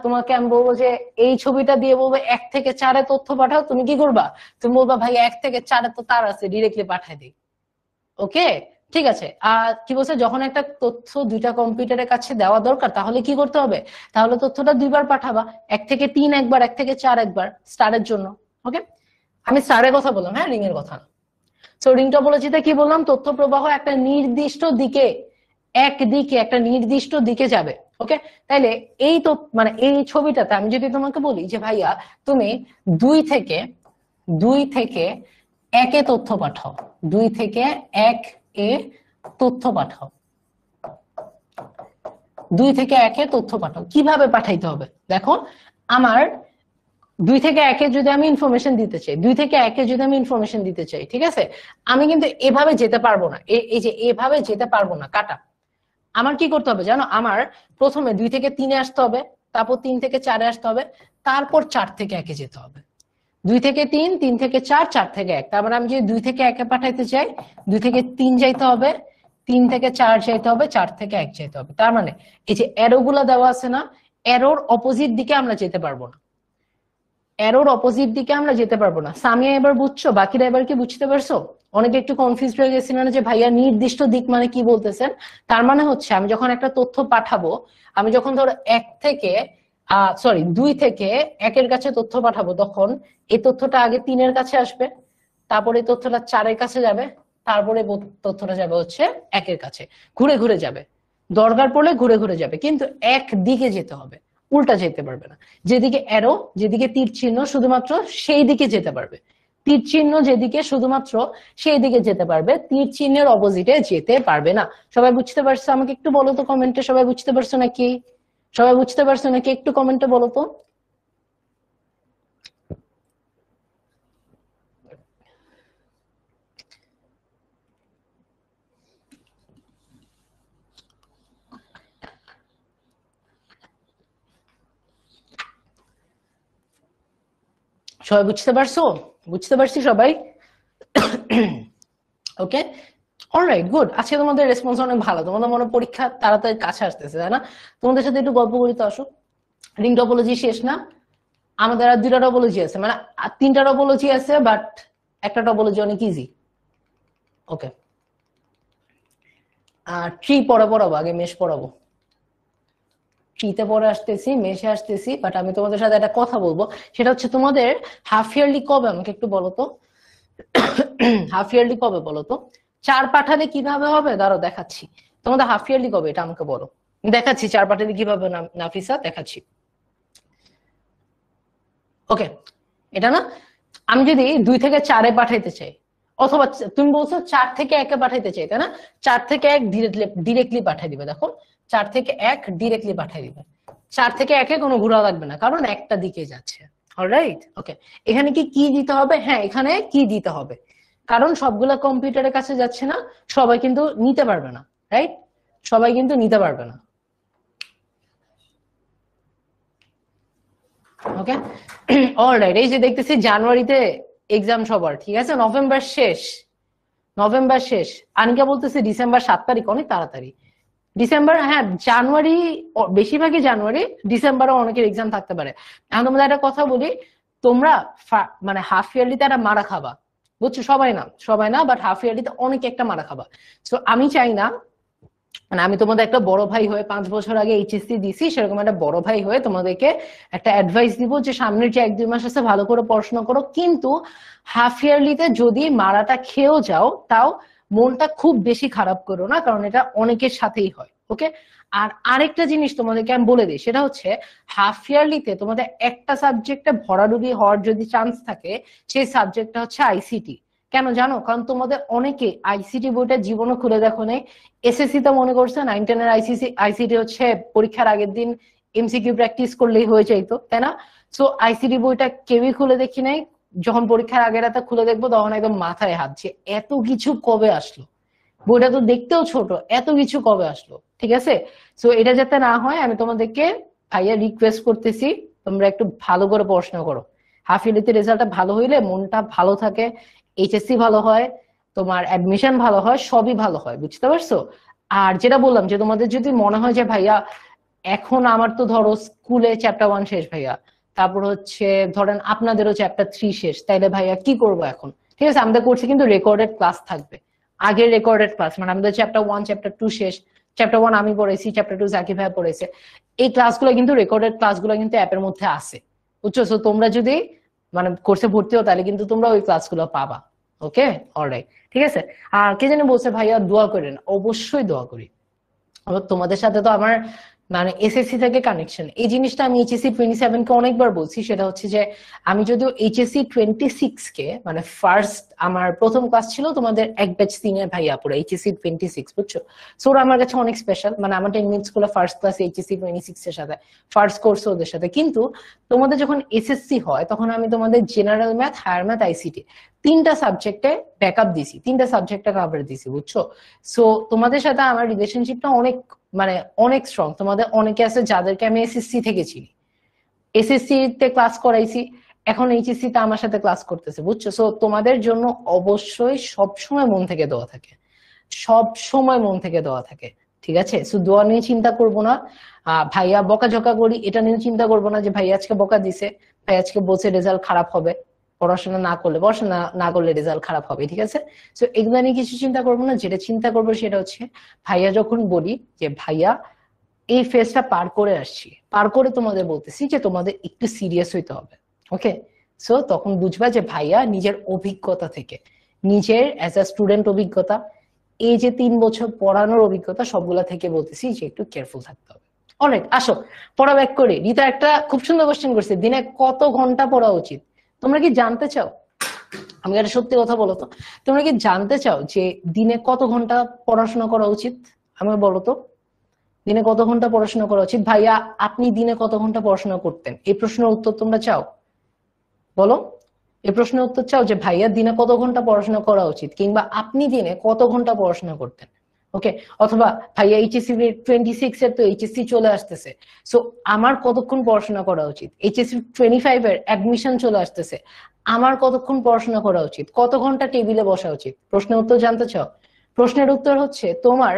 তোমাকে আমি বলবো যে এই ছবিটা দিয়ে বলবো 1 থেকে 4-এ তথ্য পাঠাও, তুমি কি করবা? তুমি বলবা ভাই 1 থেকে 4-এ তো তার আছে, ডিরেক্টলি পাঠাই দিই, ওকে? ঠিক আছে। আর কি বলছে, যখন একটা তথ্য দুইটা কম্পিউটারের কাছে দেওয়া দরকার, তাহলে কি করতে হবে? তাহলে তথ্যটা দুইবার পাঠাবা, 1 থেকে 3 একবার, 1 থেকে 4 একবার, স্টারের জন্য, ওকে? আমি স্টারের কথা বললাম, হ্যাঁ, রিং এর কথা না। সো রিং টপোলজিতে কি বললাম? তথ্য প্রবাহ একটা নির্দিষ্ট দিকে, একদিকে একটা নির্দিষ্ট দিকে যাবে, ওকে, তাইলে এই তো মানে এই ছবিটাতে আমি যদি তোমাকে বলি যে ভাইয়া তুমি 2 থেকে 1-এ তথ্য পাঠাও, 2 থেকে 1-এ তথ্য পাঠাও, 2 থেকে 1-এ তথ্য পাঠাও, কিভাবে পাঠাইতে হবে দেখো। আমার 2 থেকে 1-এ যদি আমি ইনফরমেশন দিতে চাই, 2 থেকে 1-এ যদি আমি ইনফরমেশন দিতে চাই, ঠিক আছে, আমি কিন্তু এভাবে যেতে পারবো না, এই যে এভাবে যেতে পারবো না, কাটা। আমার কি করতে হবে জানো, আমার প্রথমে 2 থেকে 3-এ আসতে হবে, তারপর 3 থেকে 4-এ আসতে হবে, তারপর 4 থেকে 1-এ যেতে হবে। 2 থেকে 3, 3 থেকে 4, 4 থেকে 1, তার মানে আমি যদি 2 থেকে 1-এ পাঠাইতে চাই 2 থেকে 3 যাইতে হবে, 3 থেকে 4 যাইতে হবে, 4 থেকে 1 যাইতে হবে। তার মানে এই যে অ্যারো গুলা দেওয়া আছে না, অ্যারোর অপোজিট দিকে আমরা যেতে পারবো না, অ্যারোর অপোজিট দিকে আমরা যেতে পারবো না। সামিয়া এবার বুঝছো? বাকিরা এবার কি বুঝতে পারছো? অনেকে একটু কনফিউজ হয়ে গেছিল না যে ভাইয়া নির্দিষ্ট দিক মানে কি বলতেছেন। তার মানে হচ্ছে আমি যখন একটা তথ্য পাঠাবো, আমি যখন ধরো 2 থেকে 1-এর কাছে তথ্য পাঠাবো, তখন এই তথ্যটা আগে 3-এর কাছে আসবে, তারপরে এই তথ্যটা 4-এর কাছে যাবে, তারপরে তথ্যটা যাবে হচ্ছে 1-এর কাছে, ঘুরে ঘুরে যাবে, দরকার পড়লে ঘুরে ঘুরে যাবে, কিন্তু এক দিকে যেতে হবে, উল্টা যেতে পারবে না। যেদিকে অ্যারো, যেদিকে তীর চিহ্ন শুধুমাত্র সেই দিকে যেতে পারবে, তীর চিহ্ন যেদিকে শুধুমাত্র সেই দিকে যেতে পারবে, তীর চিহ্নের অপোজিটে যেতে পারবে না। সবাই বুঝতে পারছো? আমাকে একটু বলো তো কমেন্টে, সবাই বুঝতে পারছো নাকি? সবাই বুঝতে পারছো নাকি? একটু কমেন্টে বলো তো। সবাই বুঝতে পারছো? বুঝতে পারছি সবাই? ওকে, অলরাইট, গুড। আজকে তোমাদের রেসপন্স অনেক ভালো, তোমাদের মনে পরীক্ষা তাড়াতাড়ি কাছে আসতেছে, তাই না? তোমাদের সাথে একটু গল্প করি তো, আসো। রিং টপোলজি শেষ না? আমাদের আর 2টা টপোলজি আছে, মানে 3টা টপোলজি আছে, বাট একটা টপোলজি অনেক ইজি। ওকে, ট্রি পরে পড়াবো, আগে মেশ পড়াবো। ট্রিতে পরে আসতেছি, মেশে আসতেছি, বাট আমি তোমাদের সাথে একটা কথা বলবো, সেটা হচ্ছে তোমাদের হাফ ইয়ারলি কবে আমাকে একটু বলো তো। হাফ ইয়ারলি কবে বলো তো? 4 পাঠালে কিভাবে হবে দাঁড়াও দেখাচ্ছি। তোমাদের হাফ ইয়ারলি কবে এটা আমাকে বলো, দেখাচ্ছি 4 পাঠালে কিভাবে। নাফিসা দেখাচ্ছি। ওকে, এটা না, আমি যদি 2 থেকে 4-এ পাঠাইতে চাই, অথবা তুমি বলছো 4 থেকে 1-এ পাঠাইতে চাই, তাই না? 4 থেকে 1 ডিরেক্টলি পাঠাই দিবে, দেখো 4 থেকে 1 ডিরেক্টলি পাঠাই দিবে। 4 থেকে 1-এ কোনো ঘোরা লাগবে না, কারণ একটা দিকে যাচ্ছে। অলরাইট, ওকে। এখানে কি দিতে হবে? হ্যাঁ, এখানে কি দিতে হবে, কারণ সবগুলা কম্পিউটারের কাছে যাচ্ছে না, সবাই কিন্তু নিতে পারবে না, রাইট? সবাই কিন্তু নিতে পারবে না। ওকে, অলরাইট। এই যে দেখতেছি জানুয়ারিতে এক্সাম সবার, ঠিক আছে, নভেম্বর শেষ, নভেম্বর শেষ। আনিকা বলতেছে ডিসেম্বর 7 তারিখ, অনেক তাড়াতাড়ি। ডিসেম্বর, হ্যাঁ জানুয়ারি, বেশিরভাগই জানুয়ারি, ডিসেম্বরে অনেকের এক্সাম থাকতে পারে। এখন তোমাদের একটা কথা বলি, তোমরা মানে হাফ ইয়ারলিতে একটা মারা খাবা, বুঝছো? সবাই না, সবাই না, বাট হাফ ইয়ারলিতে অনেক একটা মারা খাবা। তো আমি চাই না, মানে আমি তোমাদের একটা বড় ভাই হয়ে, 5 বছর আগে এইচএসসি দিছি, সেরকম একটা বড় ভাই হয়ে তোমাদেরকে একটা অ্যাডভাইস দিব যে সামনের যে 1-2 মাস আছে ভালো করে পড়াশোনা করো, কিন্তু হাফ ইয়ারলিতে যদি মারাটা খেয়েও যাও, তাও মনটা খুব বেশি খারাপ করো না, কারণ এটা অনেকের সাথেই হয়। ওকে, আর আরেকটা জিনিস তোমাদেরকে আমি বলে দিই, সেটা হচ্ছে হাফ ইয়ারলিতে তোমাদের একটা সাবজেক্টে ভরাডুবি হওয়ার যদি চান্স থাকে, সেই সাবজেক্টটা হচ্ছে আইসিটি। কেন জানো? কারণ তোমাদের অনেকে আইসিটি বইটা জীবনও খুলে দেখো নাই। এসএসসি তে মনে করছে 9-10-এর আইসিটি হচ্ছে পরীক্ষার আগের দিন এমসিকিউ প্র্যাকটিস করলেই হয়ে যাইতো, তাই না? সো আইসিটি বইটা কেউই খুলে দেখি নাই, যখন পরীক্ষার আগের রাতে খুলে দেখবো তখন একদম মাথায় হাত, যে এত কিছু কবে আসলো, বইটা তো দেখতেও ছোট, এত কিছু কবে আসলো, ঠিক আছে? সো এটা যাতে না হয়, আমি তোমাদেরকে ভাইয়া রিকোয়েস্ট করতেছি, তোমরা একটু ভালো করে পড়াশোনা করো। হাফ ইয়ারলিতে রেজাল্টটা ভালো হইলে মনটা ভালো থাকে, এইচএসসি ভালো হয়, তোমার অ্যাডমিশন ভালো হয়, সবই ভালো হয়, বুঝতে পারছো? আর যেটা বললাম, যে তোমাদের যদি মনে হয় যে ভাইয়া এখন আমার তো ধরো স্কুলে চ্যাপ্টার 1 শেষ ভাইয়া, তারপর হচ্ছে ধরেন আপনাদেরও চ্যাপ্টার 3 শেষ, তাইলে ভাইয়া কি করবো এখন? ঠিক আছে, আমাদের কোর্সে কিন্তু রেকর্ডেড ক্লাস থাকবে, আগের রেকর্ডেড ক্লাস, মানে আমাদের চ্যাপ্টার 1 চ্যাপ্টার 2 শেষ, চ্যাপ্টার 1 আমি পড়েছি, চ্যাপ্টার 2 জাকি ভাইয়া পড়েছে, এই ক্লাসগুলো কিন্তু রেকর্ডেড ক্লাসগুলো কিন্তু অ্যাপের মধ্যে আছে, বুঝছো? তো তোমরা যদি মানে কোর্সে ভর্তি হও, তাহলে কিন্তু তোমরা ওই ক্লাসগুলো পাবা। ওকে, অলরাইট, ঠিক আছে। আর কে জানি বলছে ভাইয়া দোয়া করেন, অবশ্যই দোয়া করি। তোমাদের সাথে তো আমার মানে এসএসসি থেকে কানেকশন, এই জিনিসটা আমি এইচএসসি 27 কে অনেকবার বলছি। সেটা হচ্ছে যে আমি যদিও এইচএসসি 26 কে মানে ফার্স্ট আমার প্রথম ক্লাস ছিল তোমাদের এক ব্যাচ সিনিয়র ভাইয়া পুরো এইচএসসি 26, বুঝছো? সো ওরা আমার কাছে অনেক স্পেশাল, মানে আমার 10 মিনিট স্কুলে ফার্স্ট ক্লাস এইচএসসি 26 এর সাথে, ফার্স্ট কোর্স ওদের সাথে। কিন্তু তোমাদের যখন এসএসসি হয় তখন আমি তোমাদের general math, higher math, ICT তিনটা সাবজেক্টে ব্যাকআপ দিছি, তিনটা সাবজেক্টে কভার দিছি, বুঝছো? সো তোমাদের সাথে আমার রিলেশনশিপটা অনেক মানে অনেক স্ট্রং। তোমাদের অনেকে আছে যাদেরকে আমি এসএসসি থেকে চিনি, এসএসসি তে ক্লাস করাইছি, এখন এইচএসসি তে আমার সাথে ক্লাস করতেছে, বুঝছো? সো তোমাদের জন্য অবশ্যই সব সময় মন থেকে দোয়া থাকে, সব সময় মন থেকে দোয়া থাকে, ঠিক আছে? সো দোয়া নিয়ে চিন্তা করবো না। ভাইয়া বকাঝকা করি এটা নিয়ে চিন্তা করবো না যে ভাই আজকে বকা দিছে, ভাই আজকে বলছে রেজাল্ট খারাপ হবে, পড়াশোনা না করলে রেজাল্ট খারাপ হবে, ঠিক আছে? সো এগুলা নিয়ে কিছু চিন্তা করবো না। যেটা চিন্তা করবো সেটা হচ্ছে ভাইয়া যখন বলি যে ভাইয়া এই ফেজটা পার করে আসছি, পার করে তোমাদের বলতেছি যে তোমাদের একটু সিরিয়াস হইতে হবে, ওকে? সো তখন বুঝবা যে ভাইয়া নিজের অভিজ্ঞতা থেকে, নিজের অ্যাজ আ স্টুডেন্ট অভিজ্ঞতা, এই যে 3 বছর পড়ানোর অভিজ্ঞতা, সবগুলা থেকে বলতেছি যে একটু কেয়ারফুল থাকতে হবে। অলরাইট, আসো পড়া ব্যাক করি। রিতা একটা খুব সুন্দর কোশ্চেন করছে, দিনে কত ঘন্টা পড়া উচিত? তোমরা কি জানতে চাও? আমি একটা সত্যি কথা বলো তো, তোমরা কি জানতে চাও যে দিনে কত ঘন্টা পড়াশোনা করা উচিত? আমাকে বলো তো, দিনে কত ঘন্টা পড়াশোনা করা উচিত? ভাইয়া আপনি দিনে কত ঘন্টা পড়াশোনা করতেন? এই প্রশ্নের উত্তর তোমরা চাও? বলো, এই প্রশ্নের উত্তর চাও যে ভাইয়া দিনে কত ঘন্টা পড়াশোনা করা উচিত, কিংবা আপনি দিনে কত ঘন্টা পড়াশোনা করতেন? ওকে, অথবা ভাইয়া এইচএসসি 26 এর তো এইচএসসি চলে আসতেছে, সো আমার কতক্ষণ পড়াশোনা করা উচিত? এইচএসসি 25 এর অ্যাডমিশন চলে আসতেছে, আমার কতক্ষণ পড়াশোনা করা উচিত? কত ঘন্টা টেবিলে বসা উচিত? প্রশ্নের উত্তর জানতে চাও? প্রশ্নের উত্তর হচ্ছে তোমার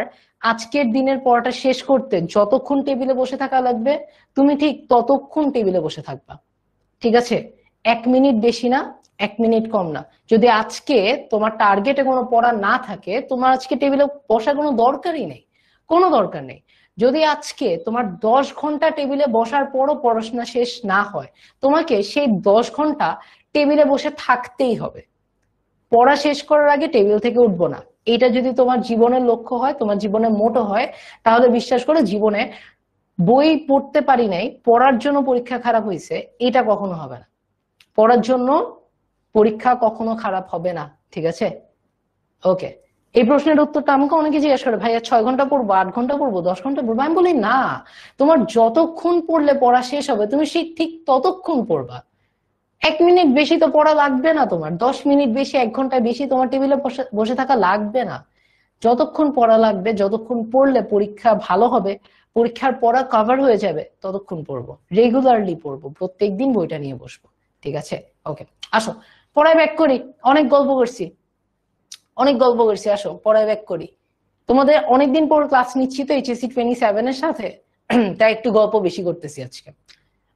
আজকের দিনের পড়াটা শেষ করতে যতক্ষণ টেবিলে বসে থাকা লাগবে তুমি ঠিক ততক্ষণ টেবিলে বসে থাকবা, ঠিক আছে? 1 মিনিট বেশি না, 1 মিনিট কম না। যদি আজকে তোমার টার্গেটে কোনো পড়া না থাকে, তোমার আজকে টেবিলে বসার কোনো দরকারই নেই, কোনো দরকার নেই। যদি আজকে তোমার 10 ঘন্টা টেবিলে বসার পরও পড়াশোনা শেষ না হয়, তোমাকে সেই 10 ঘন্টা টেবিলে বসে থাকতেই হবে। পড়া শেষ করার আগে টেবিল থেকে উঠবো না, এটা যদি তোমার জীবনের লক্ষ্য হয়, তোমার জীবনের মোটো হয়, তাহলে বিশ্বাস করো জীবনে বই পড়তে পারি নাই, পড়ার জন্য পরীক্ষা খারাপ হয়েছে, এটা কখনো হবে না। পড়ার জন্য পরীক্ষা কখনো খারাপ হবে না, ঠিক আছে? ওকে, এই প্রশ্নের উত্তরটা আমাকে অনেকে জিজ্ঞেস করে, ভাইয়া 6 ঘন্টা পড়বো, 8 ঘন্টা পড়বো, 10 ঘন্টা পড়বো? আমি বলি না, তোমার যতক্ষণ পড়লে পড়া শেষ হবে তুমি ঠিক ততক্ষণ পড়বা। 1 মিনিট বেশি তো পড়া লাগবে না তোমার, 10 মিনিট বেশি, 1 ঘন্টা বেশি তোমার টেবিলে বসে থাকা লাগবে না। যতক্ষণ পড়া লাগবে, যতক্ষণ পড়লে পরীক্ষা ভালো হবে, পরীক্ষার পড়া কভার হয়ে যাবে, ততক্ষণ পড়বো, রেগুলারলি পড়বো, প্রত্যেকদিন বইটা নিয়ে বসবো, ঠিক আছে? ওকে, আসো পড়ায় ব্যাক করি। অনেক গল্প করছি, অনেক গল্প করছি, আসো পড়ায় ব্যাক করি। তোমাদের অনেকদিন পর ক্লাস নিচ্ছি তো এইচএসসি 27 এর সাথে, তাই একটু গল্প বেশি করতেছি আজকে।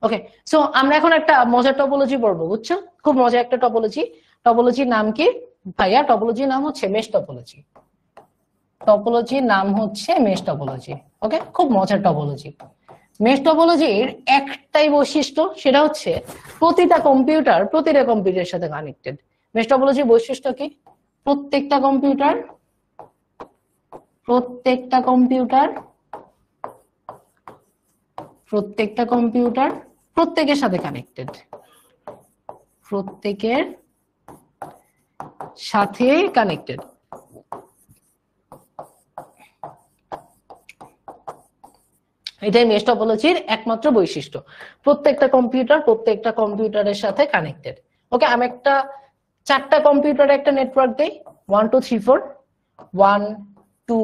ওকে, সো আমরা এখন একটা মজার টপোলজি পড়বো, বুঝছো? খুব মজার একটা টপোলজি। টপোলজির নাম কি ভাইয়া? টপোলজির নাম হচ্ছে মেশ টপোলজি। টপোলজির নাম হচ্ছে মেশ টপোলজি। ওকে, খুব মজার টপোলজি। মেশ টপোলজির একটাই বৈশিষ্ট্য, সেটা হচ্ছে প্রতিটা কম্পিউটারের সাথে কানেক্টেড। মেশ টপোলজির বৈশিষ্ট্য কি? প্রত্যেকটা কম্পিউটার প্রত্যেকের সাথে কানেক্টেড, প্রত্যেকের সাথে কানেক্টেড। এটাই মেশ টপোলজির একমাত্র বৈশিষ্ট্য, প্রত্যেকটা কম্পিউটারের সাথে কানেক্টেড। ওকে, আমি একটা 4টা কম্পিউটারে একটা নেটওয়ার্ক দেই, 1 2 3 4, 1 2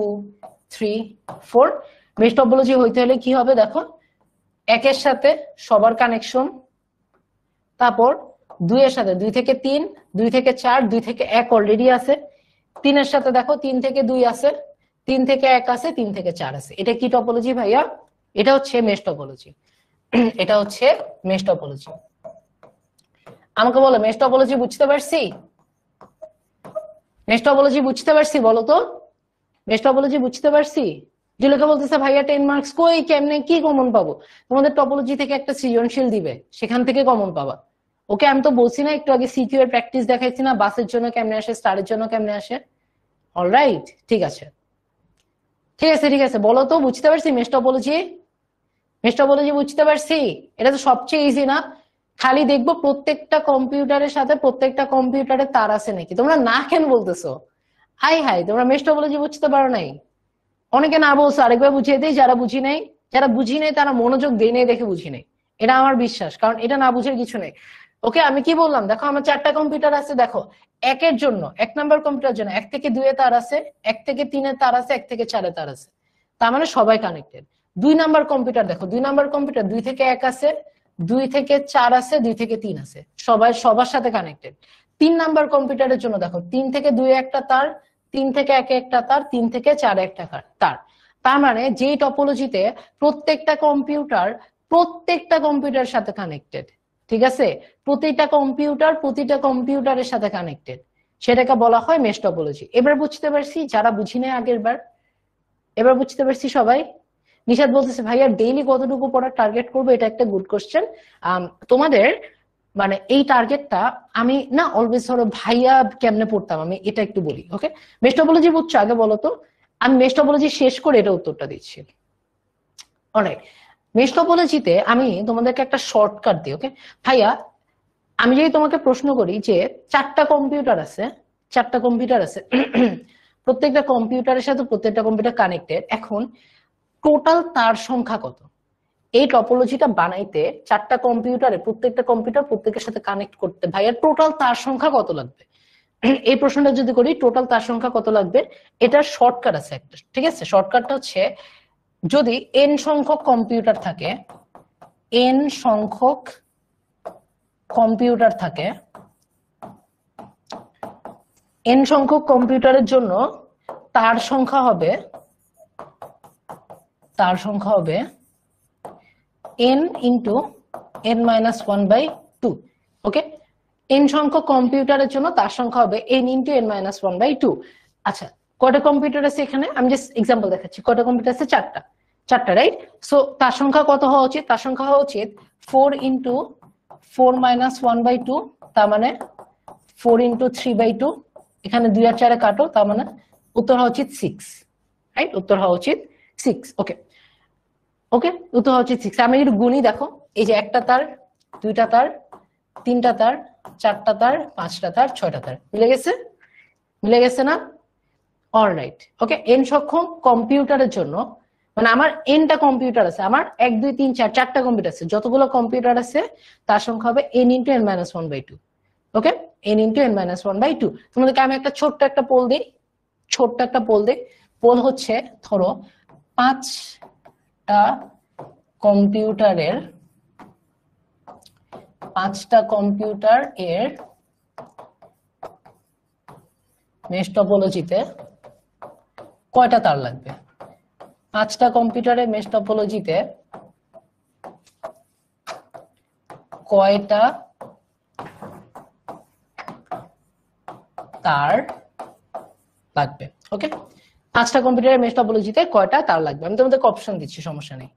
3 4। মেশ টপোলজি হইতে হলে কি হবে দেখো, 1 এর সাথে সবার কানেকশন, তারপর 2 এর সাথে 2 থেকে 3, 2 থেকে 4, 2 থেকে 1 অলরেডি আছে, 3 এর সাথে দেখো 3 থেকে 2 আছে, 3 থেকে 1 আছে, 3 থেকে 4 আছে। এটা কি টপোলজি ভাইয়া? এটা হচ্ছে মেশ টপোলজি। এটা হচ্ছে মেশ টপোলজি। আমাকে বলো, মেশ টপোলজি বুঝতে পারছি? মেশ টপোলজি বুঝতে পারছি, বলো তো? মেশ টপোলজি বুঝতে পারছি? জুলেখা বলতেছে ভাইয়া 10 মার্কস কই, কেমনে কি কমন পাবো? তোমাদের টপোলজি থেকে একটা সৃজনশীল দিবে, সেখান থেকে কমন পাবা। ওকে, আমি তো বলছি না একটু আগে সিকিউ এর প্র্যাকটিস দেখাইছি না, বাসের জন্য কেমনে আসে, স্টারের জন্য কেমনে আসে। অলরাইট, ঠিক আছে, বলো তো বুঝতে পারছি মেশ টপোলজি? মেশ টপোলজি বুঝতে পারছি? এটা তো সবচেয়ে ইজি না? খালি দেখবো প্রত্যেকটা কম্পিউটারের সাথে প্রত্যেকটা কম্পিউটারে তার আছে নাকি। তোমরা না কেন বলতেছো? হাই হাই, তোমরা মেশ টপোলজি বুঝতে পারো নাই? অনেকে না বলছো, আরেকবার বুঝিয়ে দিই যারা বুঝি নাই। যারা বুঝি নাই তারা মনোযোগ দিয়ে নেই দেখে বুঝি নাই, এটা আমার বিশ্বাস, কারণ এটা না বুঝার কিছু নেই। ওকে, আমি কি বললাম দেখো, আমার 4টা কম্পিউটার আছে। দেখো, একের জন্য, 1 নম্বর কম্পিউটার জন্য 1 থেকে 2 এ তার আছে, 1 থেকে 3 এ তার আছে, 1 থেকে 4 এ তার আছে, তার মানে সবাই কানেক্টেড। 2 নম্বর কম্পিউটার দেখো, 2 নম্বর কম্পিউটার 2 থেকে 1 আছে, 2 থেকে 4 আছে, 2 থেকে 3 আছে, সবাই সবার সাথে কানেক্টেড। 3 নম্বর কম্পিউটারের জন্য দেখো, 3 থেকে 2 একটা তার, 3 থেকে 1 একটা তার, 3 থেকে 4 একটা তার। তার মানে যেই টপোলজিতে প্রত্যেকটা কম্পিউটার সাথে কানেক্টেড, ঠিক আছে, প্রতিটা কম্পিউটারের সাথে কানেক্টেড, সেটাকে বলা হয় মেশ টপোলজি। এবার বুঝতে পারছি যারা বুঝি নাই আগের বার? এবার বুঝতে পারছি সবাই? নিশাদ বলতেছে ভাইয়া ডেইলি কতটুকু পড়ার টার্গেট করবো, এটা একটা গুড কোশ্চেন। তোমাদের মানে এই টার্গেটটা আমি না অলওয়েজ, ধরো ভাইয়া কেমনে পড়তাম আমি এটা একটু বলি। ওকে, মেশ টপোলজি বুঝছো? আগে বলো তো, আমি মেশ টপোলজি শেষ করে এটা উত্তরটা দিচ্ছি। অনেক মেশ টপোলজিতে আমি তোমাদেরকে একটা শর্টকাট দিই। ওকে ভাইয়া, আমি যদি তোমাকে প্রশ্ন করি যে 4টা কম্পিউটার আছে, 4টা কম্পিউটার আছে, প্রত্যেকটা কম্পিউটারের সাথে প্রত্যেকটা কম্পিউটার কানেক্টেড, এখন টোটাল তার সংখ্যা কত? এই টপোলজিটা বানাইতে 4টা কম্পিউটারে প্রত্যেকটা কম্পিউটার প্রত্যেকের সাথে কানেক্ট করতে ভাইয়া টোটাল তার সংখ্যা কত লাগবে? এই প্রশ্নটা যদি করি টোটাল তার সংখ্যা কত লাগবে, এটার শর্টকাট আছে একটা, ঠিক আছে? শর্টকাটটা হচ্ছে, যদি n সংখ্যক কম্পিউটার থাকে, n সংখ্যক কম্পিউটার থাকে, n সংখ্যক কম্পিউটারের জন্য তার সংখ্যা হবে n ইন্টু n-1/2। ওকে, n সংখ্যক কম্পিউটারের জন্য তার সংখ্যা হবে n ইন্টু n-1/2। আচ্ছা, কয়টা কম্পিউটার আছে এখানে? আমি জাস্ট এক্সাম্পল দেখাচ্ছি। কয়টা কম্পিউটার আছে? 4টা। 4টা, রাইট? সো তার সংখ্যা কত হওয়া উচিত? তার সংখ্যা হওয়া উচিত 4 ইন্টু 4-1/2, তার মানে 4 ইন্টু 3/2। এখানে 2 আর 4 কাটো, তার মানে উত্তর হওয়া উচিত 6, রাইট? উত্তর হওয়া উচিত 6। ওকে ওকে, উত্তর হওয়া উচিত 6। আমি যদি গুনি, দেখো এই যে 1টা তার, 2টা তার, 3টা তার, 4টা তার, 5টা তার, 6টা তার, মিলে গেছে না? অলরাইট। ওকে, n সক্ষম কম্পিউটারের জন্য, মানে আমার nটা কম্পিউটার আছে, আমার 1 2 3 4 4টা কম্পিউটার আছে, যতগুলো কম্পিউটার আছে তার সংখ্যা হবে n ইন্টু n-1/2। ওকে, n ইন্টু n-1/2। তোমাদেরকে আমি একটা ছোট্ট একটা পোল দিই। পোল হচ্ছে, ধরো 5টা কম্পিউটার এর মেশ টপোলজিতে কয়টা তার লাগবে? 5টা কম্পিউটারের মেশ টপোলজিতে কয়টা তার লাগবে? ওকে, 5টা কম্পিউটারের মেশ টপোলজিতে কয়টা তার লাগবে? আমি তোমাদেরকে অপশন দিচ্ছি, সমস্যা নেই।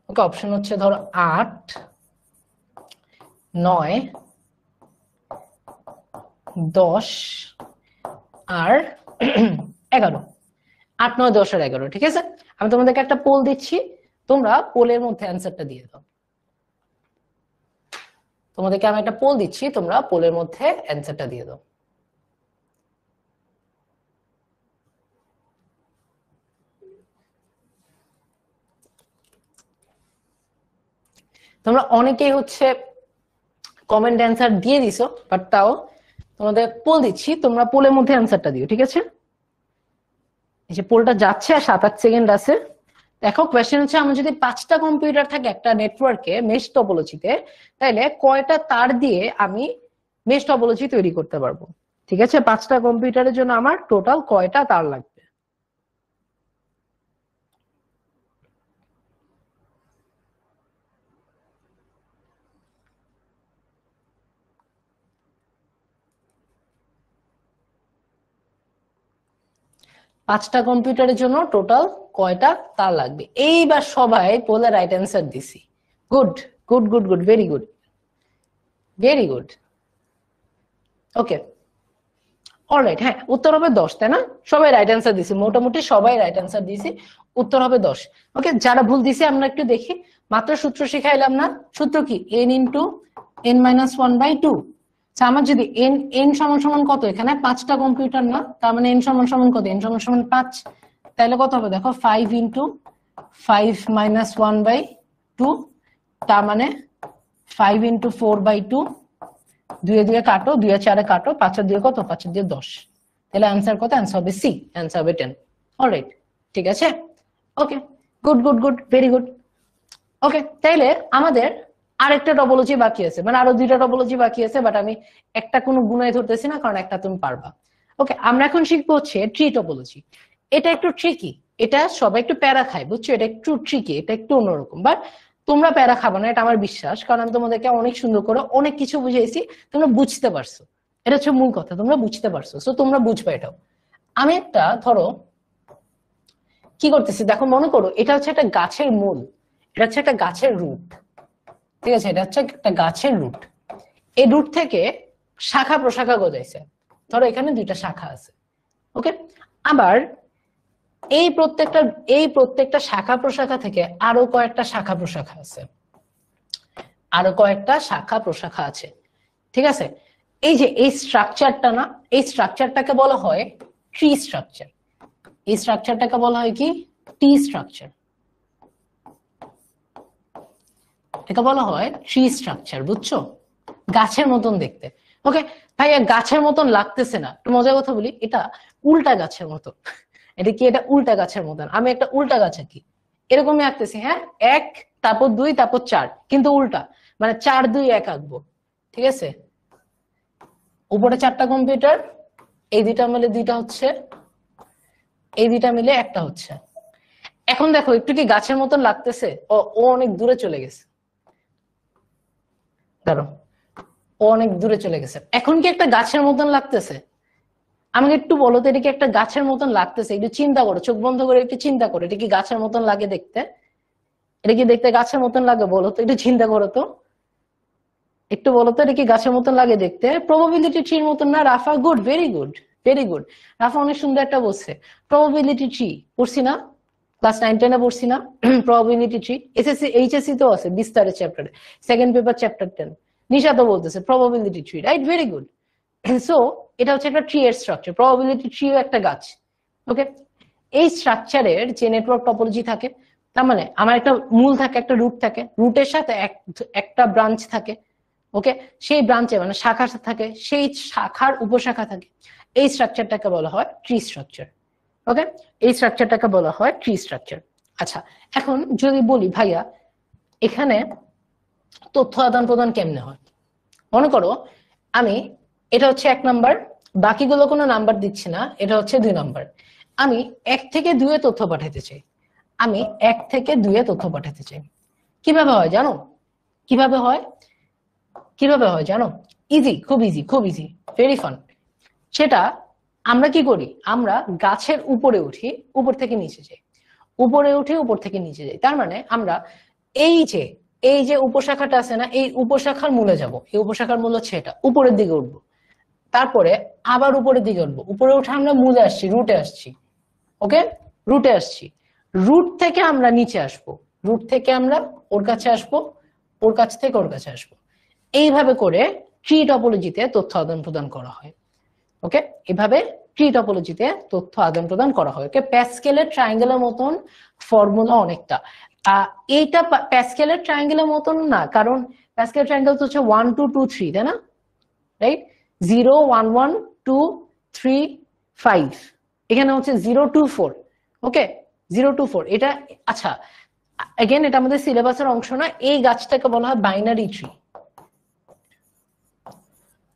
ওকে, অপশন হচ্ছে ধরো 8, 9, 10 আর 11। 8 9 10 আর 11, ঠিক আছে? আমি তোমাদেরকে একটা পোল দিচ্ছি, তোমরা পোলের মধ্যে অ্যান্সারটা দিয়ে দাও। তোমাদেরকে আমি একটা পোল দিচ্ছি, তোমরা পোলের মধ্যে অ্যান্সারটা দিয়ে দাও। তোমরা অনেকেই হচ্ছে কমেন্ট অ্যান্সার দিয়ে দিছো, বাট তাও তোমাদের পোল দিচ্ছি, তোমরা পোলের মধ্যে অ্যান্সারটা দিও, ঠিক আছে? এই যে পোলটা যাচ্ছে, আর 7-8 সেকেন্ড আছে। দেখো, কোয়েশ্চেন হচ্ছে, আমার যদি 5টা কম্পিউটার থাকে একটা নেটওয়ার্কে মেশ টপোলজিতে, তাহলে কয়টা তার দিয়ে আমি মেশ টপোলজি তৈরি করতে পারবো? ঠিক আছে, 5টা কম্পিউটারের জন্য আমার টোটাল কয়টা তার লাগবে? পাঁচটা কম্পিউটারের জন্য টোটাল কয়টা তার লাগবে? এইবার সবাই পোলে রাইট অ্যান্সার দিছি। Good good good good, very good, very good. Okay, alright, হ্যাঁ উত্তর হবে 10, তাই না? সবাই রাইট অ্যান্সার দিছি, মোটামুটি সবাই রাইট অ্যান্সার দিছি, উত্তর হবে 10। ওকে, যারা ভুল দিছে আমরা একটু দেখি। মাত্র সূত্র শিখাইলাম না, সূত্র কি? n into n-1/2। আমার যদি n সমান সমান কত, এখানে 5টা কম্পিউটার না, তার মানে n সমান সমান কত? n সমান সমান 5, তাহলে কত হবে দেখো, 5 ইন্টু 5-1/2, তার মানে 5 ইন্টু 4/2, 2 দিয়ে কাটো, 2 আর 4 কাটো, 5 আর 2 কত? 5 আর 2 10, তাহলে অ্যান্সার কত? অ্যান্সার হবে সি, অ্যান্সার হবে 10। অলরাইট, ঠিক আছে, okay, good good good, very good. Okay, তাইলে আমাদের আরেকটা টপোলজি বাকি আছে, মানে আরো 2টা টপোলজি বাকি আছে, বাট আমি একটা কোনো গুণায় ধরতেছি না, কারণ একটা তুমি পারবা। ওকে, আমরা এখন শিখবো হচ্ছে ট্রি টপোলজি। এটা একটু ট্রিকি, এটা সবাই একটু প্যারা খায়, বুঝছো? এটা একটু ট্রিকি, এটা একটু অন্যরকম, বাট তোমরা প্যারা খাবে না, এটা আমার বিশ্বাস, কারণ আমি তোমাদেরকে অনেক সুন্দর করে অনেক কিছু বুঝিয়েছি, তোমরা বুঝতে পারছো। এটা হচ্ছে মূল কথা, তোমরা বুঝতে পারছো, সো তোমরা বুঝবে এটাও। আমি একটা, ধরো কি করতেছি দেখো, মনে করো এটা হচ্ছে একটা গাছের মূল, এটা হচ্ছে একটা গাছের রুট, ঠিক আছে? এটা হচ্ছে একটা গাছের রুট। এই রুট থেকে শাখা প্রশাখা গজাইছে, ধরো এখানে 2টা শাখা আছে। ওকে, আবার এই প্রত্যেকটা শাখা প্রশাখা থেকে আরো কয়েকটা শাখা প্রশাখা আছে, আরো কয়েকটা শাখা প্রশাখা আছে, ঠিক আছে? এই যে এই স্ট্রাকচারটা না, এই স্ট্রাকচারটাকে বলা হয় ট্রি স্ট্রাকচার। এই স্ট্রাকচারটাকে বলা হয় কি? Tree structure. এটা বলা হয় ট্রি স্ট্রাকচার, বুঝছো? গাছের মতন দেখতে। ওকে ভাইয়া, গাছের মতন লাগতেছে না, একটু মজার কথা বলি, এটা উল্টা গাছের মতো। এটা কি? এটা উল্টা গাছের মতন। আমি একটা উল্টা গাছ আঁকি, এরকমই আঁকতেছি, হ্যাঁ, 1 তারপর 2 তারপর 4, কিন্তু উল্টা, মানে 4 2 1 আঁকবো, ঠিক আছে? উপরে 4টা কম্পিউটার, এই 2টা মিলে 2টা হচ্ছে, এই 2টা মিলে একটা হচ্ছে। এখন দেখো একটু কি গাছের মতন লাগতেছে? ও অনেক দূরে চলে গেছে, দাঁড়ো, ও অনেক দূরে চলে গেছে। এখন কি একটা গাছের মতন লাগতেছে? আমাকে একটু বলো তো, এটা কি একটা গাছের মতন লাগতেছে? একটু চিন্তা করো, চোখ বন্ধ করে একটু চিন্তা করো, এটা কি গাছের মতন লাগে দেখতে? এটা কি দেখতে গাছের মতন লাগে? বলো তো, একটু চিন্তা করো তো, একটু বলো তো, এটা কি গাছের মতন লাগে দেখতে? প্রবাবিলিটি ট্রির মতন না Rafa? Good, very good, very good. Rafa অনেক সুন্দর একটা বলছে, প্রবাবিলিটি ট্রি পড়ছি না, ক্লাস 9-10-এ পড়ছি না প্রবাবিলিটি ট্রি? এসএসসি এইচএসসি তো আছে বিস্তারের চ্যাপ্টারে, সেকেন্ড পেপার চ্যাপ্টার 10। নিশা তো বলতেছে probability tree, right, very good. So এটা হচ্ছে একটা ট্রি এর স্ট্রাকচার, প্রবাবিলিটি ট্রিও একটা গাছ। ওকে, এই স্ট্রাকচারের যে নেটওয়ার্ক টপোলজি থাকে, তার মানে আমার একটা মূল থাকে, একটা রুট থাকে, রুটের সাথে একটা ব্রাঞ্চ থাকে। ওকে, সেই ব্রাঞ্চে মানে শাখা থাকে, সেই শাখার উপশাখা থাকে, এই স্ট্রাকচারটাকে বলা হয় ট্রি স্ট্রাকচার। ওকে, এই স্ট্রাকচারটাকে বলা হয় ট্রি স্ট্রাকচার। আচ্ছা, এখন যদি বলি ভাইয়া এখানে তথ্য আদান প্রদান কেমনে হয়, মনে করো আমি, এটা হচ্ছে 1 নাম্বার, বাকিগুলো কোনো নাম্বার দিচ্ছি না, এটা হচ্ছে 2 নাম্বার। আমি 1 থেকে 2 এ তথ্য পাঠাতে চাই, আমি 1 থেকে 2 এ তথ্য পাঠাতে চাই। কিভাবে হয় জানো? কিভাবে হয়? কিভাবে হয় জানো? ইজি, খুব ইজি, খুব ইজি, ভেরি ফান। সেটা আমরা কি করি, আমরা গাছের উপরে উঠি, উপর থেকে নিচে যাই, উপরে উঠে উপর থেকে নিচে যাই। তার মানে আমরা এই যে উপশাখাটা আছে না, এই উপশাখার মূলে যাব, এই উপশাখার মূল হচ্ছে এটা, উপরের দিকে উঠবো, তারপরে আবার উপরের দিকে উঠবো, উপরে উঠে আমরা মূলে আসছি, রুটে আসছি। ওকে, রুটে আসছি, রুট থেকে আমরা নিচে আসবো, রুট থেকে আমরা ওর কাছে আসবো, ওর কাছ থেকে ওর কাছে আসবো। এইভাবে করে ট্রি টপোলজিতে তথ্য আদান প্রদান করা হয়। ওকে, এভাবে ট্রি টপোলজিতে তথ্য আদান প্রদান করা হয়। ওকে, প্যাসকেলের ট্রায়াঙ্গেলের মতন ফর্মুলা অনেকটা। এইটা প্যাসকেলের ট্রায়াঙ্গেলের মতন না, কারণ প্যাসকেল ট্রায়াঙ্গেল তো হচ্ছে 1 2 2 3, তাই না? রাইট, 0 1 1 2 3 5, এখানে হচ্ছে 0 2 4। ওকে, 0 2 4 এটা। আচ্ছা, এগেন এটা আমাদের সিলেবাসের অংশ না, এই গাছটাকে বলা হয় বাইনারি ট্রি,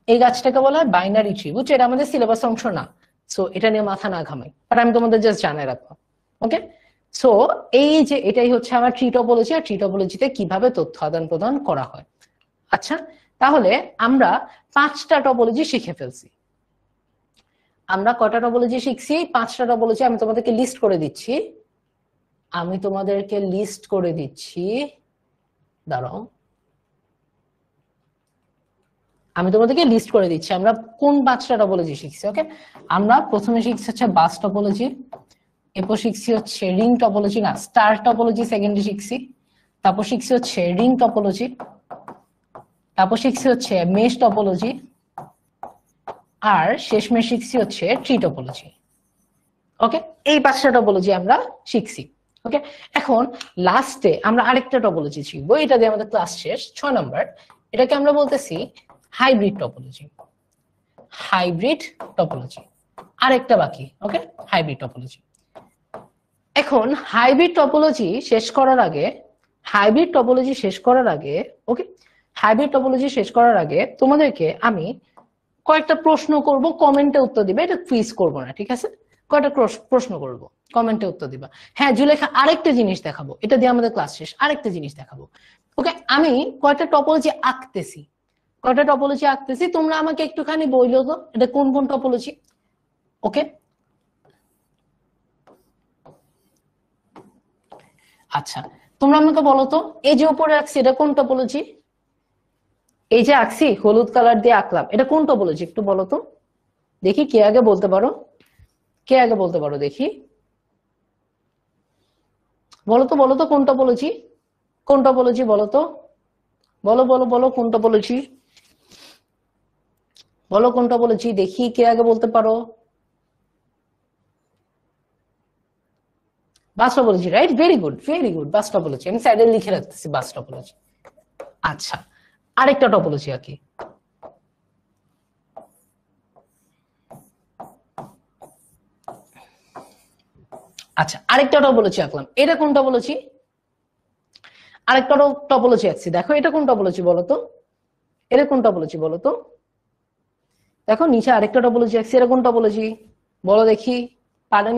এই গাছটাকে বলা হয় বাইনারি ট্রি, বুঝছো? এটা আমাদের সিলেবাস অংশ না, সো এটা নিয়ে মাথা না ঘামাই, বাট আমি তোমাদের জাস্ট জানাই রাখবো। ওকে, সো এই যে এটাই হচ্ছে আমার ট্রি টপোলজি, আর ট্রি টপোলজিতে কিভাবে তথ্য আদান প্রদান করা হয়। আচ্ছা, তাহলে আমরা 5টা টপোলজি শিখে ফেলছি। আমরা কয়টা টপোলজি শিখছি? 5টা টপোলজি আমি তোমাদেরকে লিস্ট করে দিচ্ছি, আমি তোমাদেরকে লিস্ট করে দিচ্ছি, দাঁড়াও। আমি তোমাদেরকে লিস্ট করে দিচ্ছি আমরা কোন 5টা টপোলজি শিখছি। ওকে, আমরা প্রথমে শিখছি হচ্ছে বাস টপোলজি, এরপর শিখছি হচ্ছে রিং টপোলজি, না স্টার টপোলজি সেকেন্ডে শিখছি, তারপর শিখছি হচ্ছে রিং টপোলজি, তারপর শিখছি হচ্ছে মেশ টপোলজি, আর শেষমেশ শিখছি হচ্ছে ট্রি টপোলজি। ওকে, এই 5টা টপোলজি আমরা শিখছি। ওকে, এখন লাস্টে আমরা আরেকটা টপোলজি শিখবো, এটা দিয়ে আমাদের ক্লাস শেষ 6 নাম্বার। এটাকে আমরা বলতেছি হাইব্রিড টপোলজি। হাইব্রিড টপোলজি আরেকটা বাকি। ওকে, হাইব্রিড টপোলজি। এখন হাইব্রিড টপোলজি শেষ করার আগে, ওকে, হাইব্রিড টপোলজি শেষ করার আগে তোমাদেরকে আমি কয়েকটা প্রশ্ন করব, কমেন্টে উত্তর দিবে, এটা কুইজ করব না, ঠিক আছে? কয়েকটা প্রশ্ন করব, কমেন্টে উত্তর দিবা। হ্যাঁ জুলেখা, আরেকটা জিনিস দেখাবো, এটা দিয়ে আমাদের ক্লাস শেষ। আরেকটা জিনিস দেখাবো। ওকে, আমি কয়েকটা টপোলজি আঁকতেছি, তোমরা আমাকে একটুখানি বইলো তো এটা কোন কোন টপোলজি। ওকে, আচ্ছা তোমরা আমাকে বলো তো, এই যে উপরে আঁকছি এটা কোন টপোলজি? এই যে আঁকছি হলুদ কালার দিয়ে আঁকলাম, এটা কোন টপোলজি একটু বলো তো দেখি, কে আগে বলতে পারো, দেখি বলো তো কোন টপোলজি, বলো তো, বলো কোন টপোলজি, দেখি কে আগে বলতে পারো। Bus topology, right, very good bus topology, আমি সাইডে লিখে রাখতেছি বাস টপোলজি। আচ্ছা আরেকটা টপোলজি আঁকি। আচ্ছা আরেকটা টপোলজি আঁকলাম, এটা কোন টপোলজি? আরেকটা টপোলজি আঁকছি, দেখো এটা কোন টপোলজি বলো তো, এটা কোন টপোলজি বলো তো। দেখো নিচে আরেকটা টপোলজি আঁকছি, এটা কোন টপোলজি বলো দেখি, পারি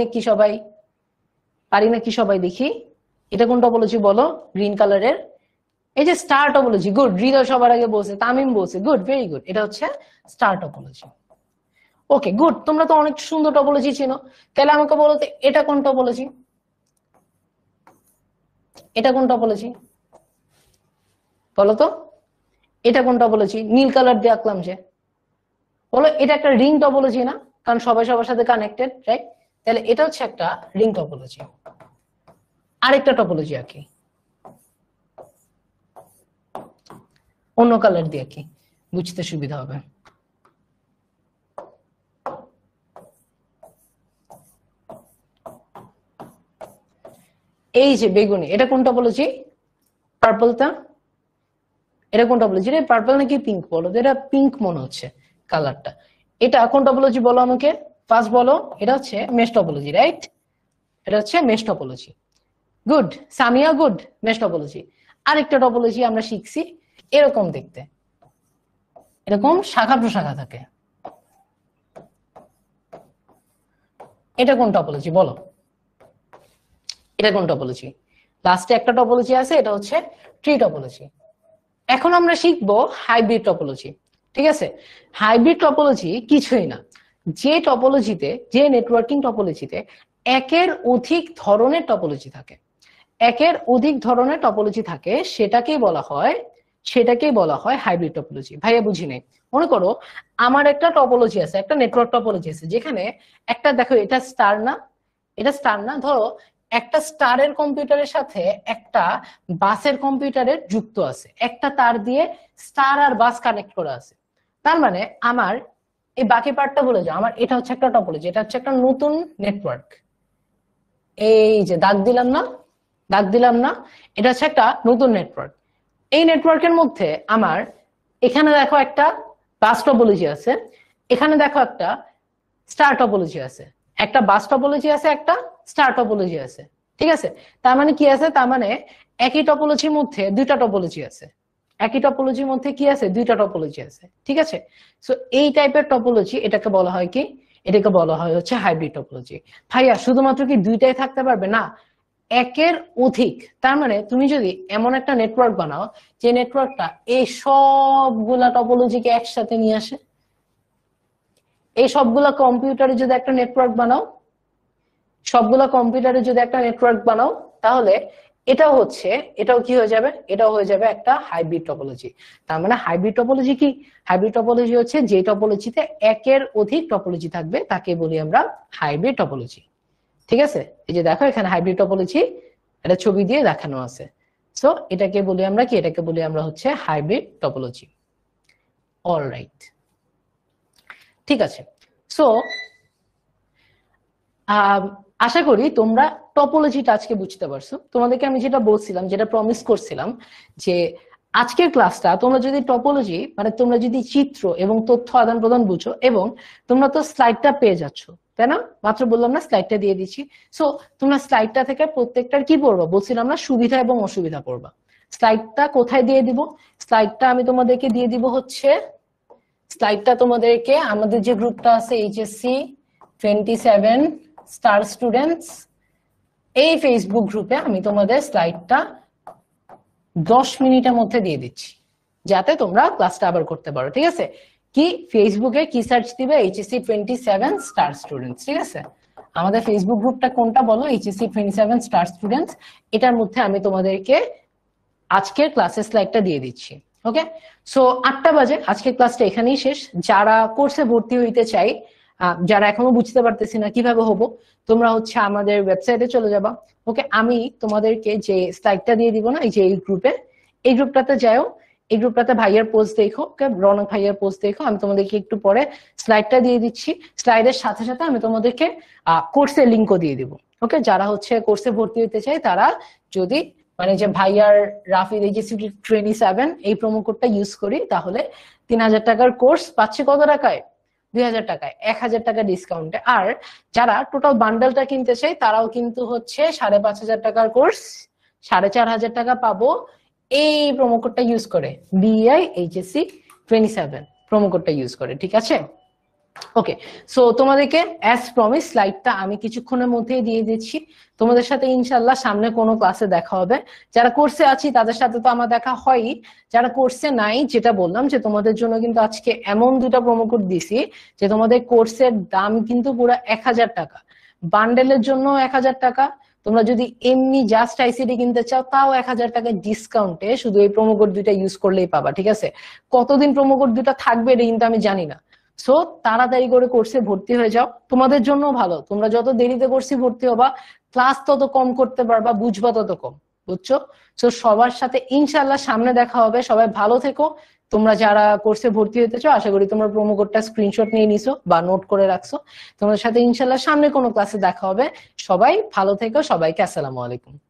নাকি সবাই দেখি, এটা কোন টপোলজি বলো, গ্রিন কালারের, এই যে স্টার টপোলজি। গুড, হৃদয় সবার আগে বলছে, তামিম বলছে, গুড, ভেরি গুড, এটা হচ্ছে স্টার টপোলজি। ওকে গুড, তোমরা তো অনেক সুন্দর টপোলজি চিনো, তাহলে আমাকে বলো তো এটা কোন টপোলজি, বলো তো এটা কোন টপোলজি, নীল কালার দিয়ে আঁকলাম যে, বলো এটা একটা রিং টপোলজি না, কারণ সবাই সবার সাথে কানেক্টেড, রাইট? তাহলে এটা হচ্ছে একটা রিং টপোলজি। আরেকটা টপোলজি আঁকি, অন্য কালার দিয়ে আঁকি, বুঝতে সুবিধা হবে। এই যে বেগুনি, এটা কোন টপোলজি? পার্পলটা, এটা কোন টপোলজি রে, পার্পল নাকি পিঙ্ক বলো তো, এটা পিঙ্ক মনে হচ্ছে কালারটা। এটা কোন টপোলজি বলো আমাকে, ফার্স্ট বলো। এটা হচ্ছে মেশ টপোলজি, রাইট? এটা হচ্ছে mesh topology. Good Samia, good, mesh topology. আরেকটা টপোলজি আমরা শিখছি, এরকম দেখতে, এরকম শাখা প্রশাখা থাকে, এটা কোন টপোলজি বলো, এটা কোন টপোলজি? লাস্টে একটা টপোলজি আছে, এটা হচ্ছে ট্রি টপোলজি। এখন আমরা শিখবো হাইব্রিড টপোলজি, ঠিক আছে? হাইব্রিড টপোলজি কিছুই না, যে টপোলজিতে, যে নেটওয়ার্কিং টপোলজিতে একের অধিক ধরনের টপোলজি থাকে, সেটাকেই বলা হয় হাইব্রিড টপোলজি। ভাইয়া বুঝি নাই, মনে করো আমার একটা টপোলজি আছে, একটা নেটওয়ার্ক টপোলজি আছে, যেখানে একটা, দেখো এটা স্টার না, ধরো একটা স্টারের কম্পিউটারের সাথে একটা বাসের কম্পিউটারের যুক্ত আছে, একটা তার দিয়ে স্টার আর বাস কানেক্ট করা আছে। তার মানে আমার এই বাকি পার্টটা বলে যাও, আমার এটা হচ্ছে একটা টপোলজি, এটা হচ্ছে একটা নতুন নেটওয়ার্ক। এই যে দাগ দিলাম না, এটা হচ্ছে একটা নতুন নেটওয়ার্ক। এই নেটওয়ার্কের মধ্যে আমার এখানে দেখো একটা বাস টপোলজি আছে, এখানে দেখো একটা স্টার টপোলজি আছে, একটা বাস টপোলজি আছে, একটা স্টার টপোলজি আছে, ঠিক আছে? তার মানে কি আছে, তার মানে একই টপোলজির মধ্যে দুইটা টপোলজি আছে, ঠিক আছে? সো এই টাইপের টপোলজি, এটাকে বলা হয় কি, এটাকে বলা হয় হচ্ছে হাইব্রিড টপোলজি। ভাইয়া শুধুমাত্র কি দুইটাই থাকতে পারবে? না, একের অধিক। তার মানে তুমি যদি এমন একটা নেটওয়ার্ক বানাও যে নেটওয়ার্কটা এই সবগুলা টপোলজিকে একসাথে নিয়ে আসে, এই সবগুলা কম্পিউটারে যদি একটা নেটওয়ার্ক বানাও, তাহলে এটাও কি হয়ে যাবে, এটাও হয়ে যাবে একটা হাইব্রিড টপোলজি। তার মানে হাইব্রিড টপোলজি কি, হাইব্রিড টপোলজি হচ্ছে যে টপোলজিতে একের অধিক টপোলজি থাকবে তাকে বলি আমরা হাইব্রিড টপোলজি। ঠিক আছে, এই যে দেখো এখানে হাইব্রিড টপোলজি এটা ছবি দিয়ে দেখানো আছে। সো এটাকে বলি আমরা কি, এটাকে বলি আমরা হচ্ছে হাইব্রিড টপোলজি। অলরাইট, ঠিক আছে। সো আশা করি তোমরা টপোলজিটা আজকে বুঝতে পারছো। তোমাদেরকে আমি যেটা বলছিলাম, যেটা প্রমিস করছিলাম, যে আজকের ক্লাসটা তোমরা যদি টপোলজি মানে তোমরা যদি চিত্র এবং তথ্য আদান প্রদান বুঝো, এবং তোমরা তো স্লাইডটা পেয়ে যাচ্ছ তাই না, মাত্র বললাম না স্লাইডটা দিয়ে দিচ্ছি। সো তোমরা স্লাইডটা থেকে প্রত্যেকটার কি পড়বা, বলছিলাম না সুবিধা এবং অসুবিধা পড়বা। স্লাইডটা কোথায় দিয়ে দিব, স্লাইডটা আমি তোমাদেরকে দিয়ে দিব হচ্ছে, স্লাইডটা তোমাদেরকে আমাদের যে গ্রুপটা আছে এইচএসসি 27 স্টার স্টুডেন্টস, এই ফেসবুক গ্রুপে আমি তোমাদের স্লাইডটা 10 মিনিটের মধ্যে দিয়ে দিচ্ছি, যাতে তোমরা ক্লাসটা আবার করতে পারো। ঠিক আছে, কি ফেসবুকে কি সার্চ দিবে, এইচএসসি 27 স্টার স্টুডেন্টস। ঠিক আছে, আমাদের ফেসবুক গ্রুপটা কোনটা বলো, এইচএসসি 27 স্টার স্টুডেন্টস। এটার মধ্যে আমি তোমাদেরকে আজকের ক্লাসের স্লাইডটা দিয়ে দিচ্ছি। ওকে, সো 8টা বাজে আজকের ক্লাসটা এখানেই শেষ। যারা কোর্সে ভর্তি হইতে চাই, যারা এখনো বুঝতে পারতেছি না কিভাবে হবো, তোমরা হচ্ছে আমাদের ওয়েবসাইটে চলে যাবা। ওকে, আমি তোমাদেরকে যে স্লাইডটা দিয়ে দিব না, এই যে এই গ্রুপটাতে যাও, এই গ্রুপটাতে ভাইয়ার পোস্ট দেখো, রনক ভাইয়ার পোস্ট দেখো। আমি তোমাদেরকে একটু পরে স্লাইডটা দিয়ে দিচ্ছি, স্লাইডের সাথে সাথে আমি তোমাদেরকে কোর্সের লিঙ্কও দিয়ে দিব। ওকে, যারা হচ্ছে কোর্সে ভর্তি হতে চায় তারা যদি মানে যে ভাইয়ার রাফিদ এইচএসসি 27 এই প্রোমো কোডটা ইউজ করি, তাহলে 3000 টাকার কোর্স পাচ্ছে কত টাকায়, 2000 টাকায়, 1000 টাকা ডিসকাউন্টে। আর যারা টোটাল বান্ডেলটা কিনতে চায় তারাও কিন্তু হচ্ছে 5500 টাকার কোর্স 4500 টাকা পাবো এই প্রোমো কোডটা ইউজ করে, বিআই এইচএসসি 27 প্রোমো কোডটা ইউজ করে। ঠিক আছে, ওকে। সো তোমাদেরকে অ্যাজ প্রমিস স্লাইডটা আমি কিছুক্ষণের মধ্যেই দিয়ে দিচ্ছি। তোমাদের সাথে ইনশাল্লাহ সামনে কোনো ক্লাসে দেখা হবে। যারা কোর্সে আছি তাদের সাথে তো আমার দেখা হয়ই, যারা কোর্সে নাই, যেটা বললাম যে তোমাদের জন্য কিন্তু আজকে এমন 2টা প্রোমো কোড দিছি যে তোমাদের কোর্সের দাম কিন্তু পুরো 1000 টাকা, বান্ডেলের জন্য 1000 টাকা, তোমরা যদি এমনি জাস্ট আইসিডি কিনতে চাও তাও 1000 টাকা ডিসকাউন্টে শুধু এই প্রোমো কোড 2টা ইউজ করলেই পাবা। ঠিক আছে, কতদিন প্রোমো কোড 2টা থাকবে এটা কিন্তু আমি জানি না। সো তাড়াতাড়ি করে কোর্সে ভর্তি হয়ে যাও, তোমাদের জন্য ভালো। তোমরা যত দেরিতে কোর্সে ভর্তি হবা, ক্লাস তত কম করতে পারবা, বুঝবা তত কম, বুঝছো? সো সবার সাথে ইনশাল্লাহ সামনে দেখা হবে। সবাই ভালো থেকো। তোমরা যারা কোর্সে ভর্তি হতে চাও, আশা করি তোমরা প্রোমো কোডটা স্ক্রিনশট নিয়ে নিছো বা নোট করে রাখছো। তোমাদের সাথে ইনশাল্লাহ সামনে কোনো ক্লাসে দেখা হবে। সবাই ভালো থেকো, সবাইকে আসসালামু আলাইকুম।